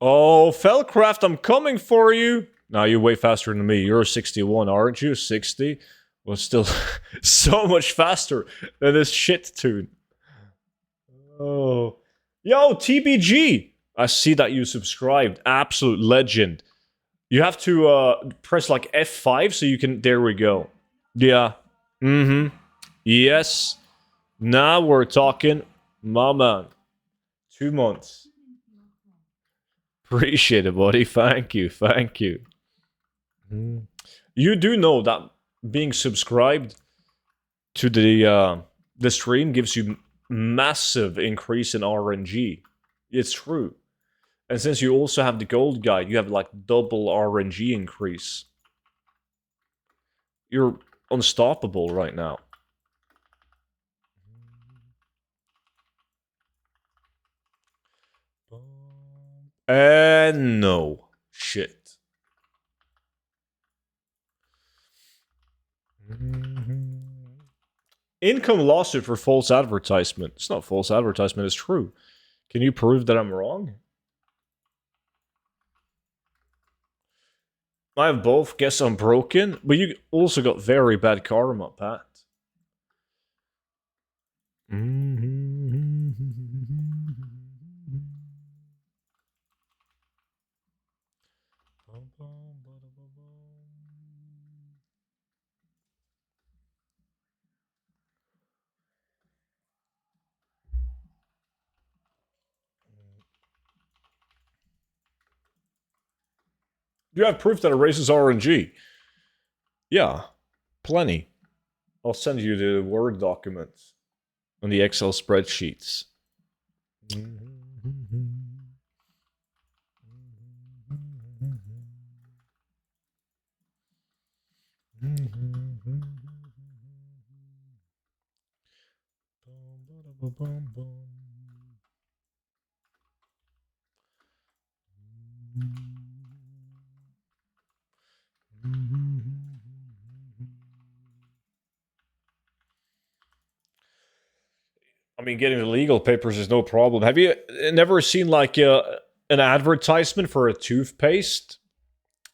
Oh, Felcraft, I'm coming for you. Now you're way faster than me. You're 61, aren't you? 60? Well, still so much faster than this shit tune. Oh. Yo, TBG! I see that you subscribed. Absolute legend. You have to press like F5 so you can... There we go. Yeah. Mm-hmm. Yes. Now we're talking. My man. 2 months. Appreciate it, buddy. Thank you. Thank you. You do know that being subscribed to the stream gives you massive increase in RNG. It's true. And since you also have the gold guide, you have like double RNG increase. You're unstoppable right now. No. Shit. Income lawsuit for false advertisement. It's not false advertisement, it's true. Can you prove that I'm wrong? I have both. Guess I'm broken. But you also got very bad karma, Pat. You have proof that it raises RNG. Yeah, plenty. I'll send you the Word documents and the Excel spreadsheets. I mean, getting the legal papers is no problem. Have you never seen like an advertisement for a toothpaste?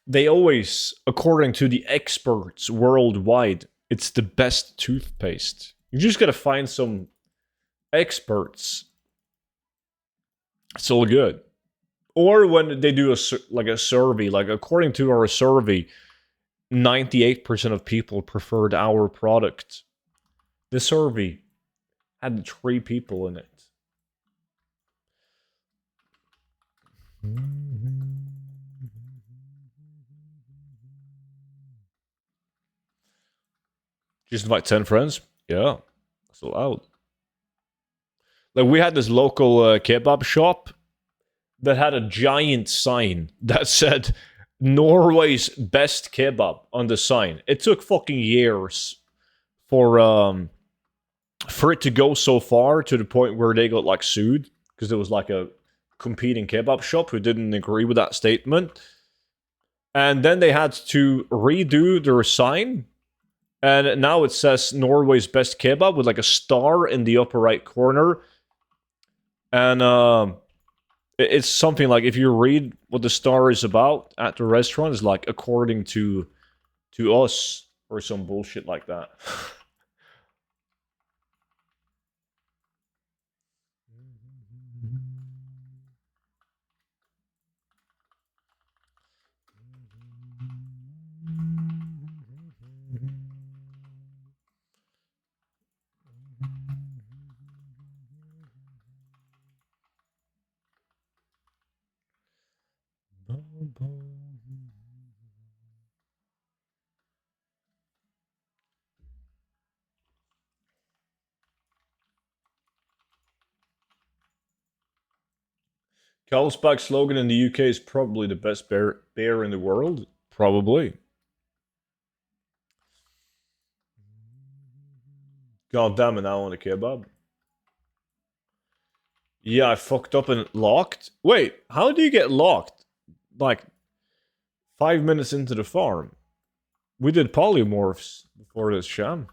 They always, according to the experts worldwide, it's the best toothpaste. You just gotta find some experts. It's all good. Or when they do a survey, like according to our survey, 98% of people preferred our product. The survey had 3 people in it. Just invite 10 friends? Yeah, that's allowed. Like, we had this local kebab shop that had a giant sign that said Norway's best kebab on the sign. It took fucking years for it to go so far to the point where they got like sued because there was like a competing kebab shop who didn't agree with that statement. And then they had to redo their sign. And now it says Norway's best kebab with like a star in the upper right corner. And it's something like, if you read what the star is about at the restaurant, it's like according to us or some bullshit like that. Carlsbad's slogan in the UK is probably the best beer in the world. Probably. God damn it, now I want a kebab. Yeah, I fucked up and locked. Wait, how do you get locked? Like 5 minutes into the farm. We did polymorphs before this sham.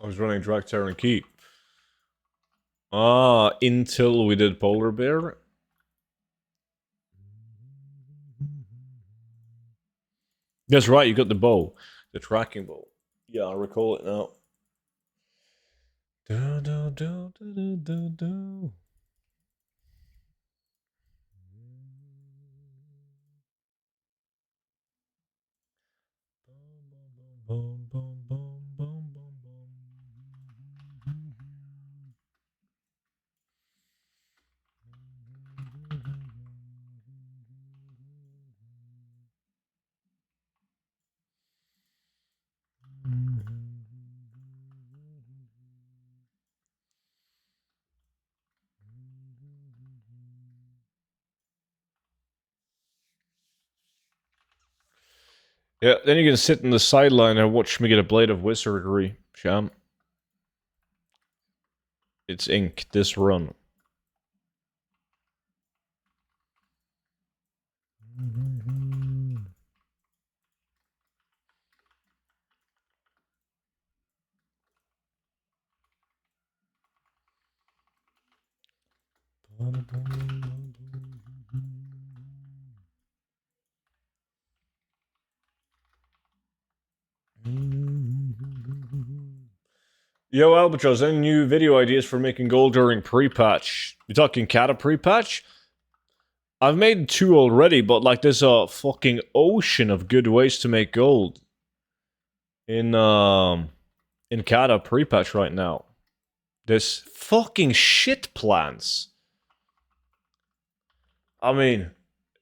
I was running Drag Terran Keep. Ah, until we did Polar Bear. That's right, you got the bow. The tracking bow. Yeah, I recall it now. Do, do, do, do, do, do. Boom, boom, boom, boom, boom, boom. Yeah, then you can sit in the sideline and watch me get a blade of wizardry, Sham. It's ink this run. Yo, Albatross, any new video ideas for making gold during pre-patch? You talking Kata pre-patch? I've made 2 already, but like there's a fucking ocean of good ways to make gold in Kata pre-patch right now. There's fucking shit plans. I mean,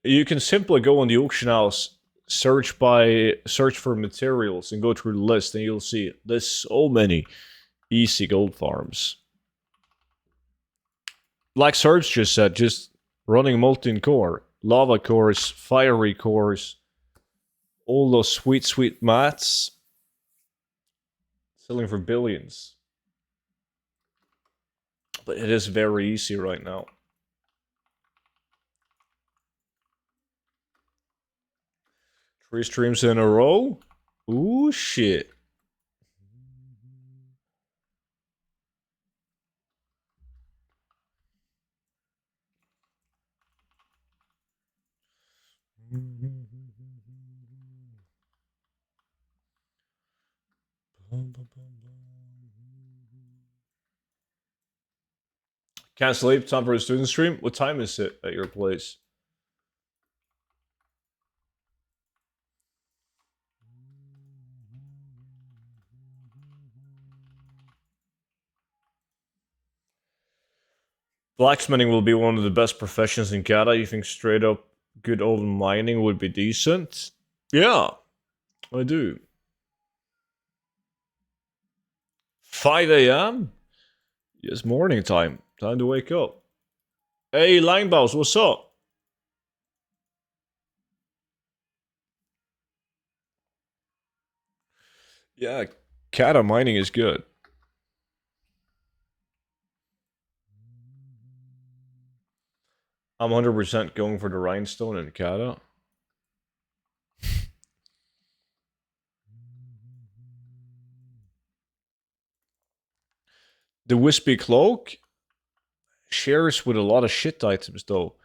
you can simply go on the auction house, search for materials, and go through the list, and you'll see there's so many easy gold farms. Like Serge just said, just running molten core, lava cores, fiery cores, all those sweet, sweet mats, selling for billions. But it is very easy right now. 3 streams in a row? Ooh, shit. Can't sleep, time for a student stream? What time is it at your place? Blacksmithing will be one of the best professions in Canada. You think straight up good old mining would be decent? Yeah, I do. 5 a.m.? Yes, morning time. Time to wake up. Hey, Langbaus, what's up? Yeah, Kata mining is good. I'm 100% going for the rhinestone and Kata. The wispy cloak shares with a lot of shit items, though.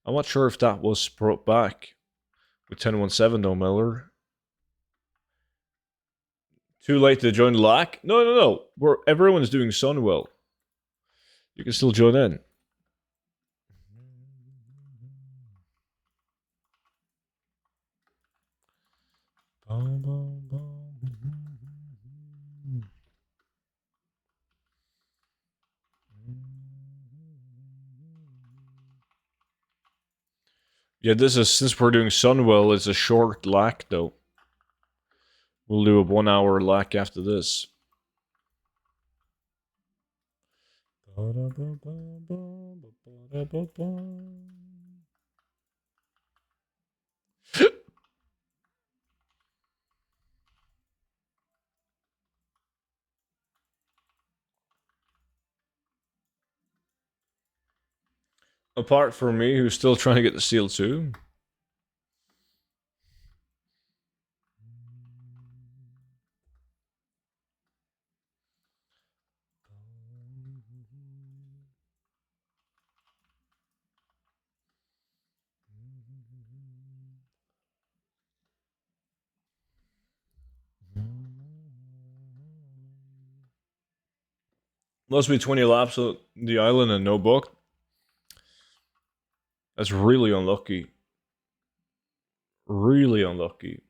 I'm not sure if that was brought back with 1017, though, Miller. Too late to join the lack? No, no, no. Everyone's doing Sunwell. You can still join in. Yeah, this is, since we're doing Sunwell, it's a short lack, though. We'll do a 1 hour lack after this. Apart from me, who's still trying to get the seal too. Must be 20 laps on the island and no book. That's really unlucky. Really unlucky.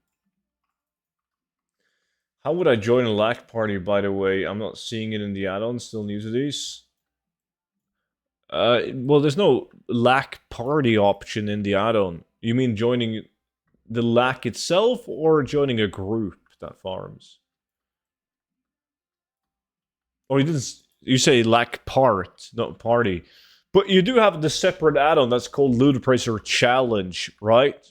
How would I join a LAC party, by the way? I'm not seeing it in the add-ons. Still new to these. Well, there's no LAC party option in the add-on. You mean joining the LAC itself or joining a group that farms? Or you didn't. You say LAC part, not party. But you do have the separate add-on that's called Ludopracer Challenge, right?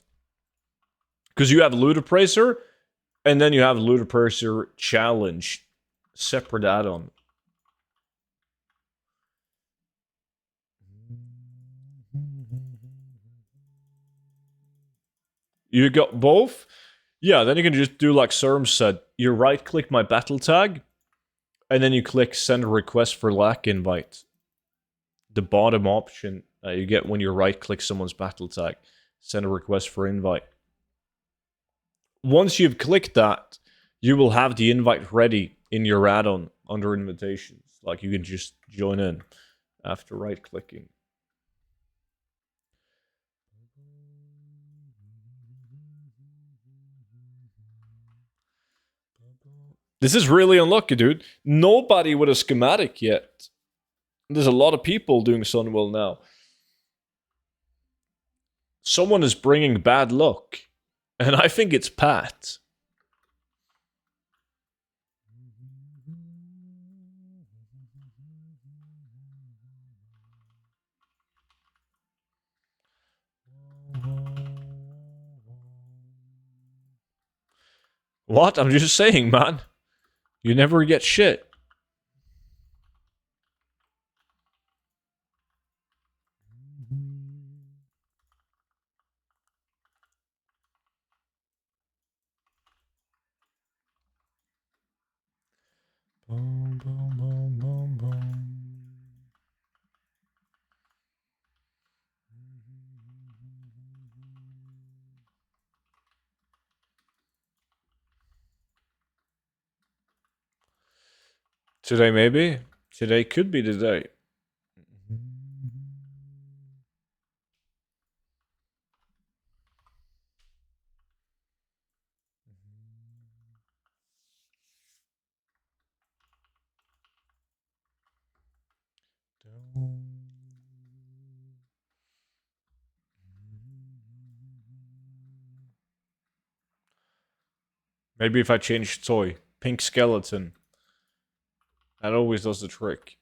Because you have Ludopracer, and then you have Ludopracer Challenge, separate add-on. You got both? Yeah, then you can just do like Serm said. You right-click my battle tag, and then you click send a request for LAC invite. The bottom option you get when you right-click someone's battle tag. Send a request for invite. Once you've clicked that, you will have the invite ready in your add-on under invitations. Like you can just join in after right-clicking. This is really unlucky, dude. Nobody with a schematic yet. There's a lot of people doing Sunwell now. Someone is bringing bad luck. And I think it's Pat. What? I'm just saying, man. You never get shit. Boom, boom, boom, boom, boom. Today, maybe? Today could be the day. Maybe if I change toy. Pink skeleton. That always does the trick.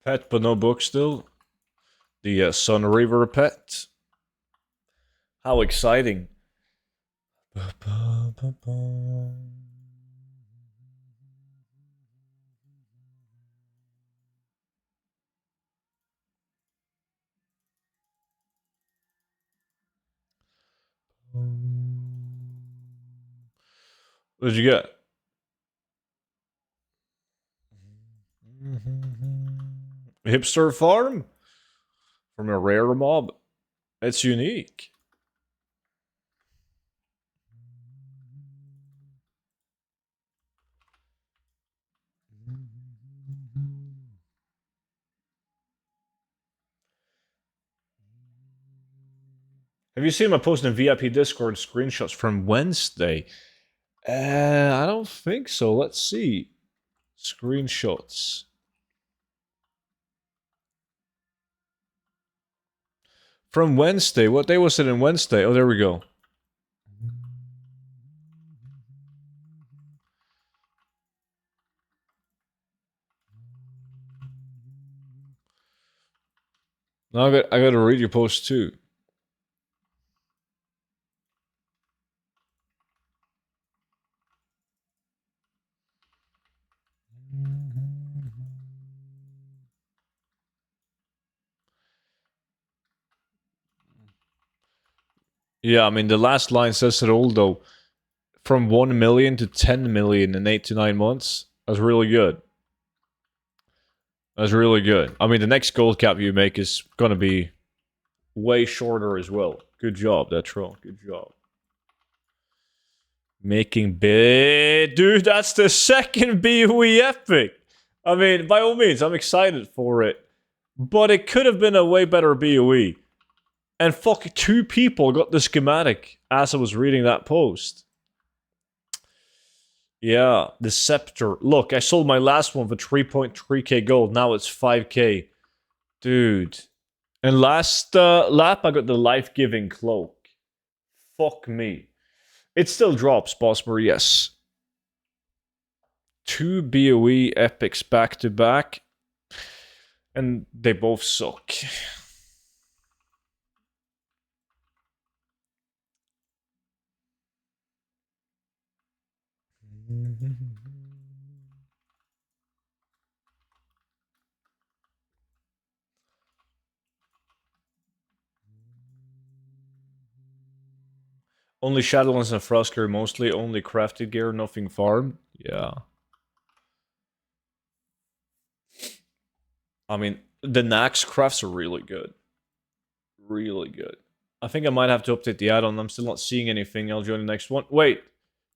Pet, but no book still. The Sun River pet. How exciting. What did you get? Hipster farm? From a rare mob. It's unique. Have you seen my post in VIP Discord screenshots from Wednesday? I don't think so. Let's see. Screenshots. From Wednesday. What day was it in Wednesday? Oh, there we go. Now I got to read your post too. Yeah, I mean, the last line says it all, though. From 1 million to 10 million in 8 to 9 months. That's really good. That's really good. I mean, the next gold cap you make is going to be way shorter as well. Good job, that's wrong. Good job. Making big... Dude, that's the second BOE epic! I mean, by all means, I'm excited for it. But it could have been a way better BOE. And fuck, 2 people got the schematic as I was reading that post. Yeah, the scepter. Look, I sold my last one for 3.3k gold. Now it's 5k. Dude. And last lap, I got the life-giving cloak. Fuck me. It still drops, Bosmer, yes. 2 BOE epics back to back. And they both suck. Only Shadowlands and Frost mostly. Only crafted gear, nothing farm. Yeah. I mean, the Nax crafts are really good. Really good. I think I might have to update the add-on. I'm still not seeing anything. I'll join the next one. Wait.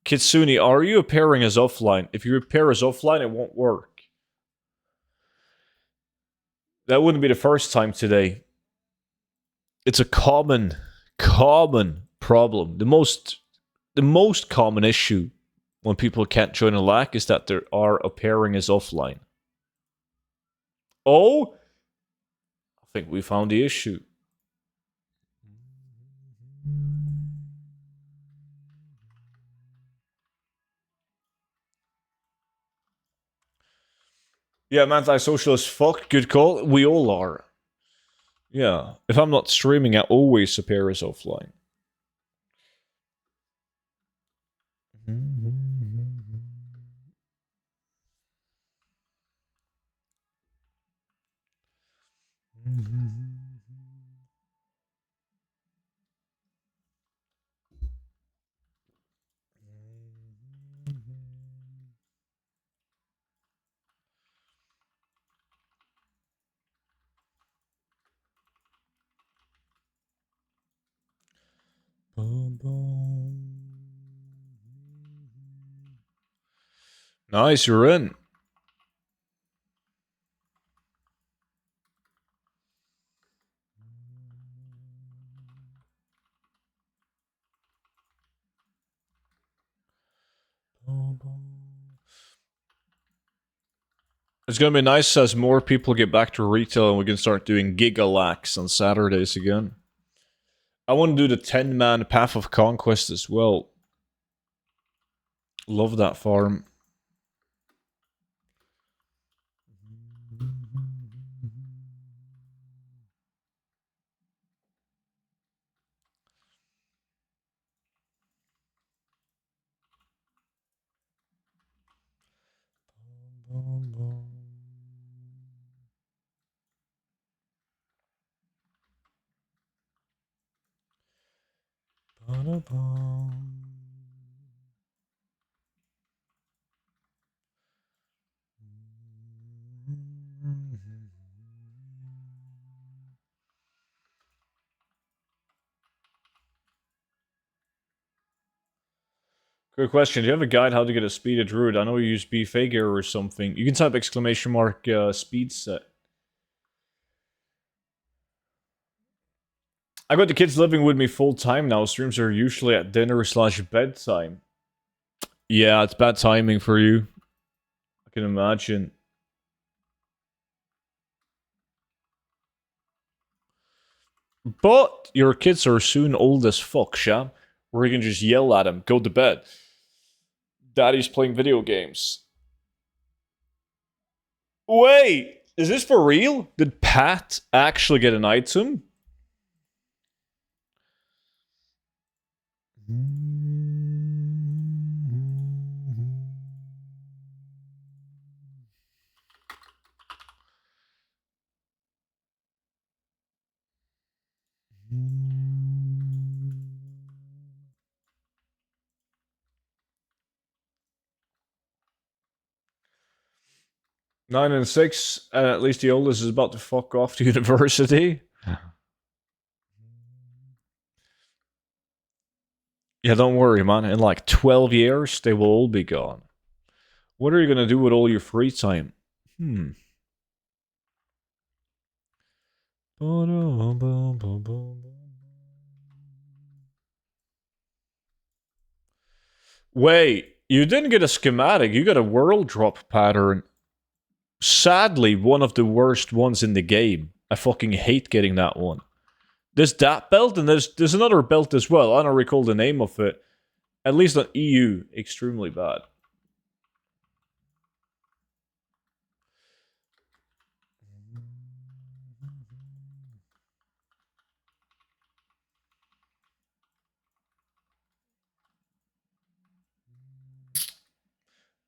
Kitsune, are you appearing as offline? If you appear as offline, it won't work. That wouldn't be the first time today. It's a common problem. The most common issue when people can't join a LAC is that they are appearing as offline. Oh, I think we found the issue. Yeah, I'm anti-social as fuck. Good call. We all are. Yeah. If I'm not streaming, I always appear as offline. Nice, you're in. It's gonna be nice as more people get back to retail and we can start doing gigalax on Saturdays again. I want to do the 10-man Path of Conquest as well. Love that farm. Good question. Do you have a guide how to get a speed of druid? I know you use B-figure or something. You can type exclamation mark speed set. I got the kids living with me full time now. Streams are usually at dinner/bedtime. Yeah, it's bad timing for you. I can imagine. But your kids are soon old as fuck, Sham. Where you can just yell at them, go to bed. Daddy's playing video games. Wait, is this for real? Did Pat actually get an item? 9 and 6, and at least the oldest is about to fuck off to university. Yeah, don't worry, man. In like 12 years, they will all be gone. What are you gonna do with all your free time? Hmm. Wait, you didn't get a schematic, you got a world drop pattern. Sadly, one of the worst ones in the game. I fucking hate getting that one. There's that belt, and there's another belt as well. I don't recall the name of it. At least on EU, extremely bad.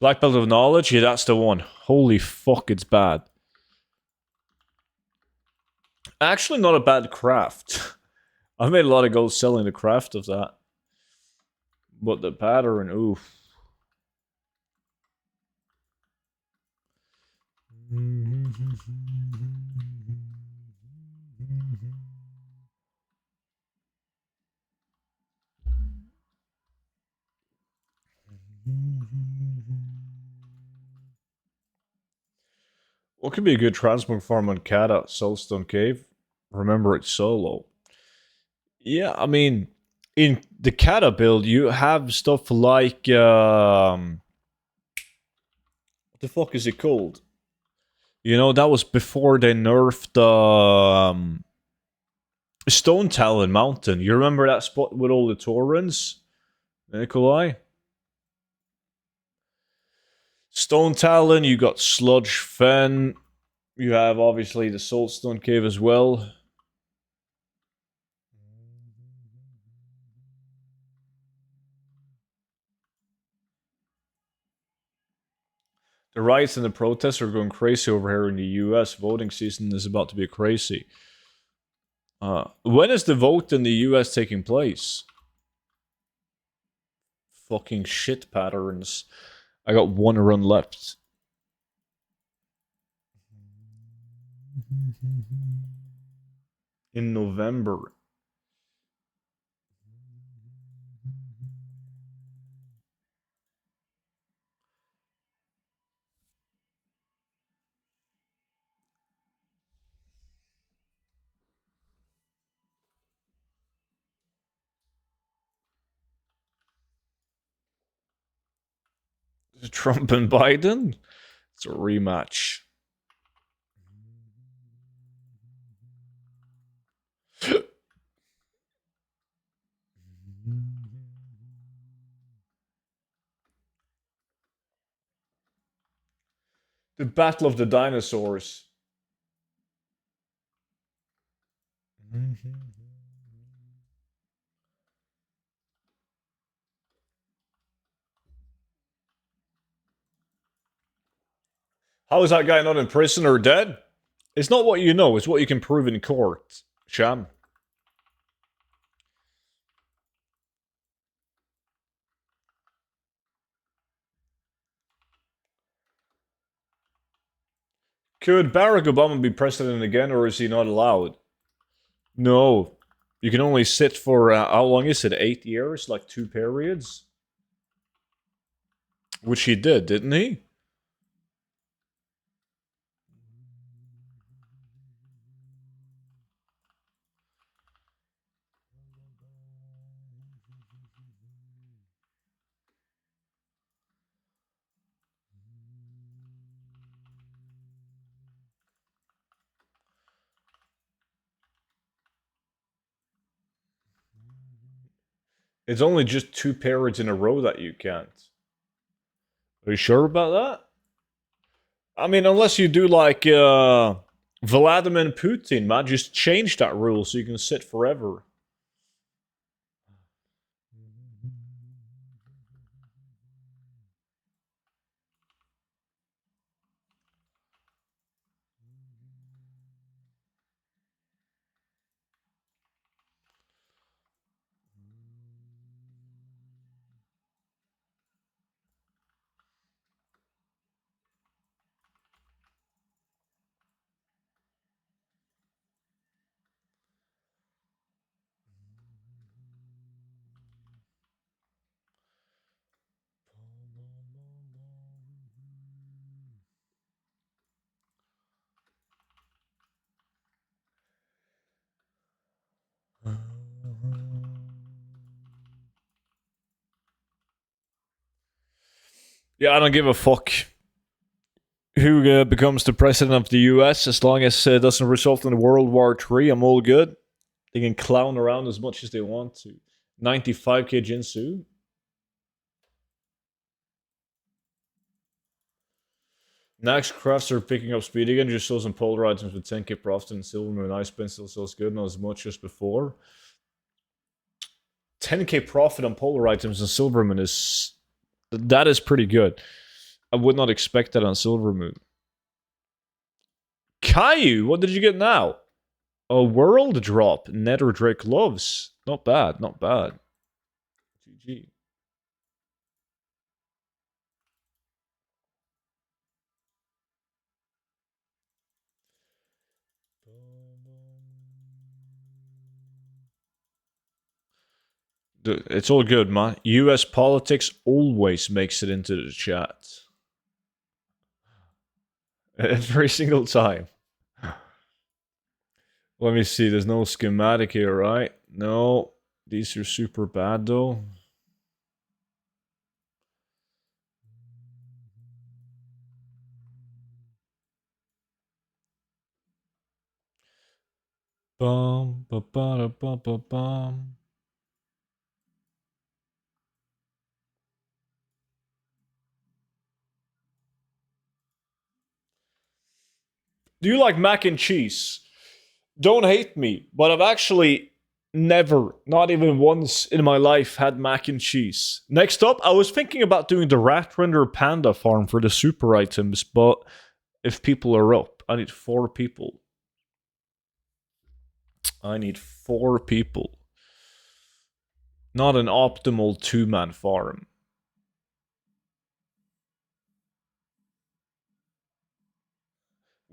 Black Belt of Knowledge? Yeah, that's the one. Holy fuck, it's bad. Actually, not a bad craft. I've made a lot of gold selling the craft of that. But the pattern, oof. What could be a good transmog farm on Kata? Soulstone Cave? Remember, it's solo. Yeah, I mean, in the Kata build, you have stuff like what the fuck is it called? You know, that was before they nerfed Stone Talon Mountain. You remember that spot with all the Taurens, Nikolai? Stone Talon, you got Sludge Fen. You have obviously the Soulstone Cave as well. The riots and the protests are going crazy over here in the US. Voting season is about to be crazy. When is the vote in the US taking place? Fucking shit patterns. I got one run left. In November. Trump and Biden? It's a rematch. The Battle of the Dinosaurs. How is that guy not in prison or dead? It's not what you know, it's what you can prove in court. Sham. Could Barack Obama be president again, or is he not allowed? No. You can only sit for, how long is it? 8 years? Like 2 periods? Which he did, didn't he? It's only just 2 periods in a row that you can't. Are you sure about that? I mean, unless you do like Vladimir Putin, man, just change that rule so you can sit forever. Yeah, I don't give a fuck who becomes the president of the US as long as it doesn't result in World War III. I'm all good. They can clown around as much as they want to. 95k Jinsu. Next crafts are picking up speed again. Just saw some polar items with 10k profit and silver moon ice pen still sells good, not as much as before. 10k profit on polar items and silver moon is that is pretty good. I would not expect that on silver moon. Caillou, what did you get now? A world drop. Nether Drake gloves. Not bad, not bad. GG. It's all good, man. US politics always makes it into the chat. Every single time. Let me see. There's no schematic here, right? No. These are super bad, though. Bum, ba, ba, ba, ba, bum. Do you like mac and cheese? Don't hate me, but I've actually never, not even once in my life, had mac and cheese. Next up, I was thinking about doing the Rat Render Panda farm for the super items, but if people are up, I need 4 people. I need 4 people. Not an optimal 2-man farm.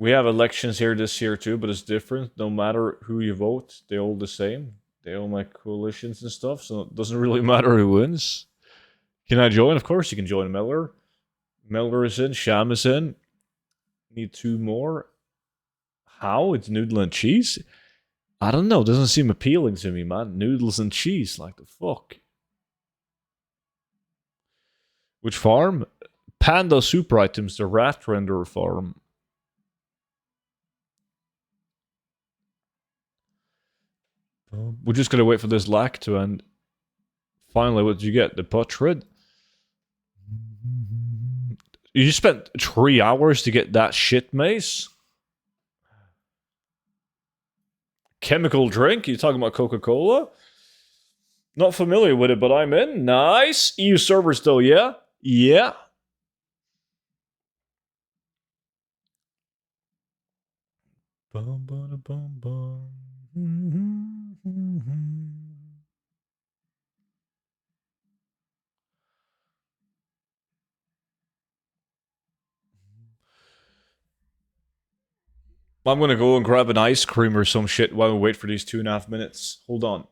We have elections here this year too, but it's different. No matter who you vote, they're all the same. They all make coalitions and stuff, so it doesn't really matter who wins. Can I join? Of course you can join Miller. Miller is in, Sham is in. Need 2 more. How? It's noodle and cheese? I don't know. It doesn't seem appealing to me, man. Noodles and cheese, like the fuck. Which farm? Panda super items, the rat renderer farm. We're just gonna wait for this lag to end. Finally, what did you get? The Putrid? You spent 3 hours to get that shit maze? Chemical drink? You talking about Coca-Cola? Not familiar with it, but I'm in. Nice. EU server still, yeah? Yeah. Bum, bum, bum, bum. I'm gonna go and grab an ice cream or some shit while we wait for these 2.5 minutes. Hold on.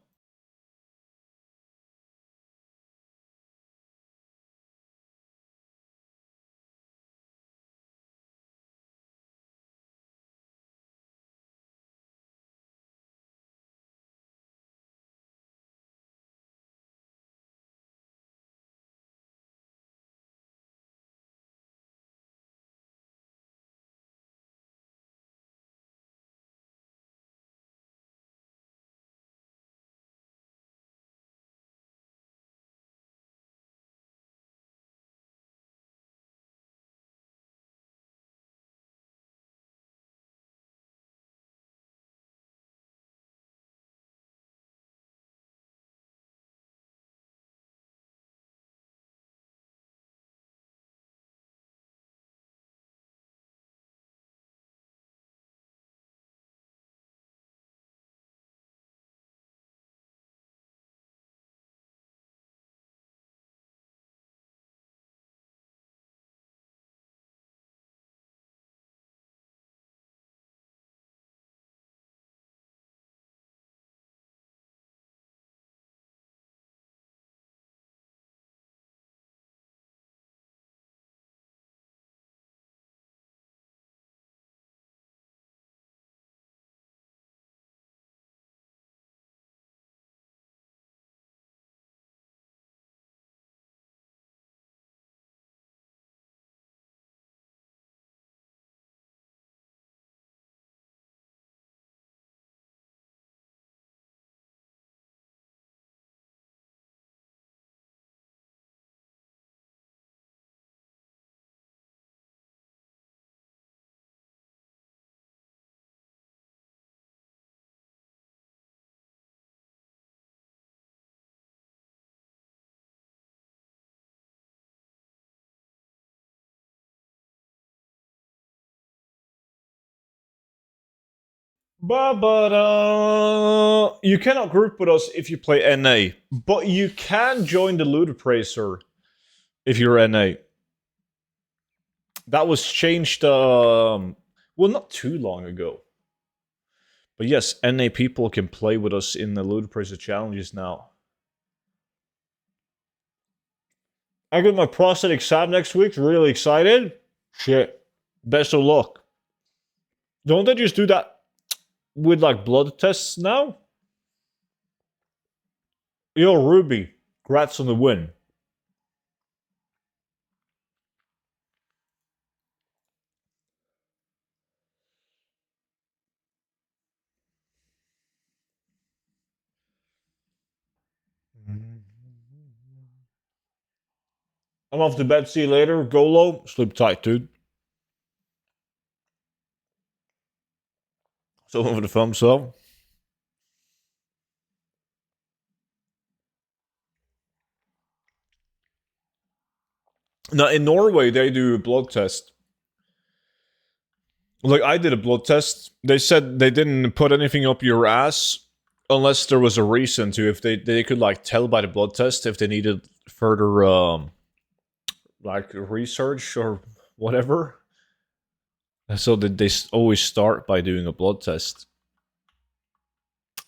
You cannot group with us if you play NA, but you can join the Loot Appraiser if you're NA. That was changed, well, not too long ago. But yes, NA people can play with us in the Loot Appraiser challenges now. I got my prostate exam next week. Really excited. Shit. Best of luck. Don't they just do that with like blood tests now? Yo, Ruby. Congrats on the win. I'm off to bed. See you later. Go low. Sleep tight, dude. So over the thumbs up. Now in Norway they do a blood test. Like I did a blood test. They said they didn't put anything up your ass unless there was a reason to. If they could like tell by the blood test if they needed further like research or whatever. So they always start by doing a blood test.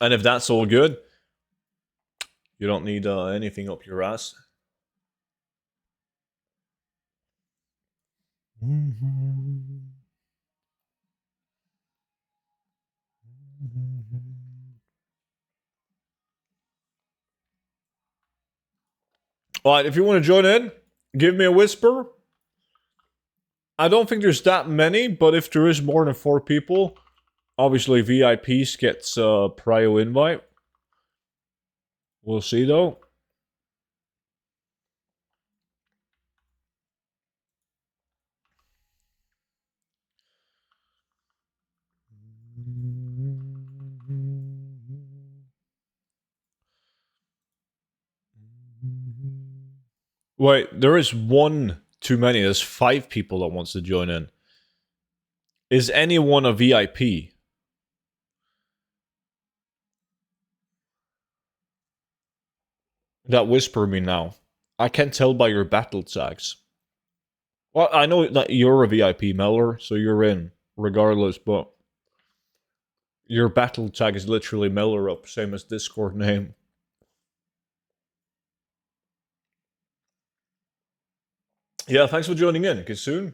And if that's all good, you don't need anything up your ass. Alright, if you want to join in, give me a whisper. I don't think there's that many, but if there is more than 4 people, obviously VIPs gets a prior invite. We'll see though. Wait, there is one too many. There's 5 people that wants to join in. Is anyone a VIP? That whisper me now. I can tell by your battle tags. Well, I know that you're a VIP, Meller, so you're in, regardless, but your battle tag is literally Meller up, same as Discord name. Yeah, thanks for joining in. Get soon.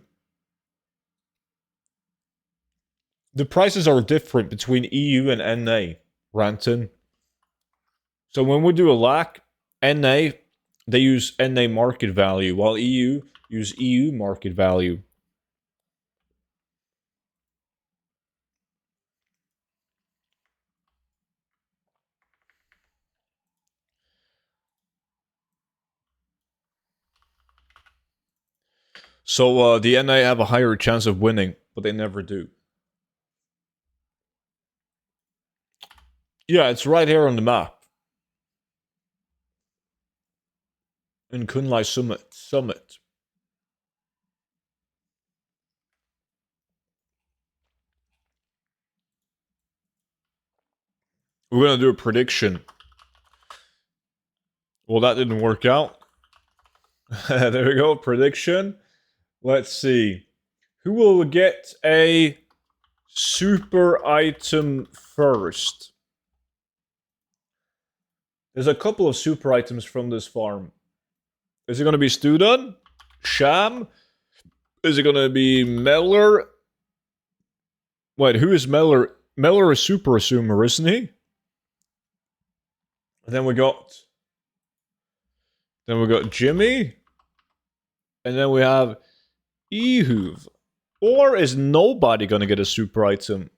The prices are different between EU and NA, Ranton. So when we do a LAC, NA, they use NA market value, while EU use EU market value. So the NA have a higher chance of winning, but they never do. Yeah, it's right here on the map. In Kunlai Summit. We're gonna do a prediction. Well, that didn't work out. There we go, prediction. Let's see. Who will get a super item first? There's a couple of super items from this farm. Is it going to be Studun? Sham? Is it going to be Meller? Wait, who is Meller? Meller is super assumer, isn't he? And then we got Jimmy. And then we have Ehuv. Or is nobody going to get a super item?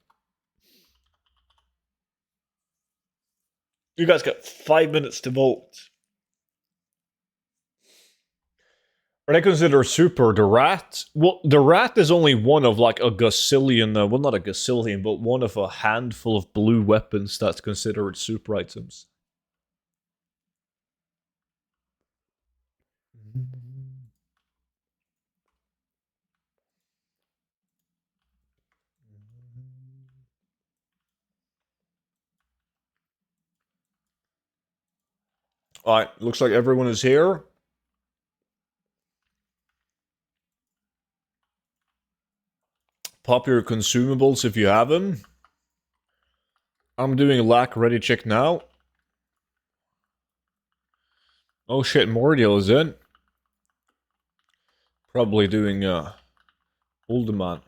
You guys got 5 minutes to vote. Are they considered super the rat? Well, the rat is only one of like a gazillion, well, not a gazillion, but one of a handful of blue weapons that's considered super items. Alright, looks like everyone is here. Pop your consumables if you have them. I'm doing a lack ready check now. Oh shit, Mordial is in. Probably doing Uldaman.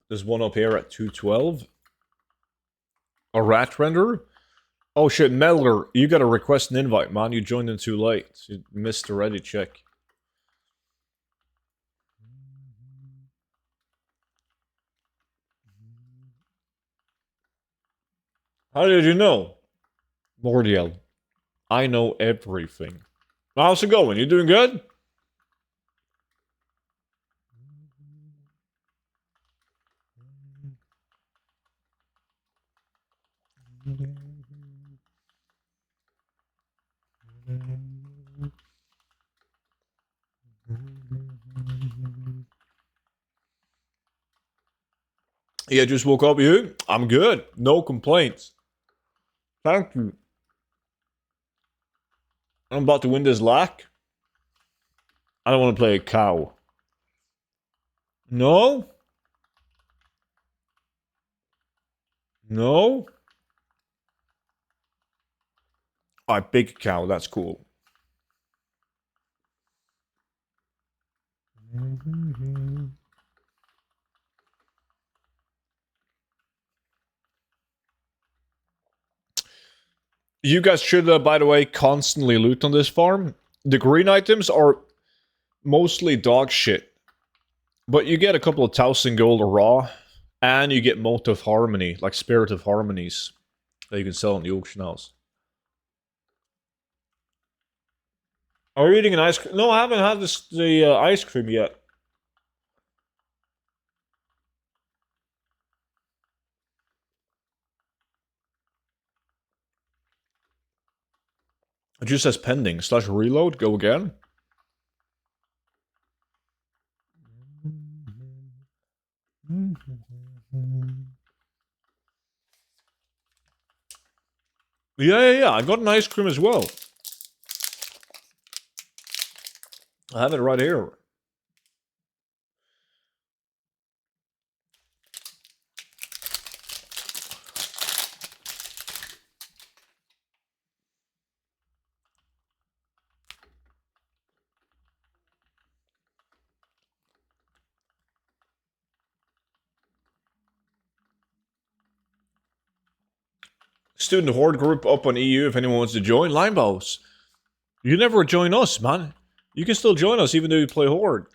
There's one up here at 212. A rat render? Oh shit, Meddler, you gotta request an invite, man. You joined in too late. You missed the ready check. How did you know? Mordial, I know everything. How's it going? You doing good? Yeah, just woke up. You? I'm good. No complaints. Thank you. I'm about to win this lack. I don't want to play a cow. No? No? Alright, big cow. That's cool. You guys should, by the way, constantly loot on this farm. The green items are mostly dog shit. But you get a couple of 1,000 gold raw. And you get Mote of Harmony, like Spirit of Harmonies. That you can sell in the auction house. Are you eating an ice cream? No, I haven't had the ice cream yet. It just says pending. / reload. Go again. Yeah. I got an ice cream as well. I have it right here. Student Horde group up on EU if anyone wants to join. Limeballs. You never join us, man. You can still join us even though you play Horde.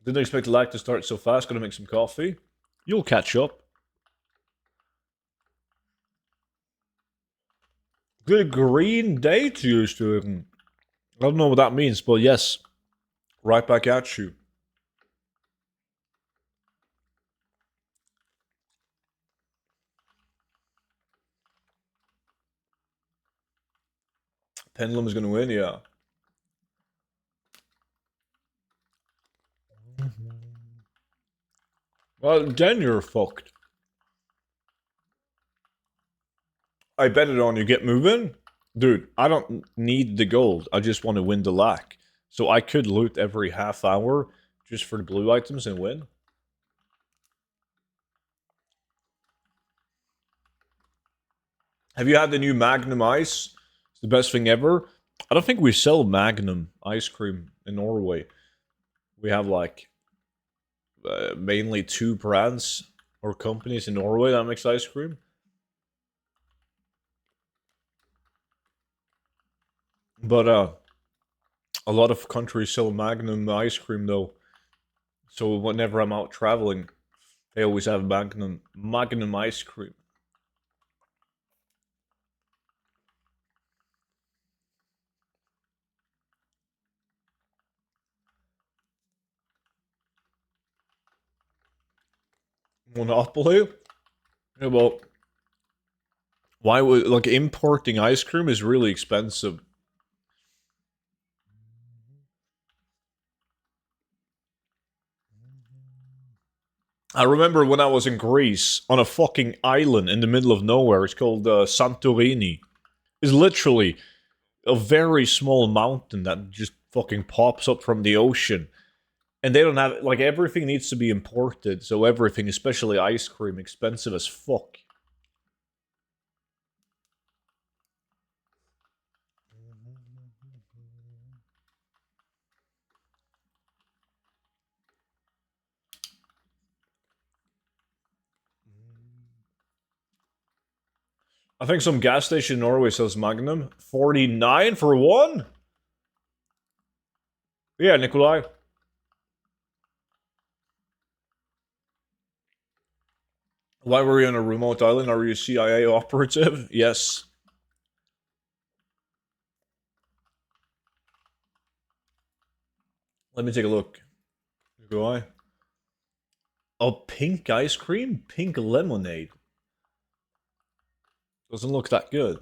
Didn't expect the lag to start so fast. Gonna make some coffee. You'll catch up. Good green day to you, student. I don't know what that means, but yes. Right back at you. Pendulum is gonna win, yeah. Well, then you're fucked. I bet it on you. Get moving? Dude, I don't need the gold. I just want to win the lack. So I could loot every half hour just for the blue items and win. Have you had the new Magnum Ice? It's the best thing ever. I don't think we sell Magnum ice cream in Norway. We have like mainly 2 brands or companies in Norway that makes ice cream. But a lot of countries sell Magnum ice cream though. So whenever I'm out traveling, they always have Magnum ice cream. Monopoly? Yeah, well, why would, like, importing ice cream is really expensive. I remember when I was in Greece on a fucking island in the middle of nowhere. It's called Santorini. It's literally a very small mountain that just fucking pops up from the ocean. And they don't have, like, everything needs to be imported. So everything, especially ice cream, expensive as fuck. I think some gas station in Norway sells Magnum. 49 for one? Yeah, Nikolai. Why were you on a remote island? Are you a CIA operative? Yes. Let me take a look. Nikolai. Oh, pink ice cream? Pink lemonade. Doesn't look that good.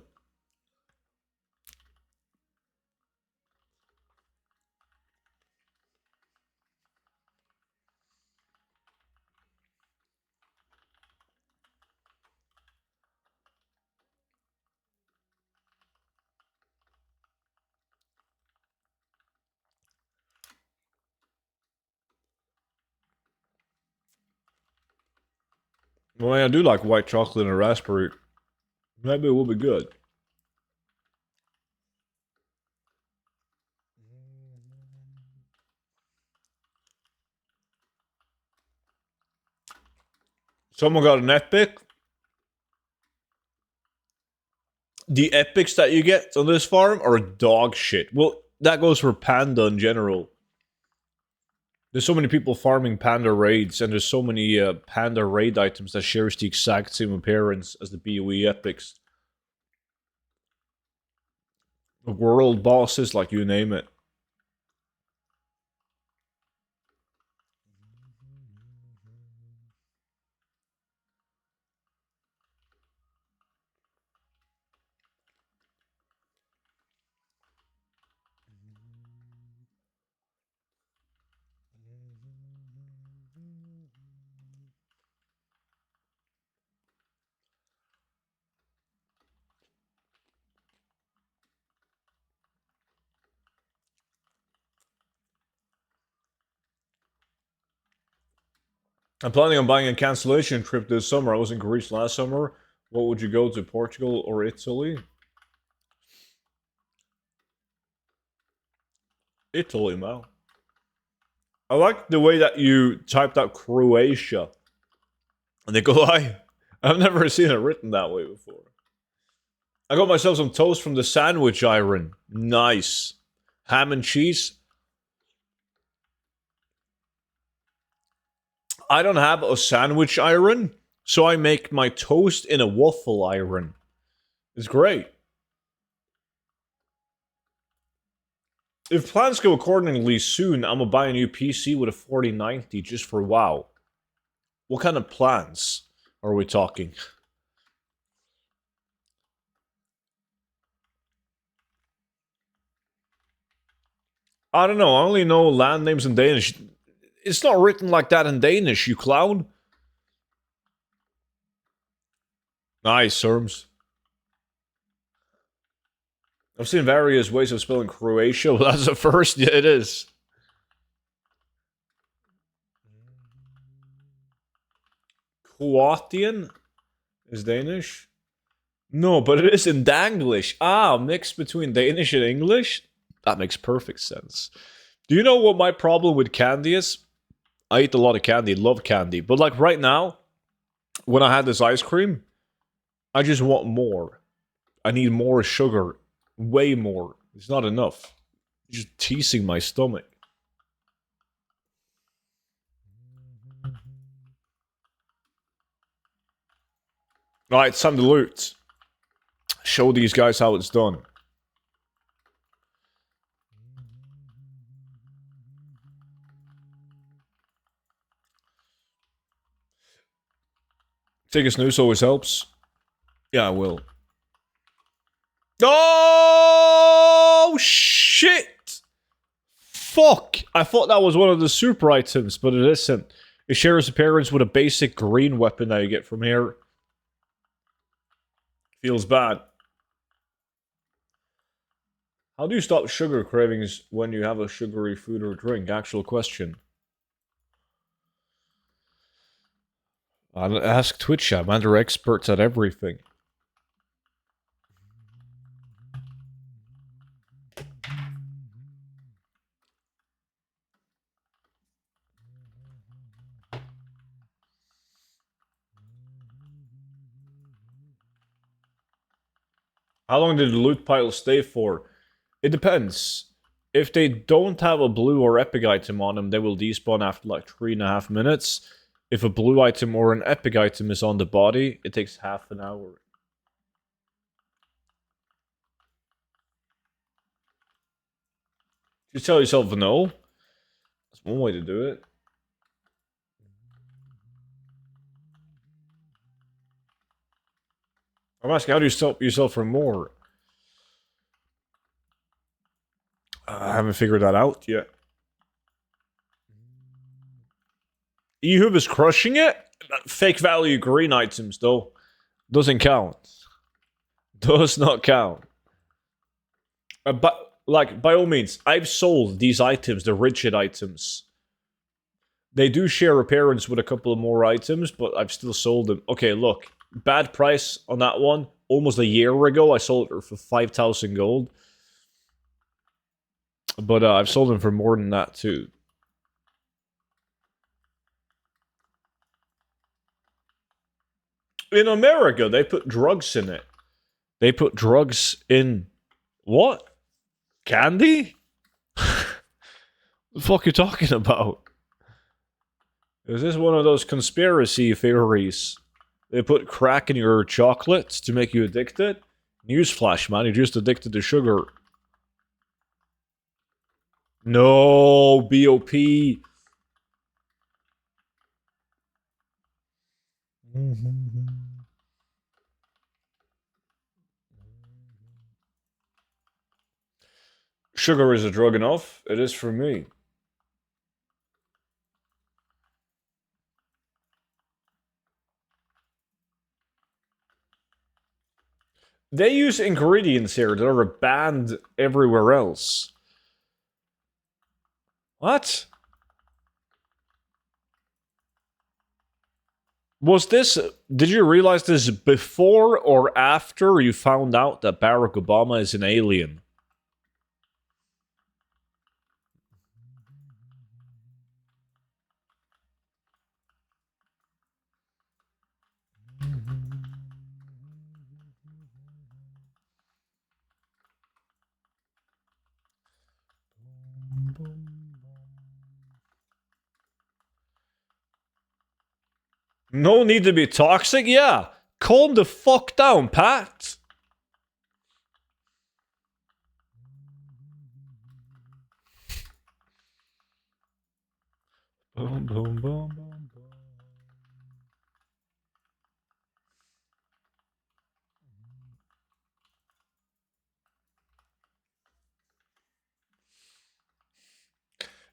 Well, I do like white chocolate and raspberry. Maybe it will be good. Someone got an epic. The epics that you get on this farm are dog shit. Well, that goes for Panda in general. There's so many people farming Panda raids, and there's so many Panda raid items that shares the exact same appearance as the BOE epics. The world bosses, like you name it. I'm planning on buying a cancellation trip this summer. I was in Greece last summer. What would you go to, Portugal or Italy? Italy, man. I like the way that you typed out Croatia. Nikolai, I've never seen it written that way before. I got myself some toast from the sandwich iron. Nice. Ham and cheese. I don't have a sandwich iron, so I make my toast in a waffle iron. It's great. If plans go accordingly soon, I'm gonna buy a new PC with a 4090 just for WoW. What kind of plans are we talking? I don't know. I only know land names in Danish. It's not written like that in Danish, you clown. Nice, Serms. I've seen various ways of spelling Croatia. Well, that's the first. Yeah, it is. Croatian is Danish? No, but it is in Danglish. Ah, mixed between Danish and English? That makes perfect sense. Do you know what my problem with candy is? I eat a lot of candy, love candy. But like right now, when I had this ice cream, I just want more. I need more sugar. Way more. It's not enough. Just teasing my stomach. Alright, it's time to loot. Show these guys how it's done. Take a snooze always helps. Yeah, I will. Oh, shit! Fuck! I thought that was one of the super items, but it isn't. It shares appearance with a basic green weapon that you get from here. Feels bad. How do you stop sugar cravings when you have a sugary food or drink? Actual question. Ask Twitch chat, man. They're experts at everything. How long did the loot pile stay for? It depends. If they don't have a blue or epic item on them, they will despawn after like 3.5 minutes. If a blue item or an epic item is on the body, it takes half an hour. You tell yourself no. That's one way to do it. I'm asking, how do you stop yourself from more? I haven't figured that out yet. Ehub is crushing it. Fake value green items, though. Doesn't count. Does not count. But, like, by all means, I've sold these items, the rigid items. They do share appearance with a couple of more items, but I've still sold them. Okay, look. Bad price on that one. Almost a year ago, I sold it for 5,000 gold. But I've sold them for more than that, too. In America, they put drugs in it. They put drugs in... What? Candy? The fuck are you talking about? Is this one of those conspiracy theories? They put crack in your chocolate to make you addicted? Newsflash, man. You're just addicted to sugar. No, BOP. Sugar is a drug enough. It is for me. They use ingredients here that are banned everywhere else. What? Was this... Did you realize this before or after you found out that Barack Obama is an alien? No need to be toxic? Yeah. Calm the fuck down, Pat. Boom, boom, boom, boom, boom.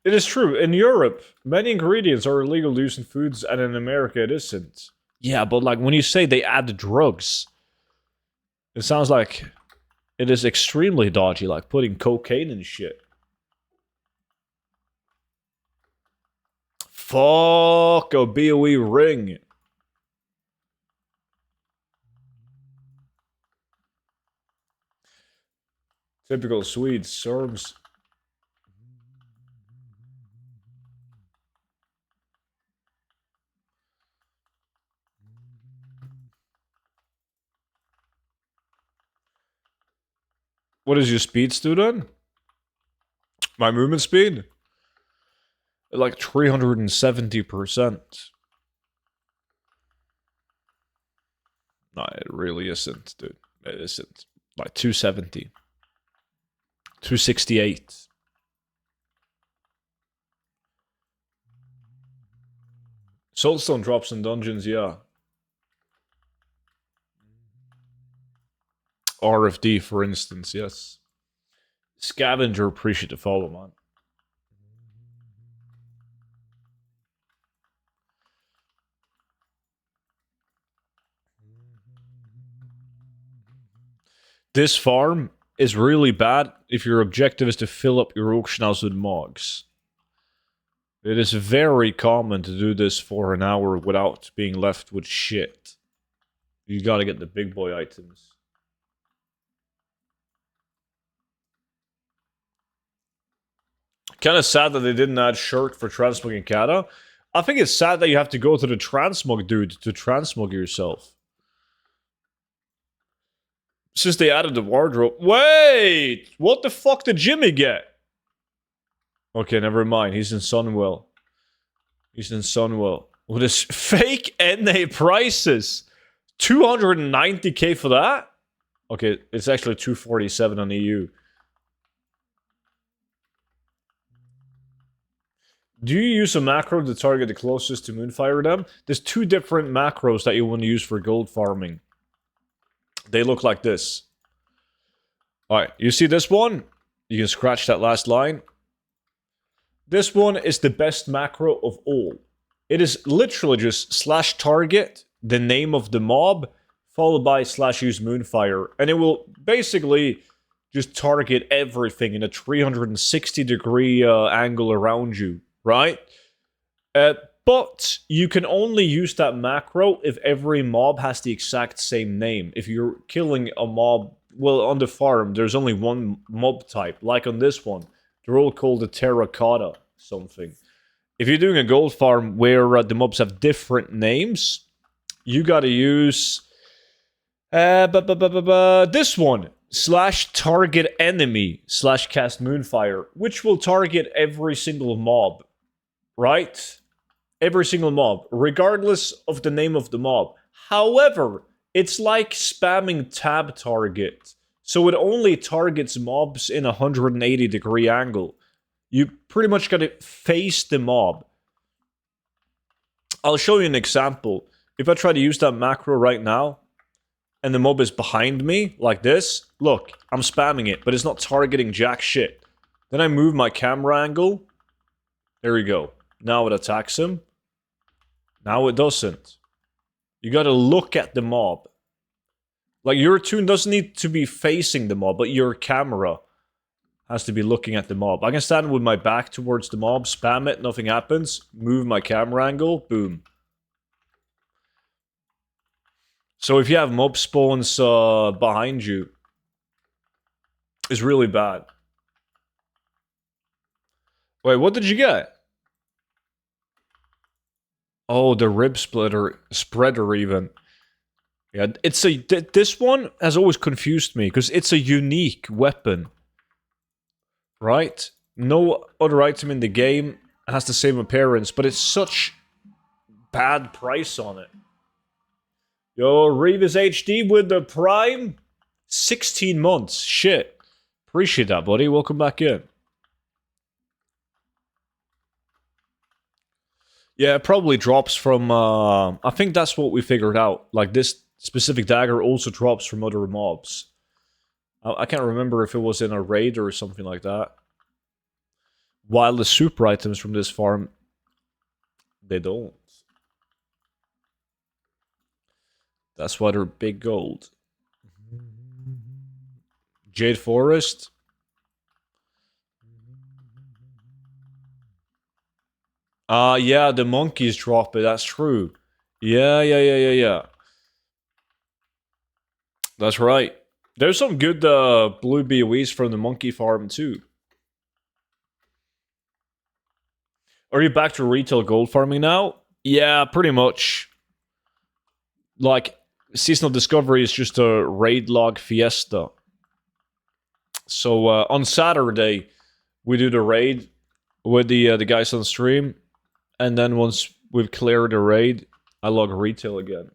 It is true. In Europe, many ingredients are illegal to use in foods, and in America it isn't. Yeah, but like when you say they add drugs, it sounds like it is extremely dodgy, like putting cocaine in shit. Fuck a BOE ring. Typical Swedes, Serbs. What is your speed, student? My movement speed? Like 370%. No, it really isn't, dude. It isn't. Like 270. 268. Soulstone drops in dungeons, yeah. RFD, for instance, yes. Scavenger, appreciate the follow, man. This farm is really bad if your objective is to fill up your auction house with mogs. It is very common to do this for an hour without being left with shit. You gotta get the big boy items. Kind of sad that they didn't add shirt for transmugging Kata. I think it's sad that you have to go to the transmug dude to transmug yourself. Since they added the wardrobe. Wait! What the fuck did Jimmy get? Okay, never mind. He's in Sunwell. He's in Sunwell. With his fake NA prices. 290k for that? Okay, it's actually 247 on EU. Do you use a macro to target the closest to Moonfire them? There's two different macros that you want to use for gold farming. They look like this. Alright, you see this one? You can scratch that last line. This one is the best macro of all. It is literally just slash target, the name of the mob, followed by slash use Moonfire. And it will basically just target everything in a 360 degree angle around you, right? But you can only use that macro if every mob has the exact same name. If you're killing a mob, well, on the farm, there's only one mob type. Like on this one, they're all called the terracotta something. If you're doing a gold farm where the mobs have different names, you gotta use this one, slash target enemy slash cast Moonfire, which will target every single mob, right? Every single mob, regardless of the name of the mob. However, it's like spamming tab target. So it only targets mobs in a 180 degree angle. You pretty much gotta face the mob. I'll show you an example. If I try to use that macro right now, and the mob is behind me, like this, look, I'm spamming it, but it's not targeting jack shit. Then I move my camera angle. There we go. Now it attacks him. Now it doesn't. You gotta look at the mob. Like, your toon doesn't need to be facing the mob, but your camera has to be looking at the mob. I can stand with my back towards the mob, spam it, nothing happens. Move my camera angle, boom. So if you have mob spawns behind you, it's really bad. Wait, what did you get? Oh, the rib spreader even. Yeah, it's a this one has always confused me because it's a unique weapon. Right? No other item in the game has the same appearance, but it's such bad price on it. Yo, Revis HD with the Prime? 16 months. Shit. Appreciate that, buddy. Welcome back in. Yeah, it probably drops from... I think that's what we figured out. Like, this specific dagger also drops from other mobs. I can't remember if it was in a raid or something like that. While the super items from this farm, they don't. That's why they're big gold. Jade Forest. Yeah, the monkeys drop it. That's true. Yeah. That's right. There's some good blue BOEs from the monkey farm too. Are you back to retail gold farming now? Yeah, pretty much. Like, Seasonal Discovery is just a raid log fiesta. So on Saturday, we do the raid with the guys on stream. And then once we've cleared the raid, I log retail again.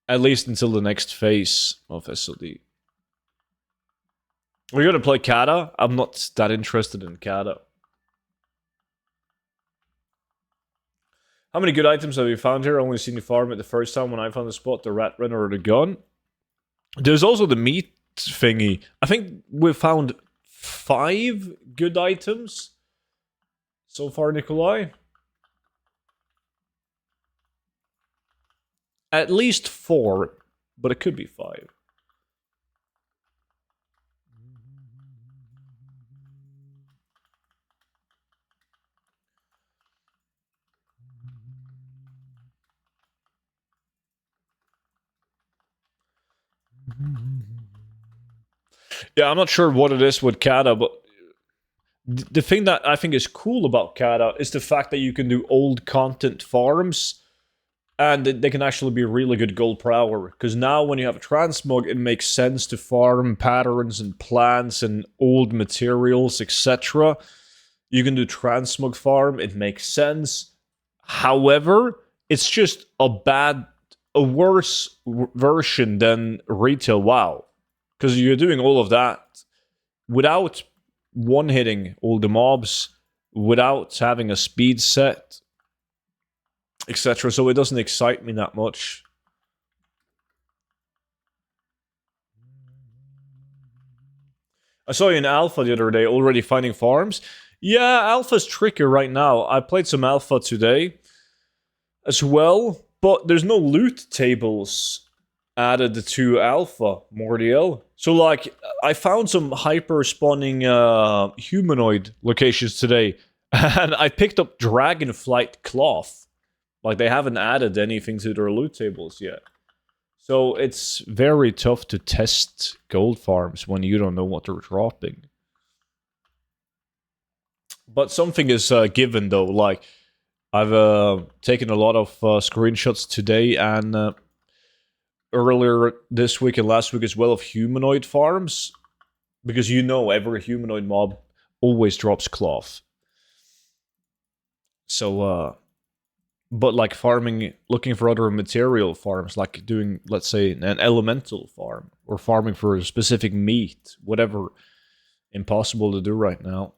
At least until the next phase of SOD. We're gonna play Kata. I'm not that interested in Kata. How many good items have you found here? Only seen you farm it the first time when I found the spot, the rat runner or the gun. There's also the meat thingy. I think we've found 5 good items so far, Nikolai. At least 4, but it could be 5. Yeah, I'm not sure what it is with Kata, but the thing that I think is cool about Kata is the fact that you can do old content farms and they can actually be really good gold per hour. Because now when you have a transmog, it makes sense to farm patterns and plants and old materials, etc. You can do transmog farm, it makes sense. However, it's just a worse version than retail WoW. Because you're doing all of that without one-hitting all the mobs, without having a speed set, etc. So it doesn't excite me that much. I saw you in Alpha the other day already finding farms. Yeah, Alpha's trickier right now. I played some Alpha today as well, but there's no loot tables added to Alpha, Mordiel. So, like, I found some hyper-spawning humanoid locations today, and I picked up Dragonflight Cloth. Like, they haven't added anything to their loot tables yet. So, it's very tough to test gold farms when you don't know what they're dropping. But something is given, though. Like, I've taken a lot of screenshots today and earlier this week and last week as well of humanoid farms. Because you know every humanoid mob always drops cloth. So, but like farming, looking for other material farms, like doing, let's say, an elemental farm, or farming for a specific meat, whatever, impossible to do right now.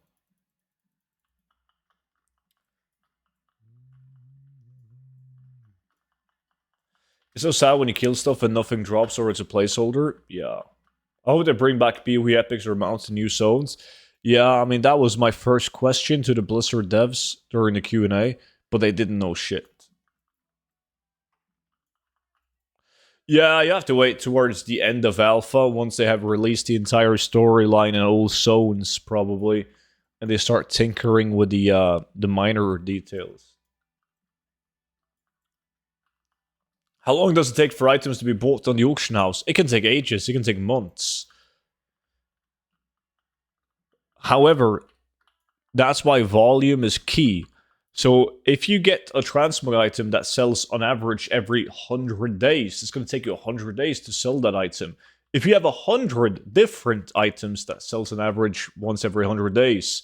It's so sad when you kill stuff and nothing drops or it's a placeholder. Yeah. I hope they bring back PoE epics or mounts in new zones. Yeah, I mean, that was my first question to the Blizzard devs during the Q&A, but they didn't know shit. Yeah, you have to wait towards the end of Alpha, once they have released the entire storyline and all zones, probably, and they start tinkering with the minor details. How long does it take for items to be bought on the auction house? It can take ages, it can take months. However, that's why volume is key. So if you get a transmog item that sells on average every 100 days, it's going to take you 100 days to sell that item. If you have 100 different items that sells on average once every 100 days,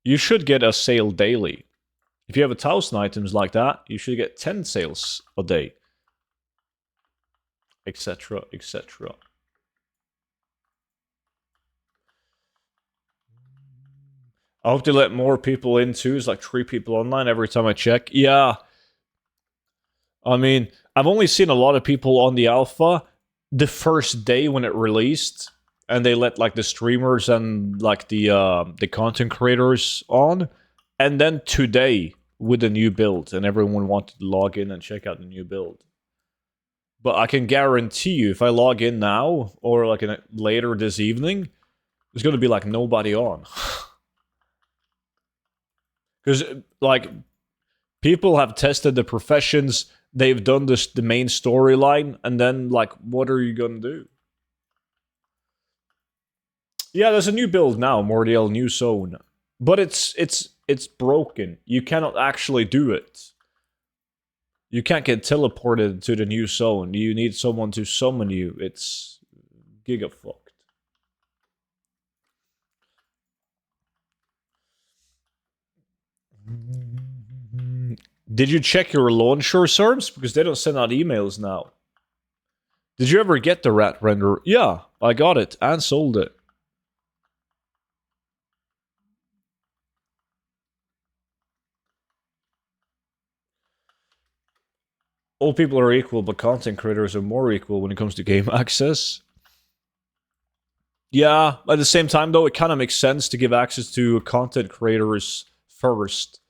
you should get a sale daily. If you have 1,000 items like that, you should get 10 sales a day. Etc, etc. I hope they let more people in too. It's like 3 people online every time I check. Yeah. I mean, I've only seen a lot of people on the alpha the first day when it released, and they let like the streamers and like the content creators on, and then today with the new build, and everyone wanted to log in and check out the new build. But I can guarantee you, if I log in now or like later this evening, there's gonna be like nobody on. Because, like, people have tested the professions, they've done this, the main storyline, and then, like, what are you gonna do? Yeah, there's a new build now, Mordiel, new zone. But it's broken. You cannot actually do it. You can't get teleported to the new zone. You need someone to summon you. It's gigafucked. Did you check your launcher servers? Because they don't send out emails now. Did you ever get the rat render? Yeah, I got it and sold it. All people are equal, but content creators are more equal when it comes to game access. Yeah, at the same time though, it kind of makes sense to give access to content creators first.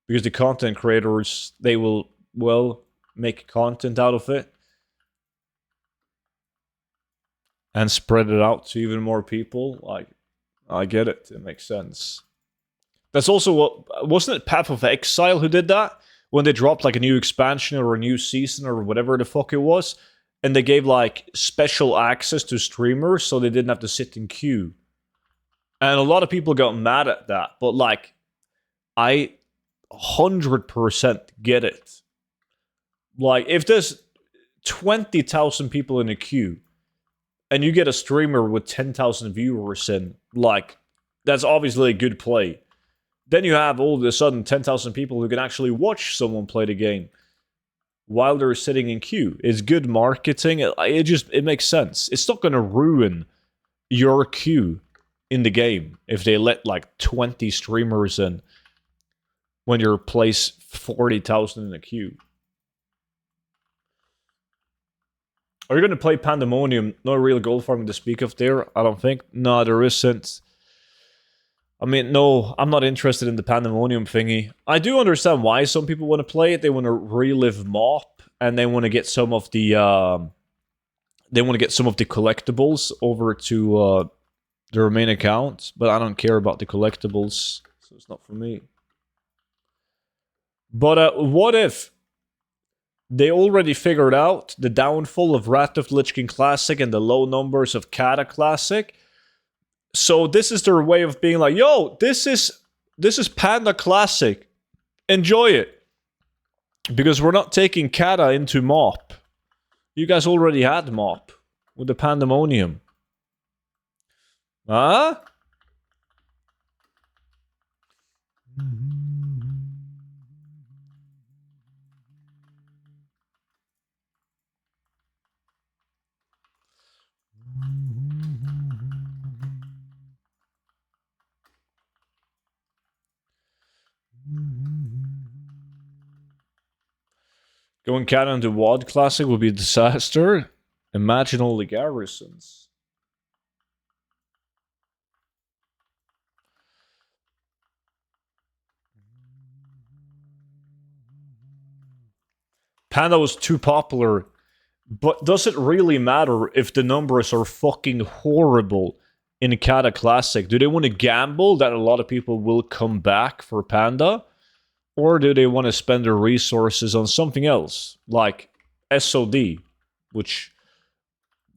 Because the content creators, they will, well, make content out of it. And spread it out to even more people. Like, I get it. It makes sense. That's also what... Wasn't it Path of Exile who did that? When they dropped like a new expansion or a new season or whatever the fuck it was. And they gave like special access to streamers so they didn't have to sit in queue. And a lot of people got mad at that, but like, I 100% get it. Like, if there's 20,000 people in a queue and you get a streamer with 10,000 viewers in, like, that's obviously a good play. Then you have all of a sudden 10,000 people who can actually watch someone play the game while they're sitting in queue. It's good marketing. It makes sense. It's not going to ruin your queue in the game if they let like 20 streamers in when you're placed 40,000 in a queue. Are you going to play Pandemonium? No real gold farming to speak of there, I don't think. No, there isn't. I mean, no, I'm not interested in the Pandemonium thingy. I do understand why some people want to play it. They want to relive MOP, and they want to get some of the collectibles over to their main account. But I don't care about the collectibles, so it's not for me. But what if they already figured out the downfall of Wrath of Lich King Classic and the low numbers of Kata Classic? So this is their way of being like, yo, this is Panda Classic. Enjoy it. Because we're not taking Kata into MOP. You guys already had MOP with the Pandemonium. Huh? Going Kata into WoD Classic would be a disaster. Imagine all the garrisons. Panda was too popular. But does it really matter if the numbers are fucking horrible in Kata Classic? Do they want to gamble that a lot of people will come back for Panda? Or do they want to spend their resources on something else? Like SOD, which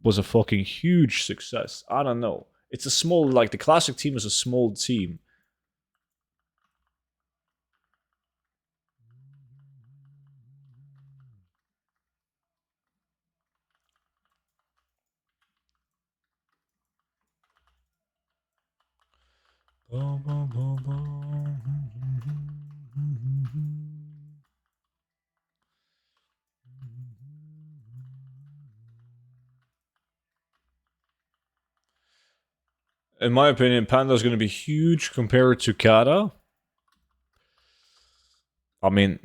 was a fucking huge success. I don't know. It's a small, like, the Classic team is a small team. In my opinion, Panda is going to be huge compared to Kata. I mean,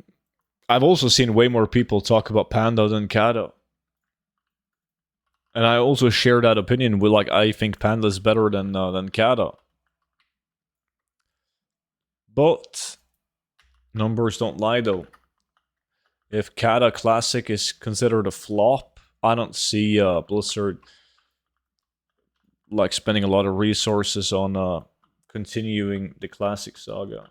I've also seen way more people talk about Panda than Kata. And I also share that opinion with, like, I think Panda is better than Kata. But numbers don't lie, though. If Kata Classic is considered a flop, I don't see Blizzard like spending a lot of resources on continuing the Classic saga.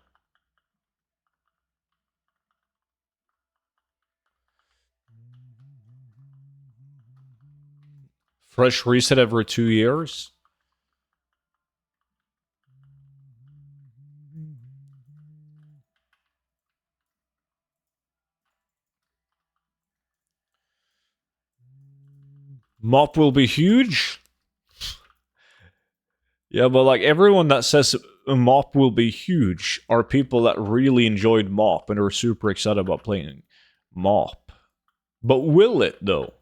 Fresh reset every 2 years. MOP will be huge. Yeah, but like everyone that says MOP will be huge are people that really enjoyed MOP and are super excited about playing MOP. But will it, though?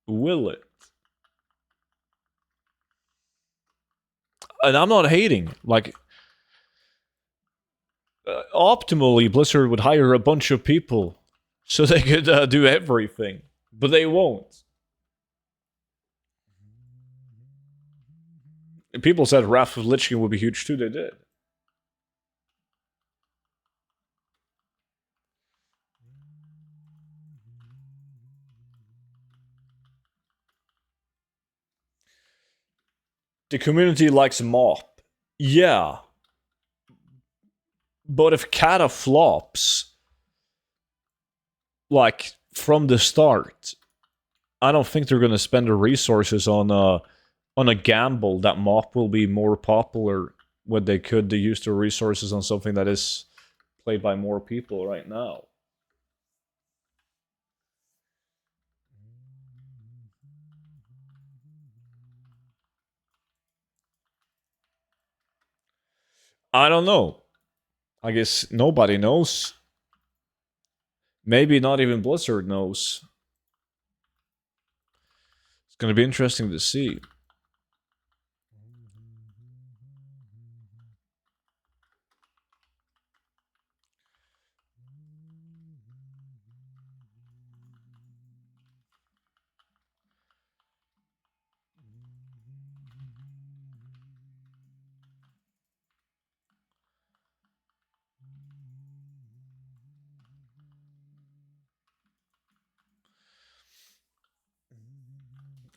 Will it? And I'm not hating. Like, optimally, Blizzard would hire a bunch of people so they could do everything. But they won't. People said Wrath of Lich King would be huge too, they did. The community likes MOP. Yeah. But if Kata flops, like, from the start, I don't think they're going to spend the resources on a gamble that mop will be more popular when they could use the resources on something that is played by more people right now. I don't know. I guess nobody knows. Maybe not even Blizzard knows. It's going to be interesting to see.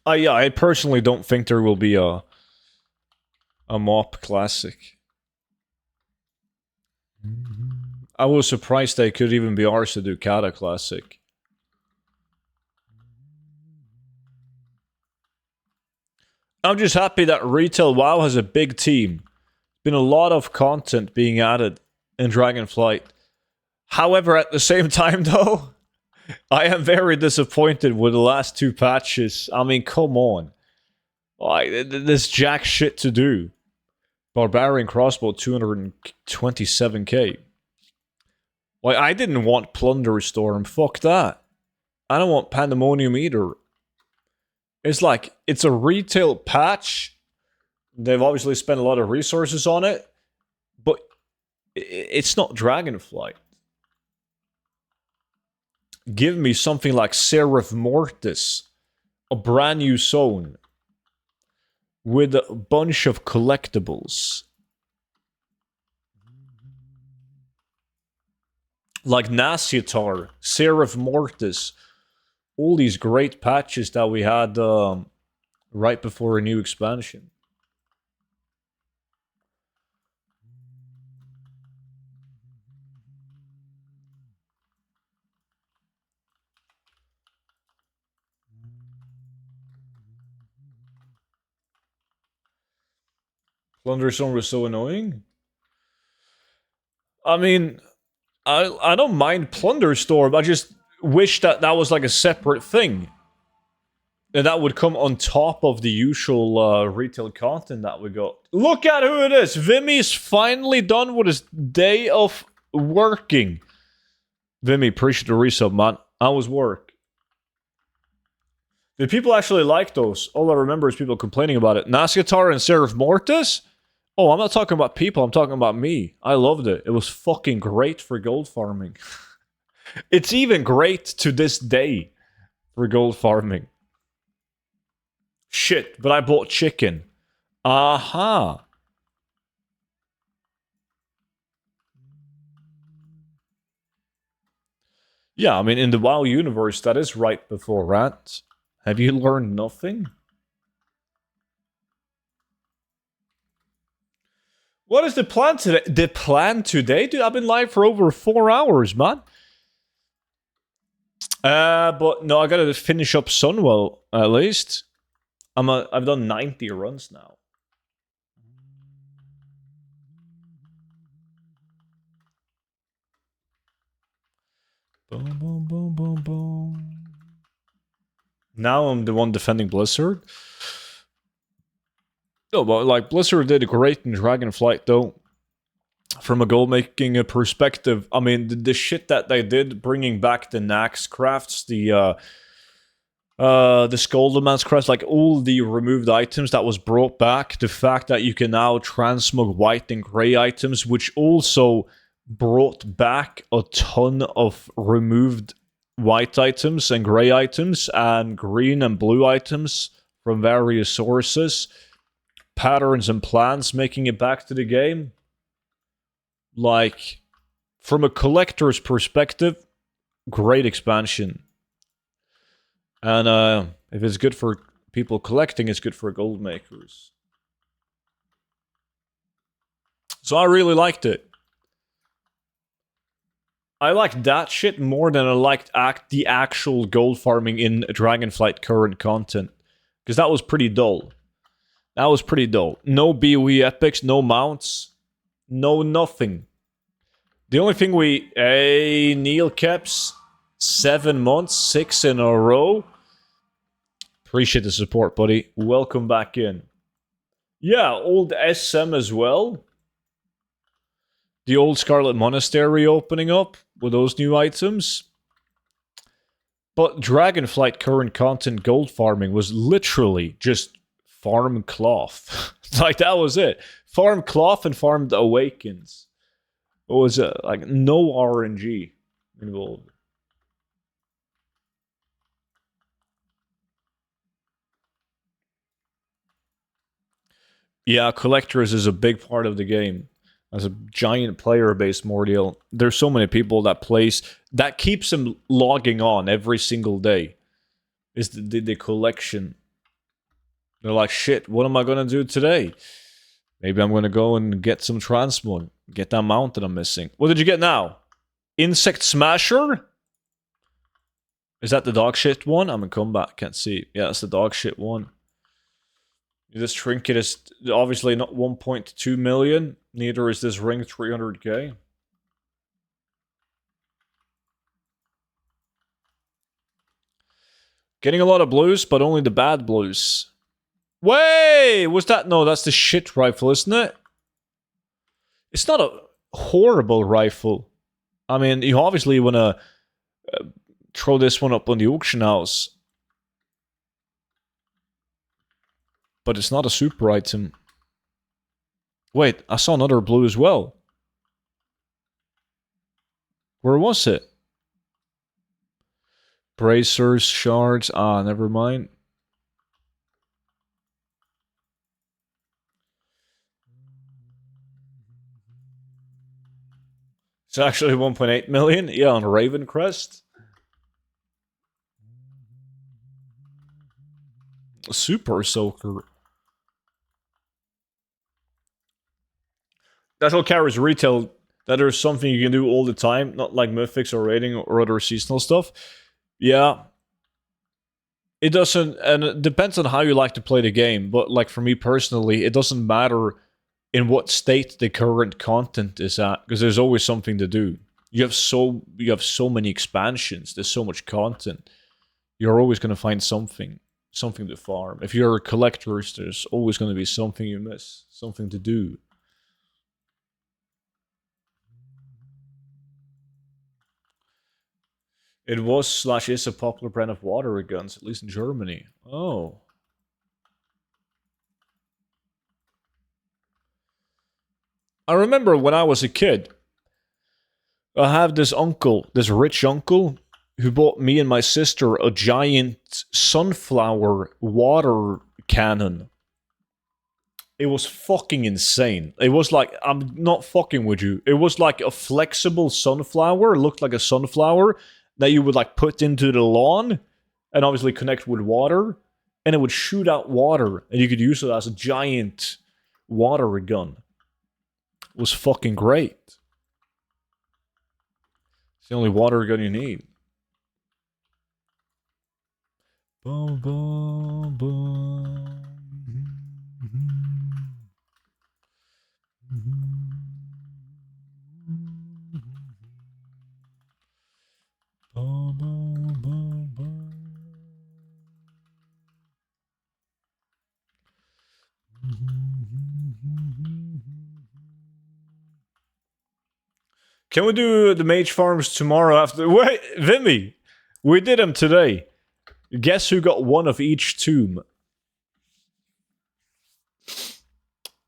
Yeah, I personally don't think there will be a mop classic. I was surprised they could even be ours to do Kata classic. I'm just happy that retail WoW has a big team. Been a lot of content being added in Dragonflight. However, at the same time though, I am very disappointed with the last two patches. I mean, come on. Like, there's jack shit to do. Barbarian crossbow 227k. Like, I didn't want Plunder Storm. Fuck that. I don't want Pandemonium either. It's like, it's a retail patch. They've obviously spent a lot of resources on it. But it's not Dragonflight. Give me something like Seraph Mortis. A brand new zone. With a bunch of collectibles. Like Nasiatar, Seraph Mortis. All these great patches that we had right before a new expansion. Plunderstorm was so annoying. I mean, I don't mind Plunderstorm. I just wish that that was like a separate thing. And that would come on top of the usual retail content that we got. Look at who it is! Vimmy's finally done with his day of working. Vimmy, appreciate the resub, man. How was work? Did people actually like those? All I remember is people complaining about it. Nasiatar and Seraph Mortis? Oh, I'm not talking about people, I'm talking about me. I loved it. It was fucking great for gold farming. It's even great to this day for gold farming. Shit, but I bought chicken. Aha. Yeah, I mean, in the WoW universe, that is right before rant. Have you learned nothing? What is the plan today? The plan today? Dude, I've been live for over 4 hours, man. But no, I gotta finish up Sunwell, at least. I've done 90 runs now. Boom, boom, boom, boom, boom. Now I'm the one defending Blizzard. No, but like Blizzard did great in Dragonflight, though. From a goal making perspective, I mean the shit that they did, bringing back the Nax crafts, the Scolderman's crafts, like all the removed items that was brought back. The fact that you can now transmog white and gray items, which also brought back a ton of removed white items and gray items and green and blue items from various sources, patterns and plans, making it back to the game. Like, from a collector's perspective, great expansion. And if it's good for people collecting, it's good for gold makers. So I really liked it. I like that shit more than I liked the actual gold farming in Dragonflight current content. Because that was pretty dull. That was pretty dull. No BOE epics, no mounts, no nothing. The only thing we... Hey, Neil Keps, 7 months, 6 in a row. Appreciate the support, buddy. Welcome back in. Yeah, old SM as well. The old Scarlet Monastery opening up with those new items. But Dragonflight current content gold farming was literally just farm cloth. Like, that was it. Farm cloth and farmed awakens. What was it? Like, no RNG involved. Yeah, collectors is a big part of the game. As a giant player base, Mordial, there's so many people that plays that keeps them logging on every single day. Is the collection. They're like, shit, what am I gonna do today? Maybe I'm gonna go and get some transmog. Get that mount that I'm missing. What did you get now? Insect Smasher? Is that the dog shit one? I'm in combat, can't see. Yeah, that's the dog shit one. This trinket is obviously not 1.2 million. Neither is this ring 300k. Getting a lot of blues, but only the bad blues. Wait, was that? No, that's the shit rifle, isn't it? It's not a horrible rifle. I mean, you obviously want to throw this one up on the auction house. But it's not a super item. Wait, I saw another blue as well. Where was it? Bracers, shards. Ah, never mind. It's actually 1.8 million. Yeah, on Raven Crest. Super Soaker. That's what carries retail. That there's something you can do all the time, not like Mythics or raiding or other seasonal stuff. Yeah. It doesn't, and it depends on how you like to play the game, but like for me personally, it doesn't matter in what state the current content is at, because there's always something to do. You have so many expansions, there's so much content. You're always going to find something to farm. If you're a collector, there's always going to be something you miss, something to do. It was / is a popular brand of water guns, at least in Germany. Oh. I remember when I was a kid, I have this uncle, this rich uncle, who bought me and my sister a giant sunflower water cannon. It was fucking insane. It was like, I'm not fucking with you. It was like a flexible sunflower, looked like a sunflower, that you would like put into the lawn and obviously connect with water, and it would shoot out water, and you could use it as a giant water gun. It was fucking great. It's the only water gun you need. Boom, boom, boom. Can we do the mage farms tomorrow after? Wait, Vimy, we did them today. Guess who got one of each tomb?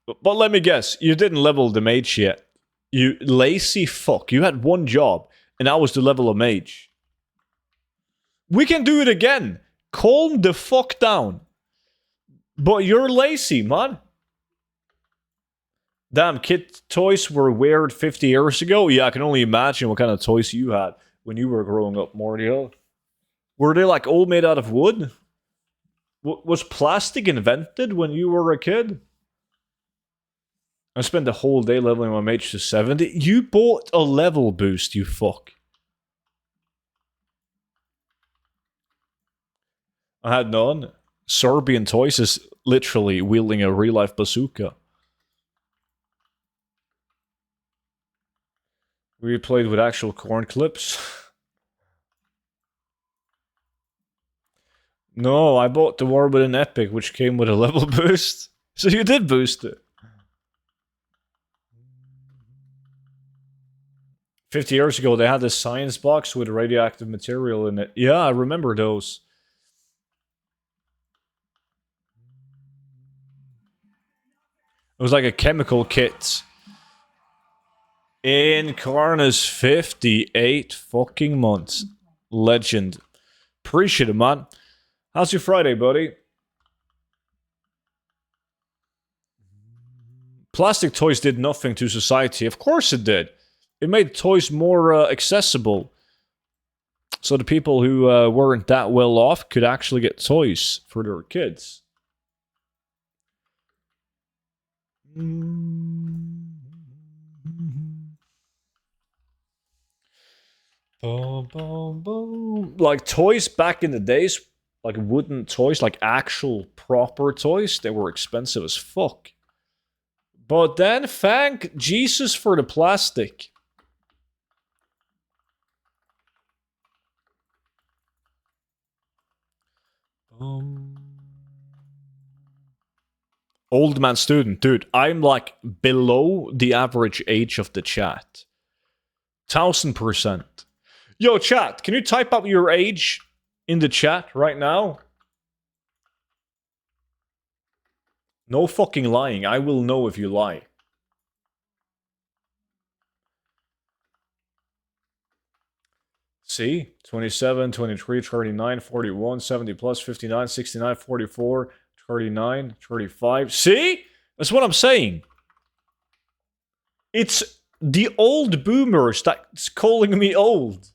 But let me guess, you didn't level the mage yet. You lazy fuck. You had one job, and that was to level a mage. We can do it again. Calm the fuck down. But you're lazy, man. Damn, kid toys were weird 50 years ago? Yeah, I can only imagine what kind of toys you had when you were growing up, Mordial. Were they like all made out of wood? Was plastic invented when you were a kid? I spent the whole day leveling my mage to 70. You bought a level boost, you fuck. I had none. Serbian Toys is literally wielding a real-life bazooka. We played with actual corn clips. No, I bought the War with an Epic, which came with a level boost. So you did boost it. 50 years ago, they had this science box with radioactive material in it. Yeah, I remember those. It was like a chemical kit. Incarna's 58 fucking months. Legend. Appreciate it, man. How's your Friday, buddy? Plastic toys did nothing to society. Of course it did. It made toys more accessible. So the people who weren't that well off could actually get toys for their kids. Boom, boom, boom. Like toys back in the days, like wooden toys, like actual proper toys, they were expensive as fuck. But then thank Jesus for the plastic. Old man student, dude, I'm like below the average age of the chat. 1000%. Yo, chat, can you type up your age in the chat right now? No fucking lying. I will know if you lie. See? 27, 23, 39, 41, 70 plus, 59, 69, 44, 39, 35. See? That's what I'm saying. It's the old boomers that's calling me old.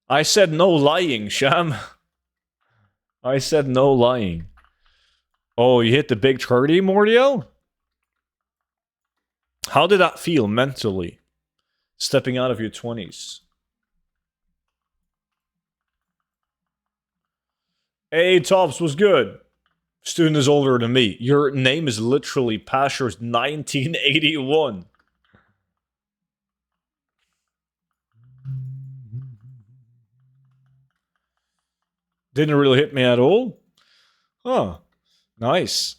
I said no lying, Sham. I said no lying. Oh, you hit the big 30, Mordio? How did that feel mentally? Stepping out of your 20s. Hey, Tops, was good. Student is older than me. Your name is literally Pasher's 1981. Didn't really hit me at all? Huh. Nice.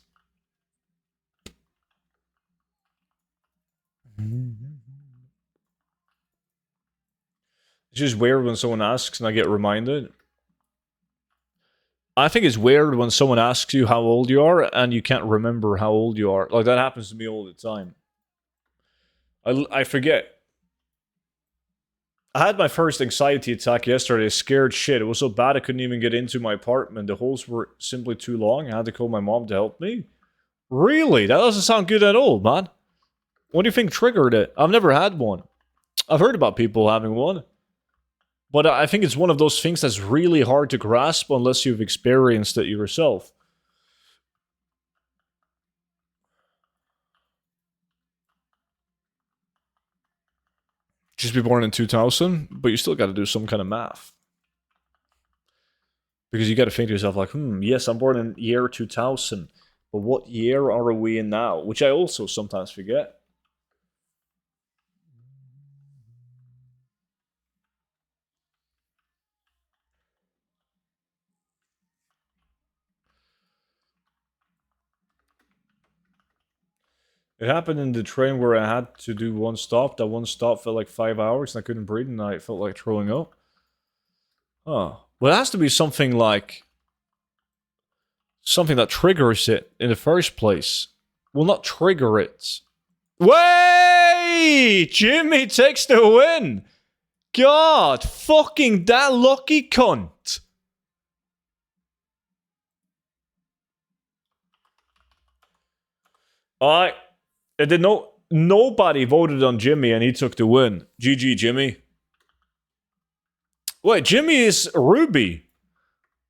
It's just weird when someone asks and I get reminded. I think it's weird when someone asks you how old you are and you can't remember how old you are. Like, that happens to me all the time. I forget. I had my first anxiety attack yesterday. Scared shit. It was so bad I couldn't even get into my apartment. The holes were simply too long. I had to call my mom to help me. Really? That doesn't sound good at all, man. What do you think triggered it? I've never had one. I've heard about people having one. But I think it's one of those things that's really hard to grasp unless you've experienced it yourself. Just be born in 2000, but you still got to do some kind of math. Because you got to think to yourself like, yes, I'm born in year 2000, but what year are we in now? Which I also sometimes forget. It happened in the train where I had to do one stop. That one stop felt like 5 hours and I couldn't breathe and I felt like throwing up. Oh. Well, it has to be something like... something that triggers it in the first place. Will not trigger it. Way! Jimmy takes the win! God, fucking that lucky cunt! Nobody voted on Jimmy and he took the win. GG, Jimmy. Wait, Jimmy is Ruby.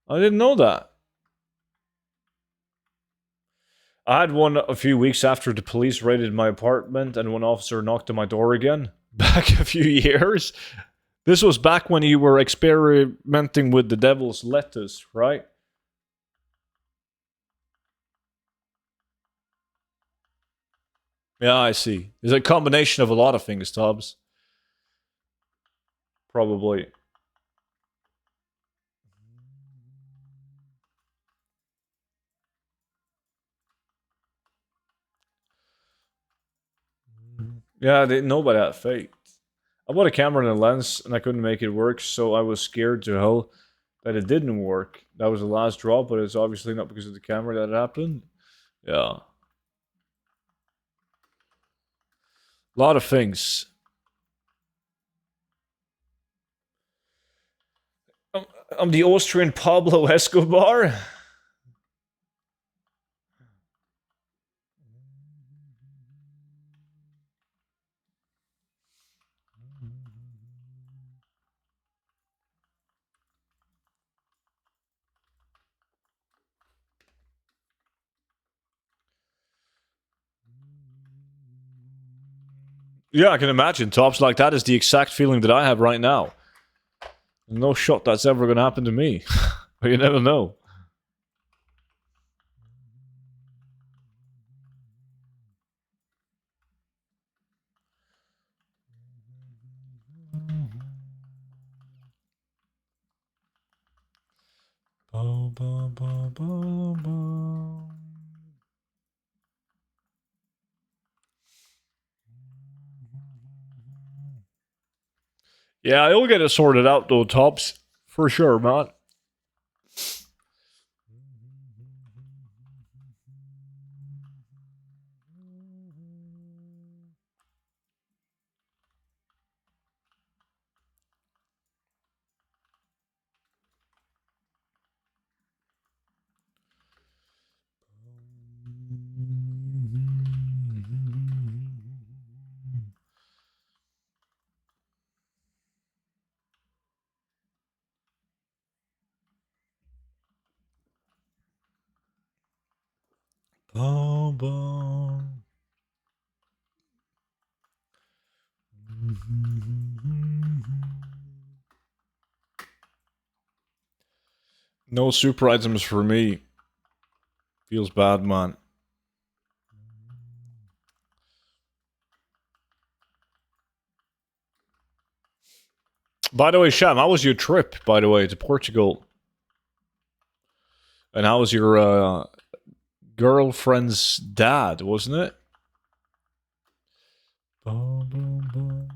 I didn't know that. I had one a few weeks after the police raided my apartment and one officer knocked on my door again. Back a few years. This was back when you were experimenting with the devil's lettuce, right? Yeah, I see. There's a combination of a lot of things, Tubbs. Probably. Yeah, I didn't know about that fate. I bought a camera and a lens and I couldn't make it work, so I was scared to hell that it didn't work. That was the last drop, but it's obviously not because of the camera that it happened. Yeah. A lot of things. I'm the Austrian Pablo Escobar. Yeah, I can imagine. Tops like that is the exact feeling that I have right now. No shot that's ever going to happen to me. But you never know. Yeah, you'll get it sorted out though, Tops. For sure, man. No super items for me. Feels bad, man. By the way, Sham, how was your trip, by the way, to Portugal? And how was your girlfriend's dad, wasn't it? Boom, boom, boom.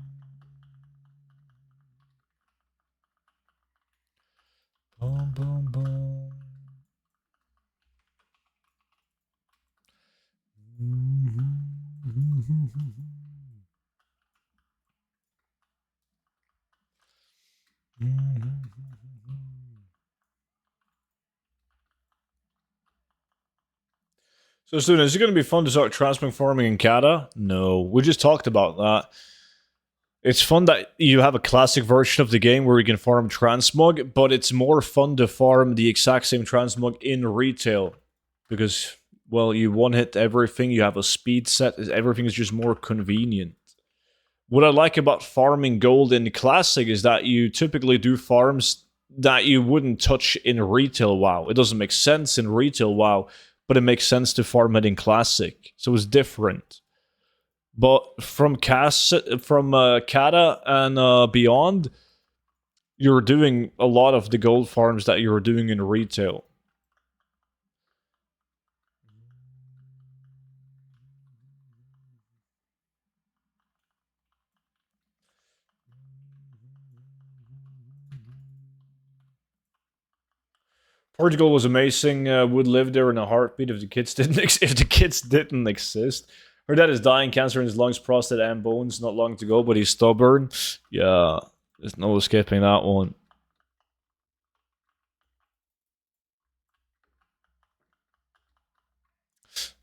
Boom, boom, boom. So, students, is it going to be fun to start transmog farming in Kata? No, we just talked about that. It's fun that you have a classic version of the game where you can farm transmog, but it's more fun to farm the exact same transmog in retail because, well, you one hit everything. You have a speed set. Everything is just more convenient. What I like about farming gold in classic is that you typically do farms that you wouldn't touch in retail WoW. It doesn't make sense in retail WoW, but it makes sense to farm it in classic. So it's different. But from Kata and beyond, you're doing a lot of the gold farms that you're doing in retail. Portugal was amazing. Would live there in a heartbeat if the kids didn't if the kids didn't exist. Her dad is dying, cancer in his lungs, prostate, and bones. Not long to go, but he's stubborn. Yeah, there's no escaping that one.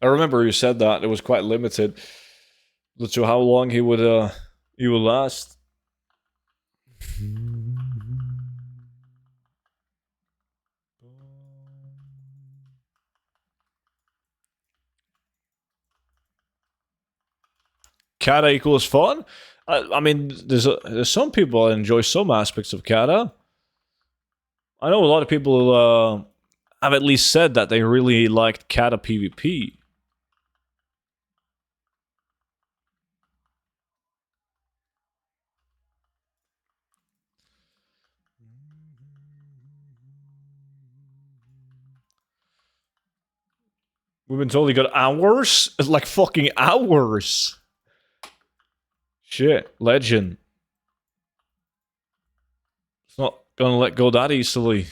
I remember you said that it was quite limited to how long he would last. Kata equals fun. I mean, there's some people that enjoy some aspects of kata. I know a lot of people have at least said that they really liked kata PvP. We've been told he got hours? It's like fucking hours. Shit, legend. It's not gonna let go that easily.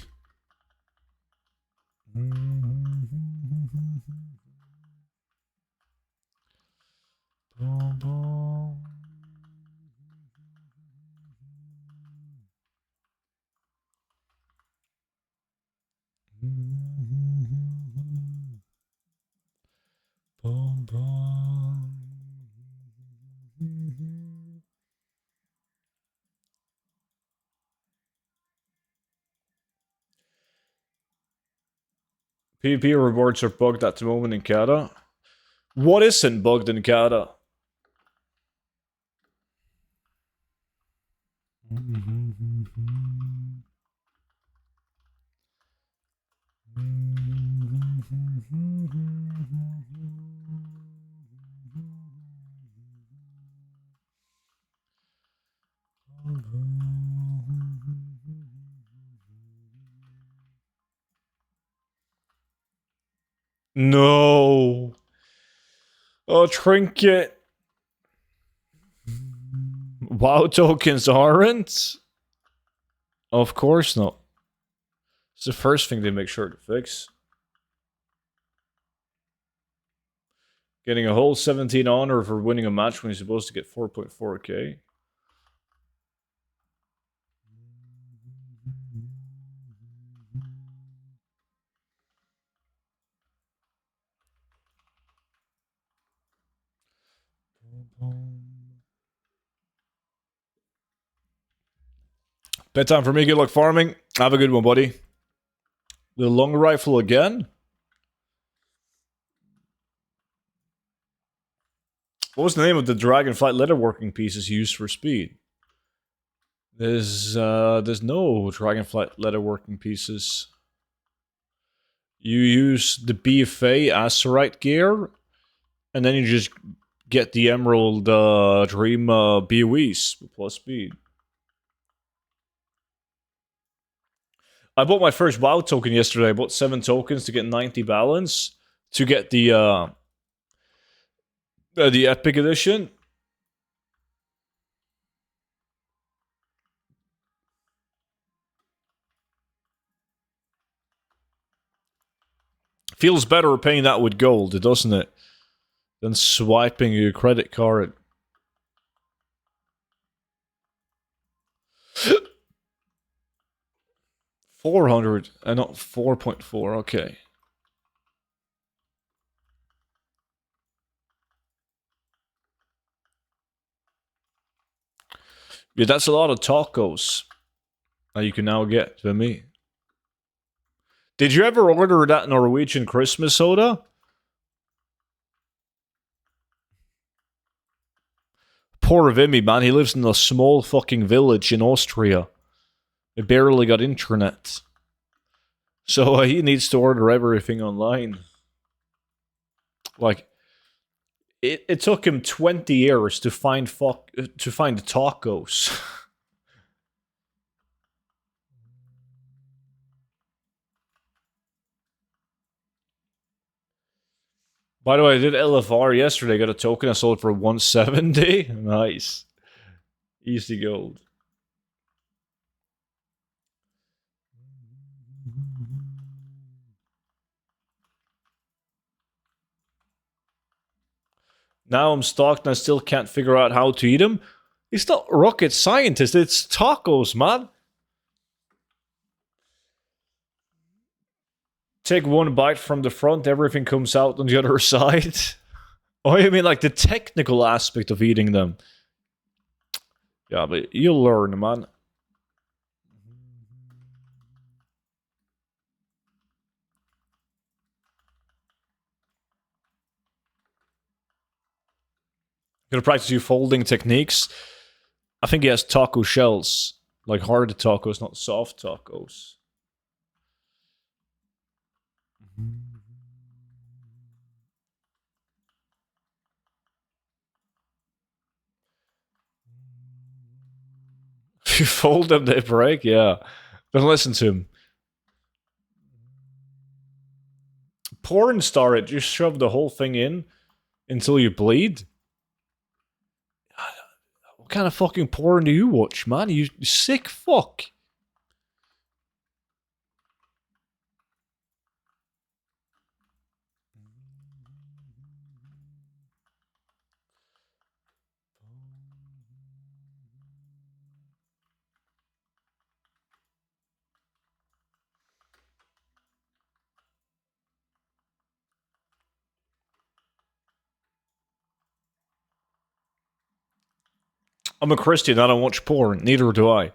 PvP rewards are bugged at the moment in kata. What isn't bugged in kata? No. Oh, trinket. WoW tokens aren't? Of course not. It's the first thing they make sure to fix. Getting a whole 17 honor for winning a match when you're supposed to get 4.4k. Bedtime for me. Good luck farming. Have a good one, buddy. The long rifle again? What was the name of the dragonflight leatherworking pieces used for speed? There's no dragonflight leatherworking pieces. You use the BFA Acerite gear, and then you just get the Emerald Dream BOEs plus speed. I bought my first WoW token yesterday. I bought 7 tokens to get 90 balance to get the Epic Edition. Feels better paying that with gold, doesn't it? Than swiping your credit card. $400 and not 4.4. Okay. Yeah, that's a lot of tacos that you can now get for me. Did you ever order that Norwegian Christmas soda? Poor Vimy, man. He lives in a small fucking village in Austria. He barely got internet. So he needs to order everything online. Like, it took him 20 years to find tacos. By the way, I did LFR yesterday. Got a token. I sold it for 170. Nice. Easy gold. Now I'm stalked and I still can't figure out how to eat them. It's not rocket scientist. It's tacos, man. Take one bite from the front, everything comes out on the other side. Oh, you mean like the technical aspect of eating them? Yeah, but you'll learn, man. Gonna practice you folding techniques. I think he has taco shells. Like hard tacos, not soft tacos. If you fold them, they break. Yeah. Don't listen to him. Porn star it. Just shove the whole thing in until you bleed. What kind of fucking porn do you watch, man? You sick fuck. I'm a Christian. I don't watch porn. Neither do I.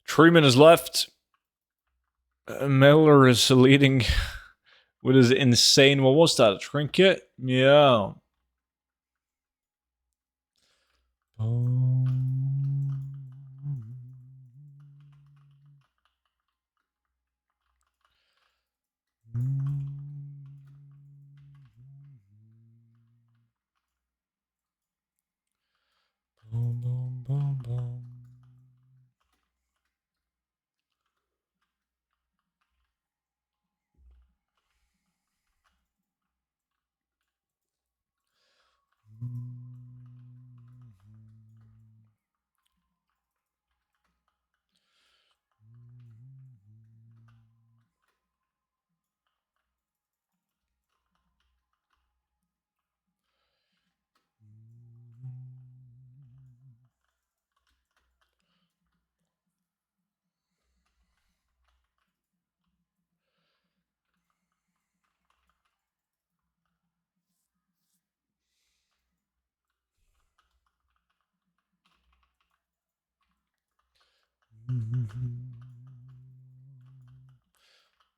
Truman is left. Miller is leading with his insane. What was that? A trinket? Yeah.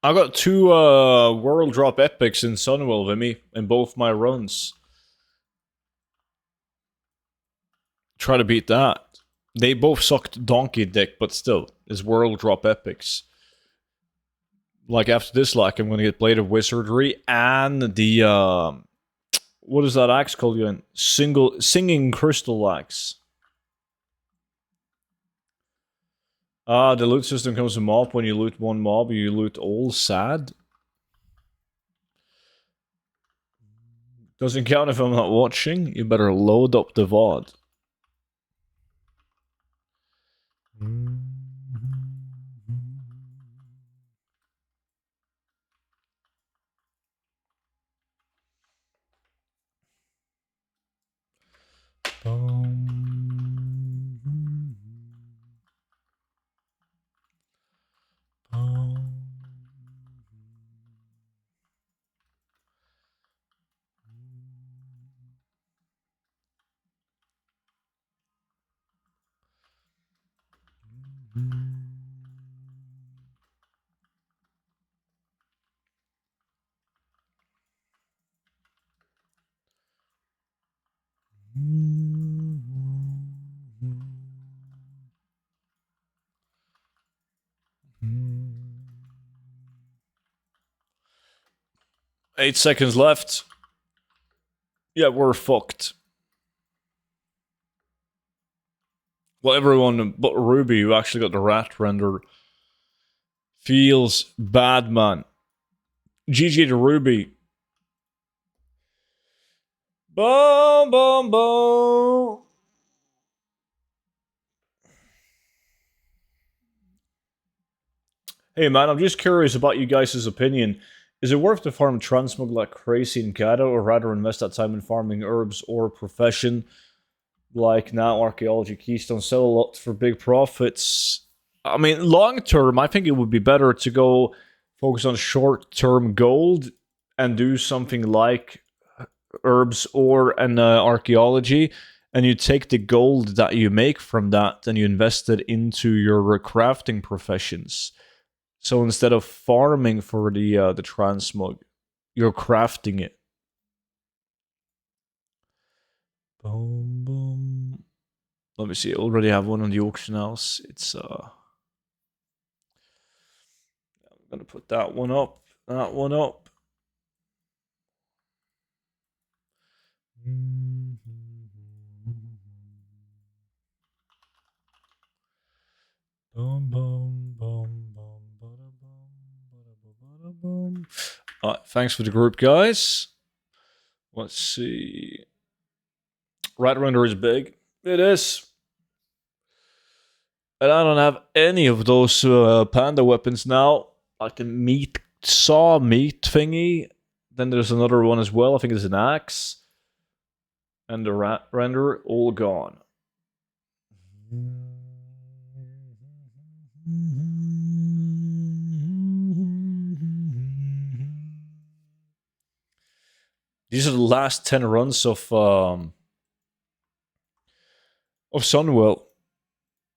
I got two world drop epics in Sunwell with me in both my runs. Try to beat that. They both sucked donkey dick, but still, it's world drop epics. Like after this, like I'm gonna get Blade of Wizardry and the what is that axe called again? Singing crystal axe. The loot system comes to mob. When you loot one mob, you loot all. Sad. Doesn't count if I'm not watching. You better load up the VOD. 8 seconds left. Yeah, we're fucked. Well, everyone but Ruby, who actually got the rat render, feels bad, man. GG to Ruby. Boom, boom, boom. Hey, man, I'm just curious about you guys' opinion. Is it worth to farm transmog like crazy in Gato, or rather invest that time in farming herbs or profession like now archaeology keystone, sell a lot for big profits? I mean, long term, I think it would be better to go focus on short term gold and do something like herbs or an archaeology, and you take the gold that you make from that and you invest it into your crafting professions. So instead of farming for the transmog, you're crafting it. Boom, boom. Let me see. I already have one on the auction house. It's I'm gonna put that one up. That one up. Boom, boom, boom, boom, boom, boom, boom. Alright, thanks for the group, guys. Let's see. Rat render is big. It is. And I don't have any of those panda weapons now. Like the meat saw meat thingy. Then there's another one as well. I think it's an axe. And the rat render, all gone. These are the last 10 runs of Sunwell.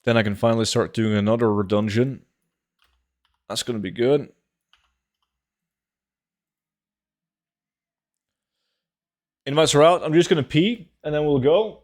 Then I can finally start doing another dungeon. That's going to be good. Invites are out. I'm just going to pee, and then we'll go.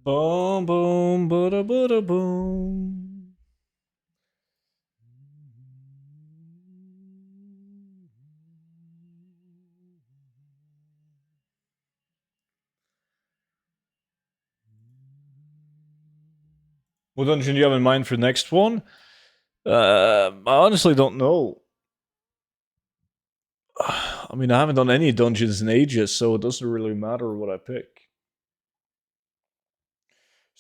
Boom, boom, bada, bada, boom. What dungeon do you have in mind for the next one? I honestly don't know. I mean, I haven't done any dungeons in ages, so it doesn't really matter what I pick.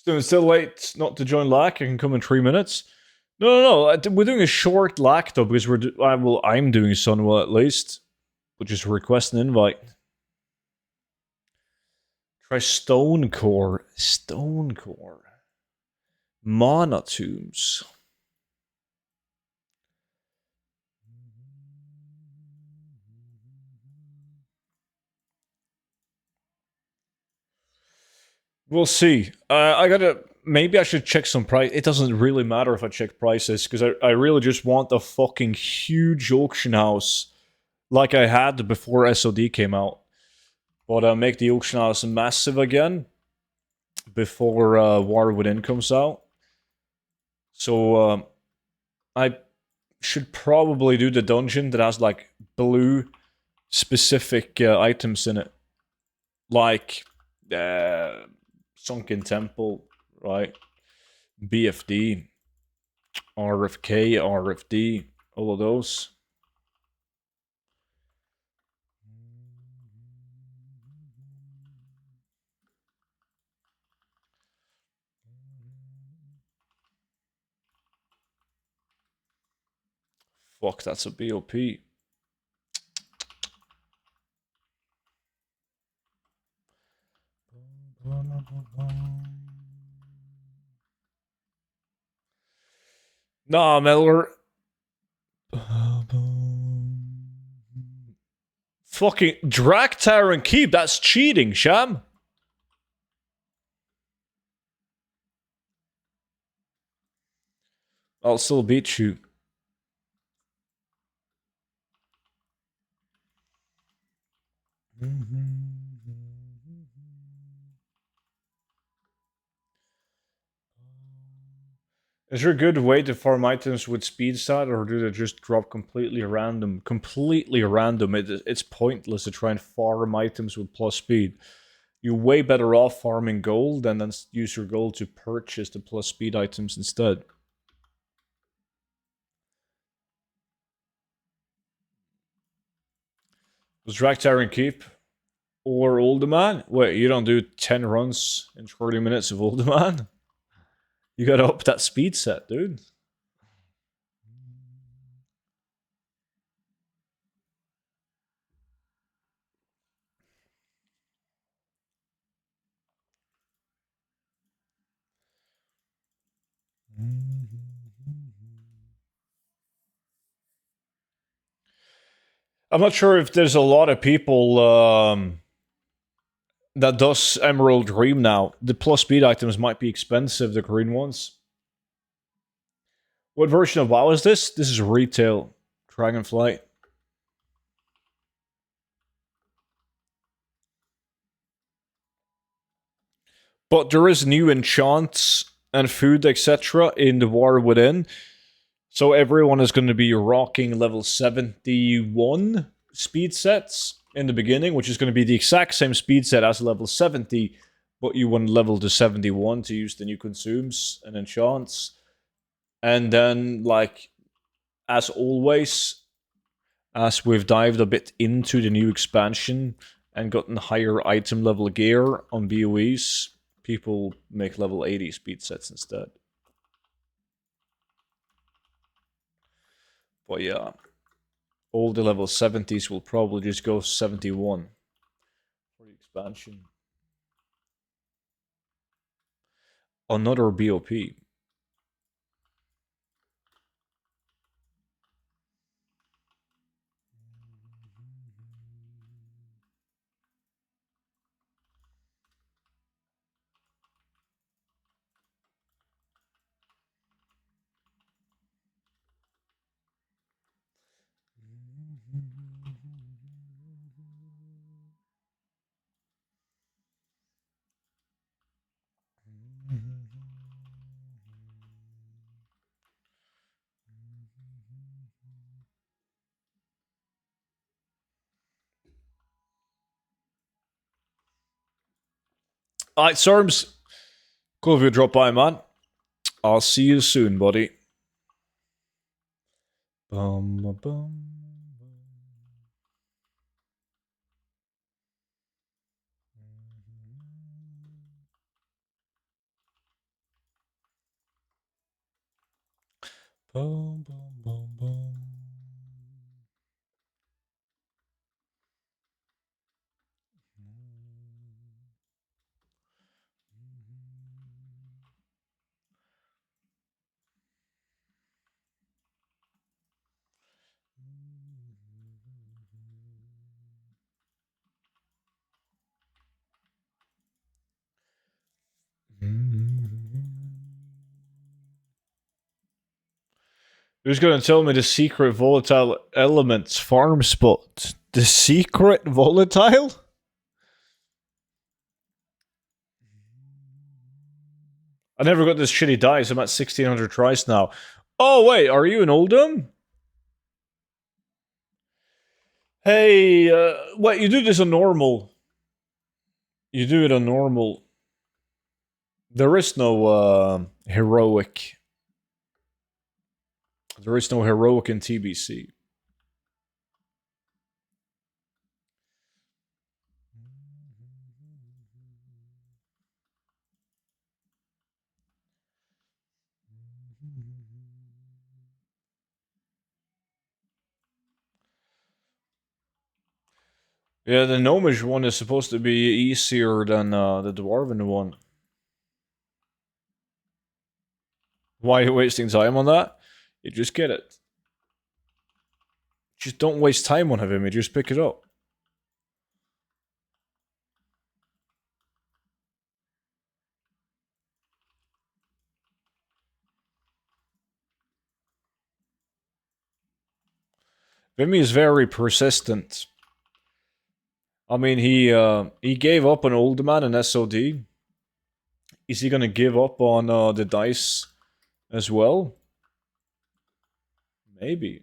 It's still late not to join LAC. I can come in 3 minutes. No. We're doing a short LAC though, because I'm doing Sunwell at least. But just request an invite. Try Stone Core. Stone Core. Mana Tombs. We'll see. Maybe I should check some price. It doesn't really matter if I check prices, because I really just want a fucking huge auction house like I had before SOD came out. But make the auction house massive again before War Within comes out. So I should probably do the dungeon that has like blue specific items in it. Like Sunken Temple, right? BFD, RFK, RFD, all of those. Fuck, that's a BOP. Nah, Miller. Fucking drag tower and keep. That's cheating, Sham. I'll still beat you. Is there a good way to farm items with speed stat, or do they just drop completely random? Completely random. It's pointless to try and farm items with plus speed. You're way better off farming gold and then use your gold to purchase the plus speed items instead. Was Draktar and Keep or Olderman? Wait, you don't do 10 runs in 30 minutes of Olderman? You gotta up that speed set, dude. I'm not sure if there's a lot of people that does Emerald Dream now. The plus speed items might be expensive, the green ones. What version of WoW is this? This is retail. Dragonflight. But there is new enchants and food, etc. in the War Within. So everyone is going to be rocking level 71 speed sets in the beginning, which is going to be the exact same speed set as level 70, but you want level to 71 to use the new consumes and enchants. And then, like, as always, as we've dived a bit into the new expansion and gotten higher item level gear on BOEs, people make level 80 speed sets instead. But yeah, all the level 70s will probably just go 71 for the expansion. Another BOP. Alright, Storms. Cool if you drop by, man. I'll see you soon, buddy. Bum, bum, bum. Bum, bum, bum, bum. Who's gonna tell me the secret volatile elements farm spot? The secret volatile? I never got this shitty dice. I'm at 1600 tries now. Oh, wait, are you in Oldham? Hey, wait, you do this on normal. You do it on normal. There is no heroic. There is no heroic in TBC. Yeah, the gnomish one is supposed to be easier than the dwarven one. Why are you wasting time on that? You just get it. Just don't waste time on him, you just pick it up. Vimy is very persistent. I mean, he gave up on Old Man and SOD. Is he gonna give up on the dice as well? Maybe.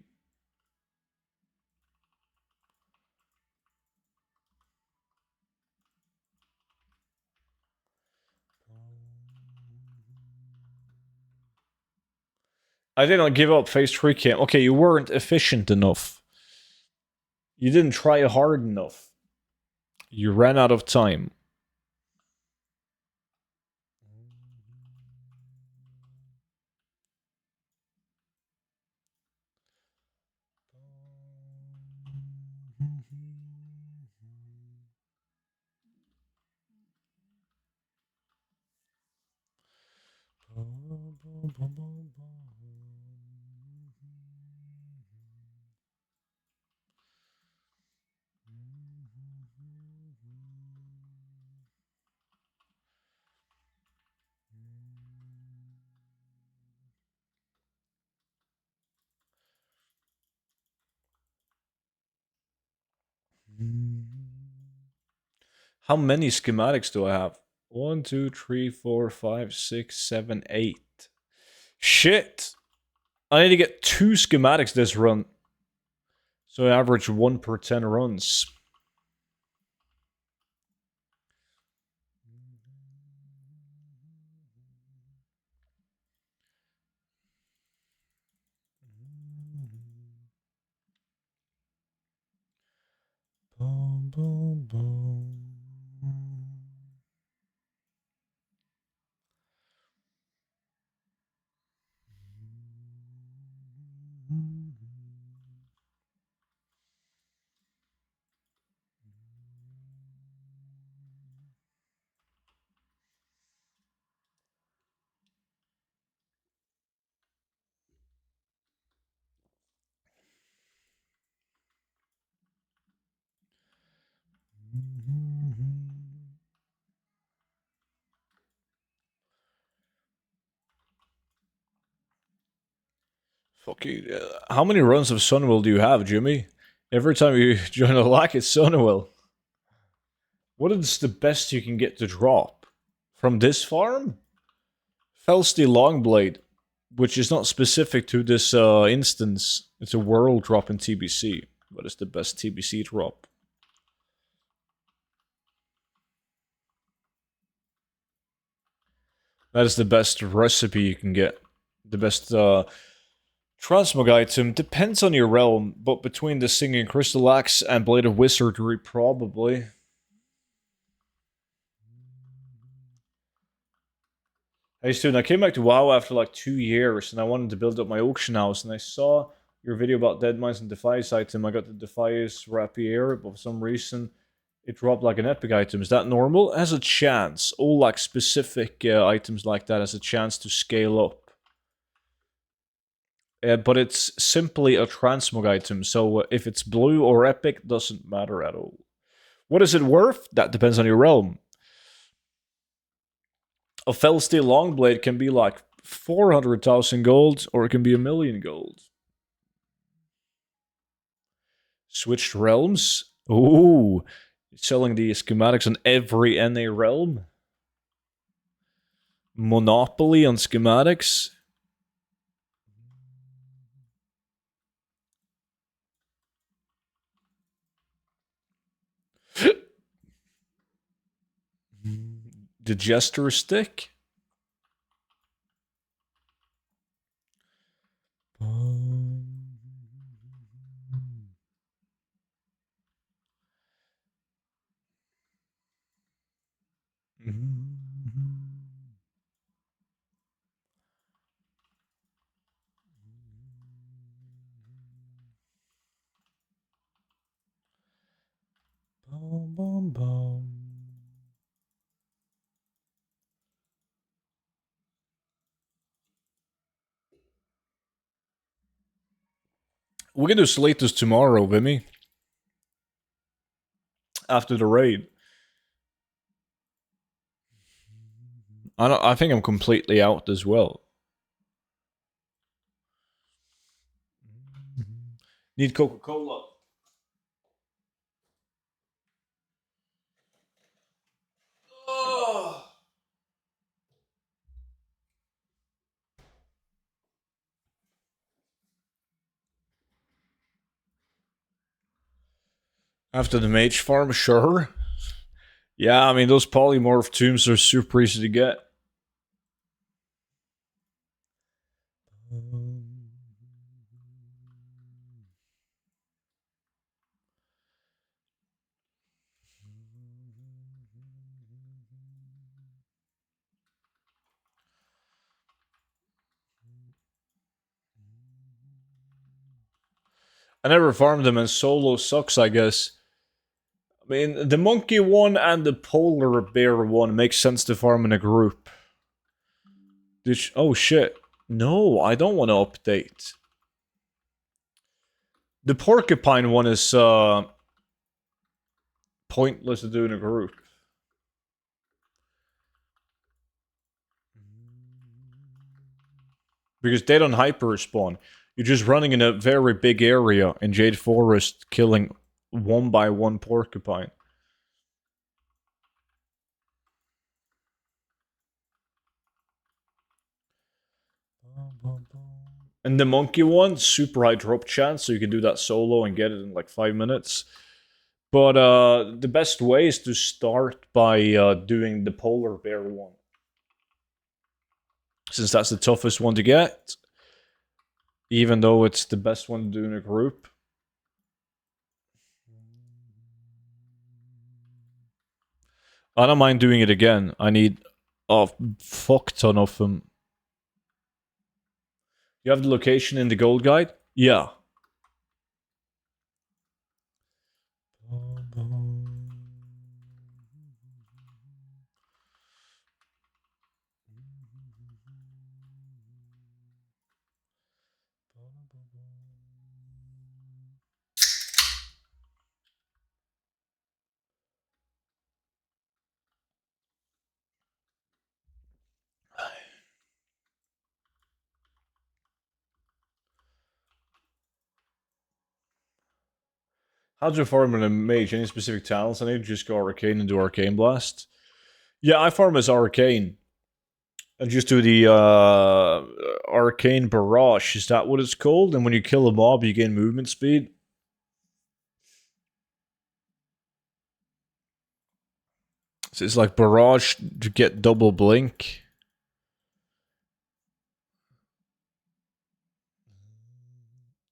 I did not give up phase 3 camp. Okay, you weren't efficient enough. You didn't try hard enough. You ran out of time. How many schematics do I have? 1, 2, 3, 4, 5, 6, 7, 8. Shit! I need to get 2 schematics this run. So I average 1 per 10 runs. Boom, boom, boom. Fuck you. How many runs of Sunwell do you have, Jimmy? Every time you join a lock, it's Sunwell. What is the best you can get to drop? From this farm? Felsteel Longblade, which is not specific to this instance. It's a world drop in TBC. What is the best TBC drop? That is the best recipe you can get. The best transmog item. Depends on your realm, but between the Singing Crystal Axe and Blade of Wizardry, probably. Hey, student, I came back to WoW after like 2 years, and I wanted to build up my auction house, and I saw your video about Deadmines and Defias item. I got the Defias Rapier, but for some reason, it dropped like an epic item. Is that normal? It has a chance. All like specific items like that has a chance to scale up. But it's simply a transmog item, so if it's blue or epic, doesn't matter at all. What is it worth? That depends on your realm. A Felsteel Longblade can be like 400,000 gold, or it can be 1,000,000 gold. Switched realms? Ooh, selling the schematics on every NA realm? Monopoly on schematics? The Jester stick? We can do Slatus tomorrow, Vimy. After the raid. I think I'm completely out as well. Need Coca-Cola. Oh. After the mage farm, sure. Yeah, I mean, those polymorph tombs are super easy to get. I never farmed them, and solo sucks, I guess. I mean, the monkey one and the polar bear one makes sense to farm in a group. Oh shit. No, I don't want to update. The porcupine one is pointless to do in a group. Because they don't hyper respawn. You're just running in a very big area in Jade Forest, killing one by one porcupine. And the monkey one, super high drop chance, so you can do that solo and get it in like 5 minutes. But the best way is to start by doing the polar bear one. Since that's the toughest one to get. Even though it's the best one to do in a group. I don't mind doing it again. I need a fuck ton of them. You have the location in the gold guide? Yeah. How do you farm in a mage? Any specific talents I need? Just go Arcane and do Arcane Blast? Yeah, I farm as Arcane. And just do the Arcane Barrage. Is that what it's called? And when you kill a mob, you gain movement speed? So it's like Barrage to get double blink.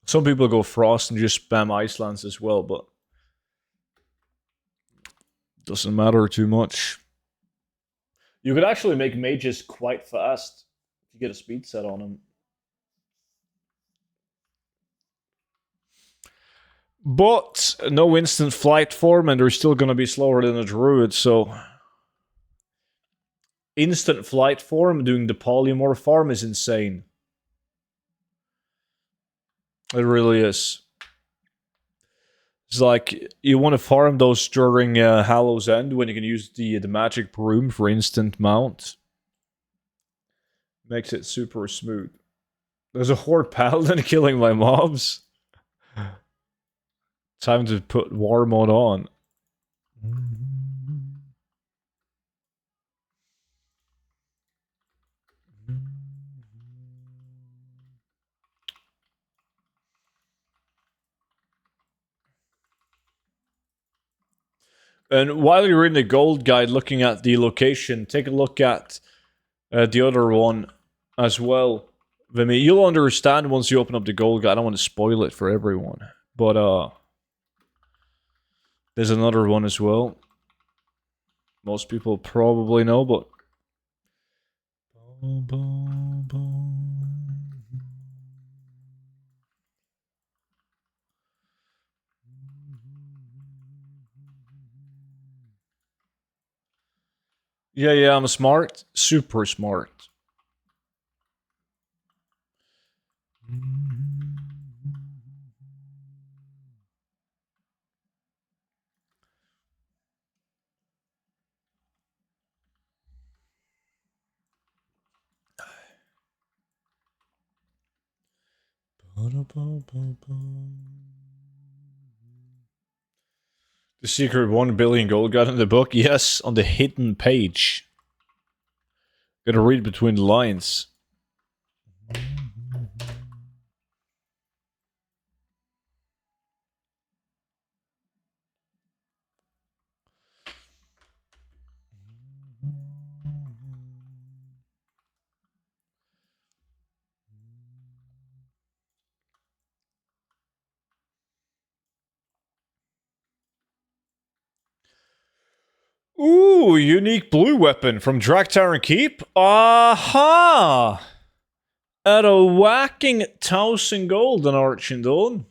Some people go Frost and just spam Icelands as well, but doesn't matter too much. You could actually make mages quite fast if you get a speed set on them. But no instant flight form, and they're still going to be slower than a druid, so... Instant flight form doing the polymorph farm is insane. It really is. It's like, you want to farm those during Hallow's End when you can use the magic broom for instant mount. Makes it super smooth. There's a horde paladin killing my mobs. Time to put war mode on. And while you're in the gold guide looking at the location, take a look at the other one as well. I mean, you'll understand once you open up the gold guide. I don't want to spoil it for everyone. But there's another one as well. Most people probably know, but... Yeah, I'm smart. Super smart. The secret 1 billion gold got in the book? Yes, on the hidden page. Gotta read between the lines. Ooh, unique blue weapon from Draktar and Keep? Aha! At a whacking 1,000 gold on Archendon.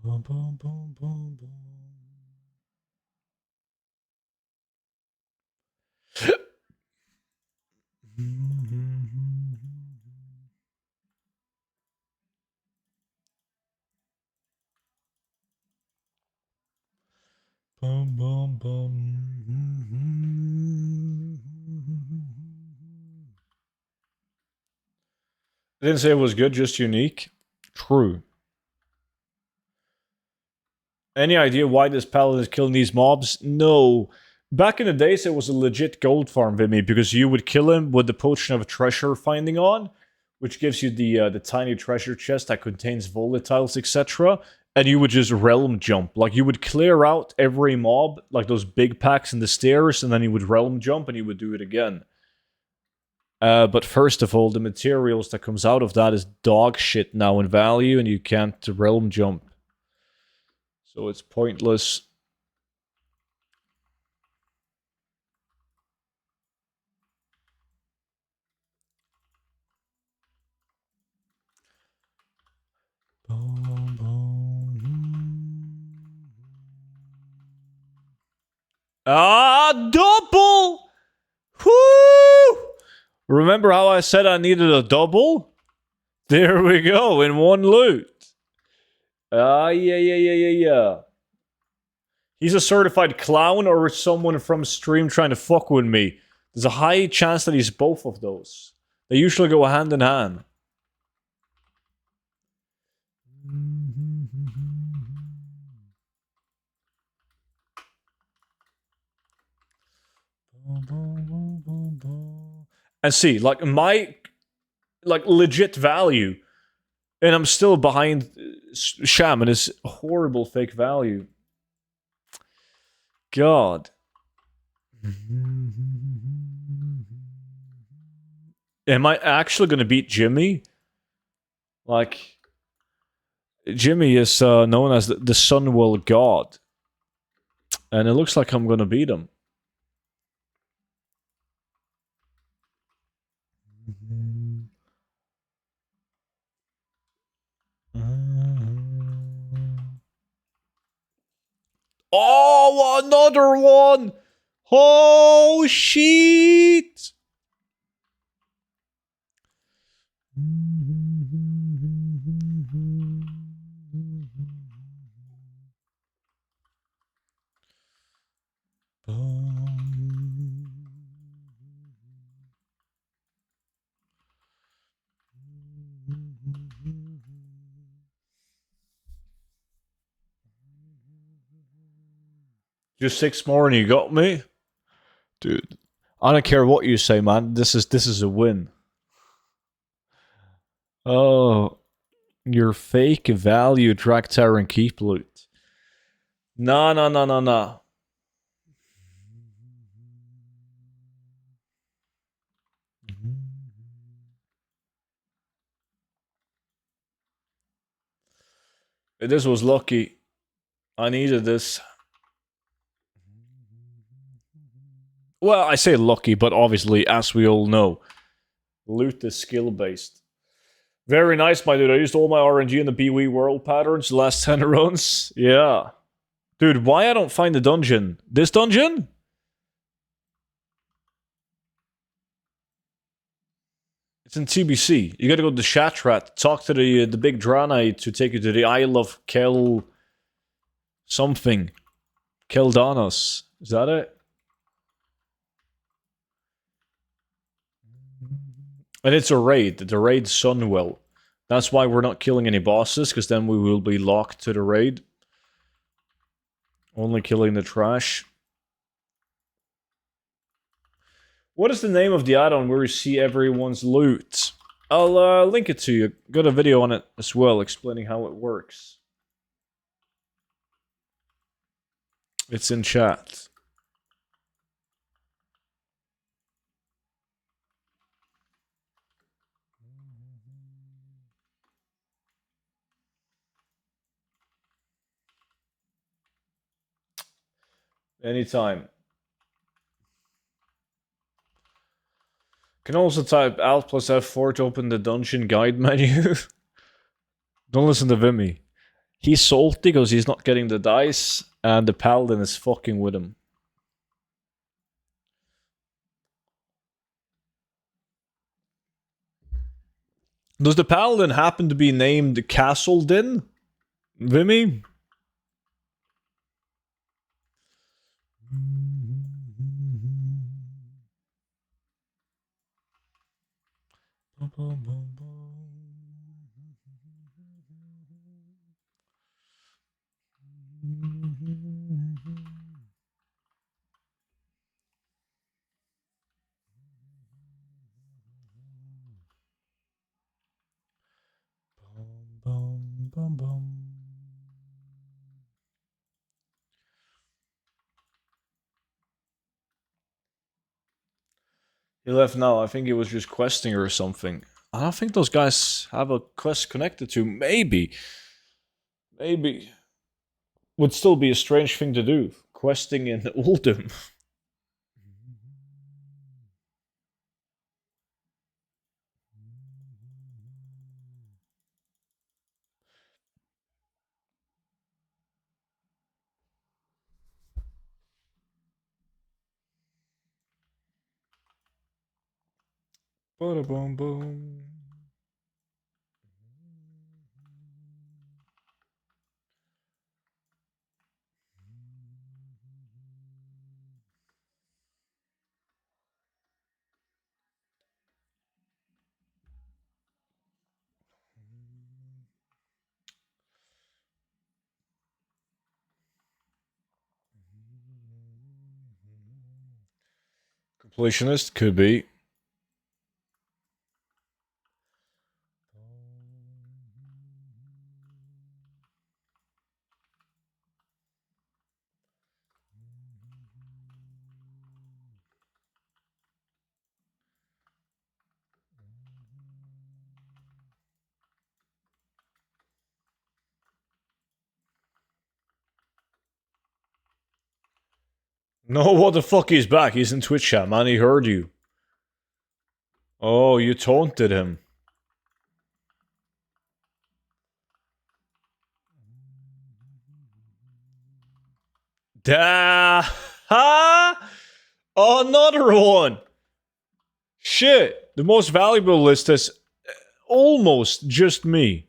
Boom, boom, boom, boom, boom. Bum, bum, bum. I didn't say it was good, just unique. True. Any idea why this paladin is killing these mobs? No. Back in the days, it was a legit gold farm, Vimy, because you would kill him with the potion of treasure finding on, which gives you the tiny treasure chest that contains volatiles, etc. And you would just realm jump. Like, you would clear out every mob, like those big packs in the stairs, and then you would realm jump and you would do it again. But first of all, the materials that comes out of that is dog shit now in value, and you can't realm jump. So it's pointless. Double! Whoo! Remember how I said I needed a double? There we go, in one loot. Yeah. He's a certified clown or someone from stream trying to fuck with me. There's a high chance that he's both of those. They usually go hand in hand. And see, like, my legit value, and I'm still behind Sham and his horrible fake value. God. Am I actually gonna beat Jimmy? Like, Jimmy is known as the Sunwell God. And it looks like I'm gonna beat him. Oh, another one! Oh, shit! Just 6 more and you got me? Dude, I don't care what you say, man. This is a win. Oh, your fake value Draktar and Keep loot. Nah. This was lucky. I needed this. Well, I say lucky, but obviously, as we all know, loot is skill-based. Very nice, my dude. I used all my RNG in the BWE world patterns the last 10 runs. Yeah. Dude, why I don't find the dungeon? This dungeon? It's in TBC. You gotta go to Shatrat, talk to the big Draenei to take you to the Isle of Kel... something. Keldanos. Is that it? And it's a raid. The raid Sunwell. That's why we're not killing any bosses, because then we will be locked to the raid. Only killing the trash. What is the name of the add-on where you see everyone's loot? I'll link it to you. Got a video on it as well, explaining how it works. It's in chat. Anytime. Can also type Alt plus F4 to open the dungeon guide menu. Don't listen to Vimy. He's salty because he's not getting the dice, and the paladin is fucking with him. Does the paladin happen to be named Castle Din? Vimy? He left now. I think he was just questing or something. I don't think those guys have a quest connected to. Maybe. Maybe. Would still be a strange thing to do. Questing in Uldum. Bada boom boom. Completionist could be. No, what the fuck? He's back. He's in Twitch chat, man. He heard you. Oh, you taunted him. Da ha! Another one. Shit. The most valuable list is almost just me.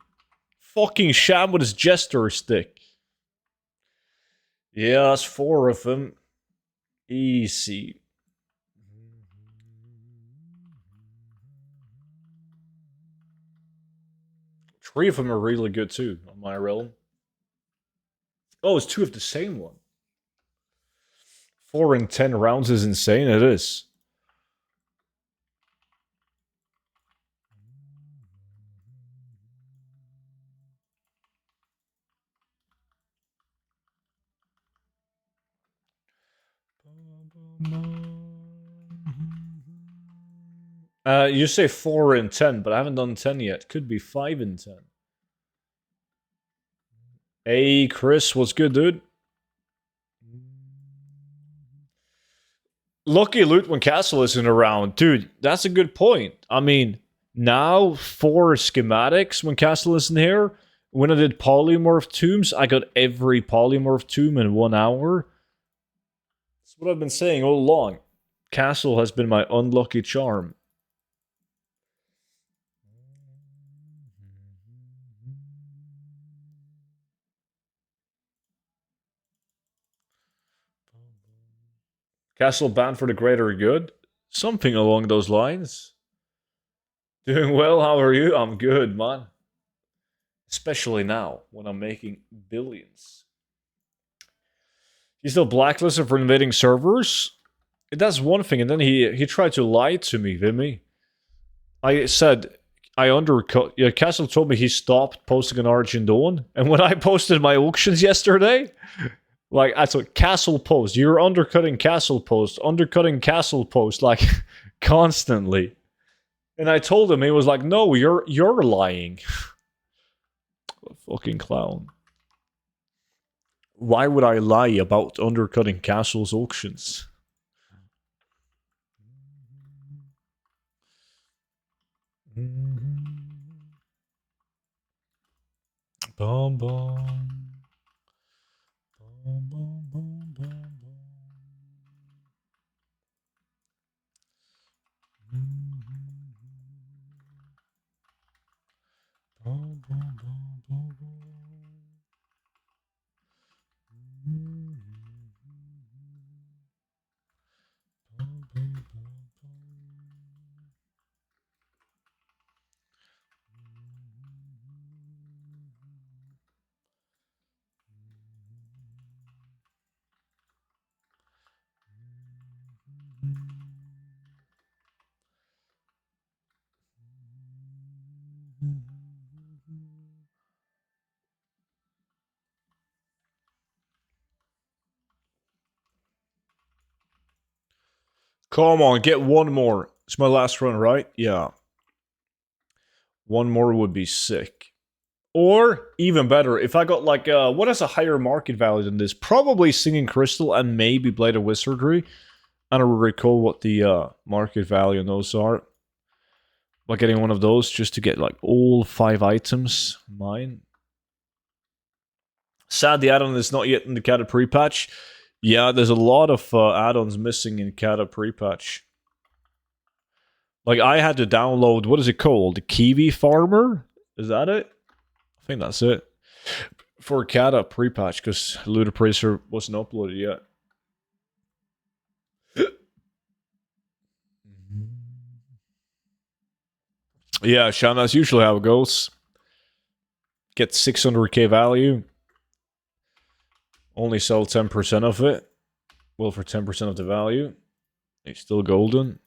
Fucking Sham with his jester stick. Yeah, that's 4 of them. Easy. Three of them are really good too on my realm. Oh, it's 2 of the same one. 4 in 10 rounds is insane. It is. You say 4 in 10, but I haven't done 10 yet. Could be 5 in 10. Hey, Chris, what's good, dude? Lucky loot when Castle isn't around. Dude, that's a good point. I mean, now 4 schematics when Castle isn't here. When I did polymorph tombs, I got every polymorph tomb in 1 hour. That's what I've been saying all along. Castle has been my unlucky charm. Castle banned for the greater good? Something along those lines. Doing well, how are you? I'm good, man. Especially now, when I'm making billions. He's still blacklisted for invading servers? That's one thing, and then he tried to lie to me, Vimy. I said, I undercut... Yeah, Castle told me he stopped posting on Origin Dawn, and when I posted my auctions yesterday, like, I thought, Castle post, you're undercutting Castle post, like, constantly. And I told him, he was like, no, you're lying. Fucking clown. Why would I lie about undercutting Castle's auctions? Bum, bum. Bum, bum, bum, bum, bum. Bum, bum, bum, bum, Come on, get one more. It's my last run, right? Yeah. One more would be sick. Or, even better, if I got like, what has a higher market value than this? Probably Singing Crystal and maybe Blade of Wizardry. I don't recall what the market value on those are. Like getting one of those just to get like all 5 items. Mine. Sad the add-on is not yet in the Kata pre-patch. Yeah, there's a lot of add-ons missing in Kata pre-patch. Like, I had to download, what is it called? Kiwi Farmer? Is that it? I think that's it. For Kata pre-patch, because Ludopracer wasn't uploaded yet. Yeah, Sean, that's usually how it goes. Get 600k value. Only sell 10% of it. Well, for 10% of the value. It's still golden.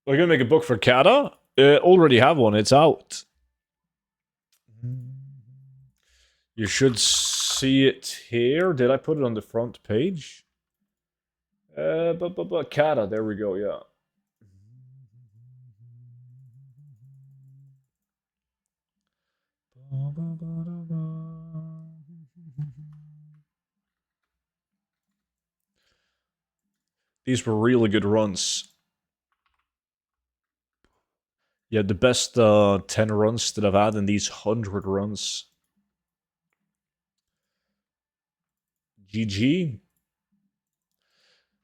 We're gonna make a book for Kata? Already have one, it's out. You should see it here. Did I put it on the front page? Kata, there we go, yeah. These were really good runs. Yeah, the best 10 runs that I've had in these 100 runs. GG.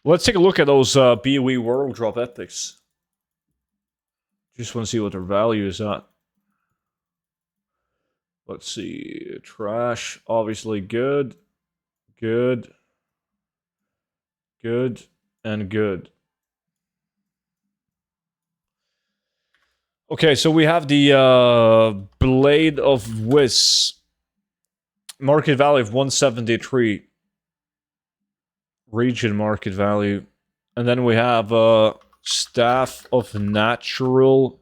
Let's take a look at those BOE World Drop Epics. Just want to see what their value is at. Let's see. Trash, obviously good. Good. Good. And good. Okay, so we have the Blade of Wiz. Market value of 173. Region market value. And then we have Staff of Natural.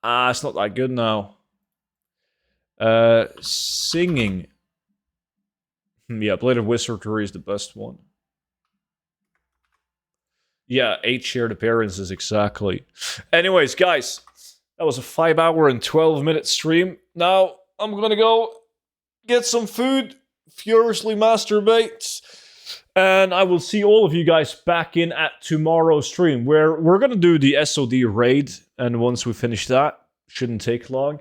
It's not that good now. Singing. Yeah, Blade of Wizardry is the best one. Yeah, 8 shared appearances, exactly. Anyways, guys, that was a 5-hour and 12-minute stream. Now, I'm gonna go get some food, furiously masturbate, and I will see all of you guys back in at tomorrow's stream, where we're gonna do the SOD raid, and once we finish that, shouldn't take long,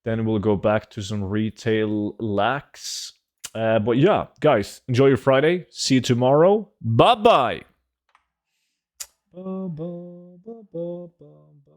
then we'll go back to some retail lax. But yeah, guys, enjoy your Friday. See you tomorrow. Bye-bye. Ba, ba, ba, ba, ba, ba.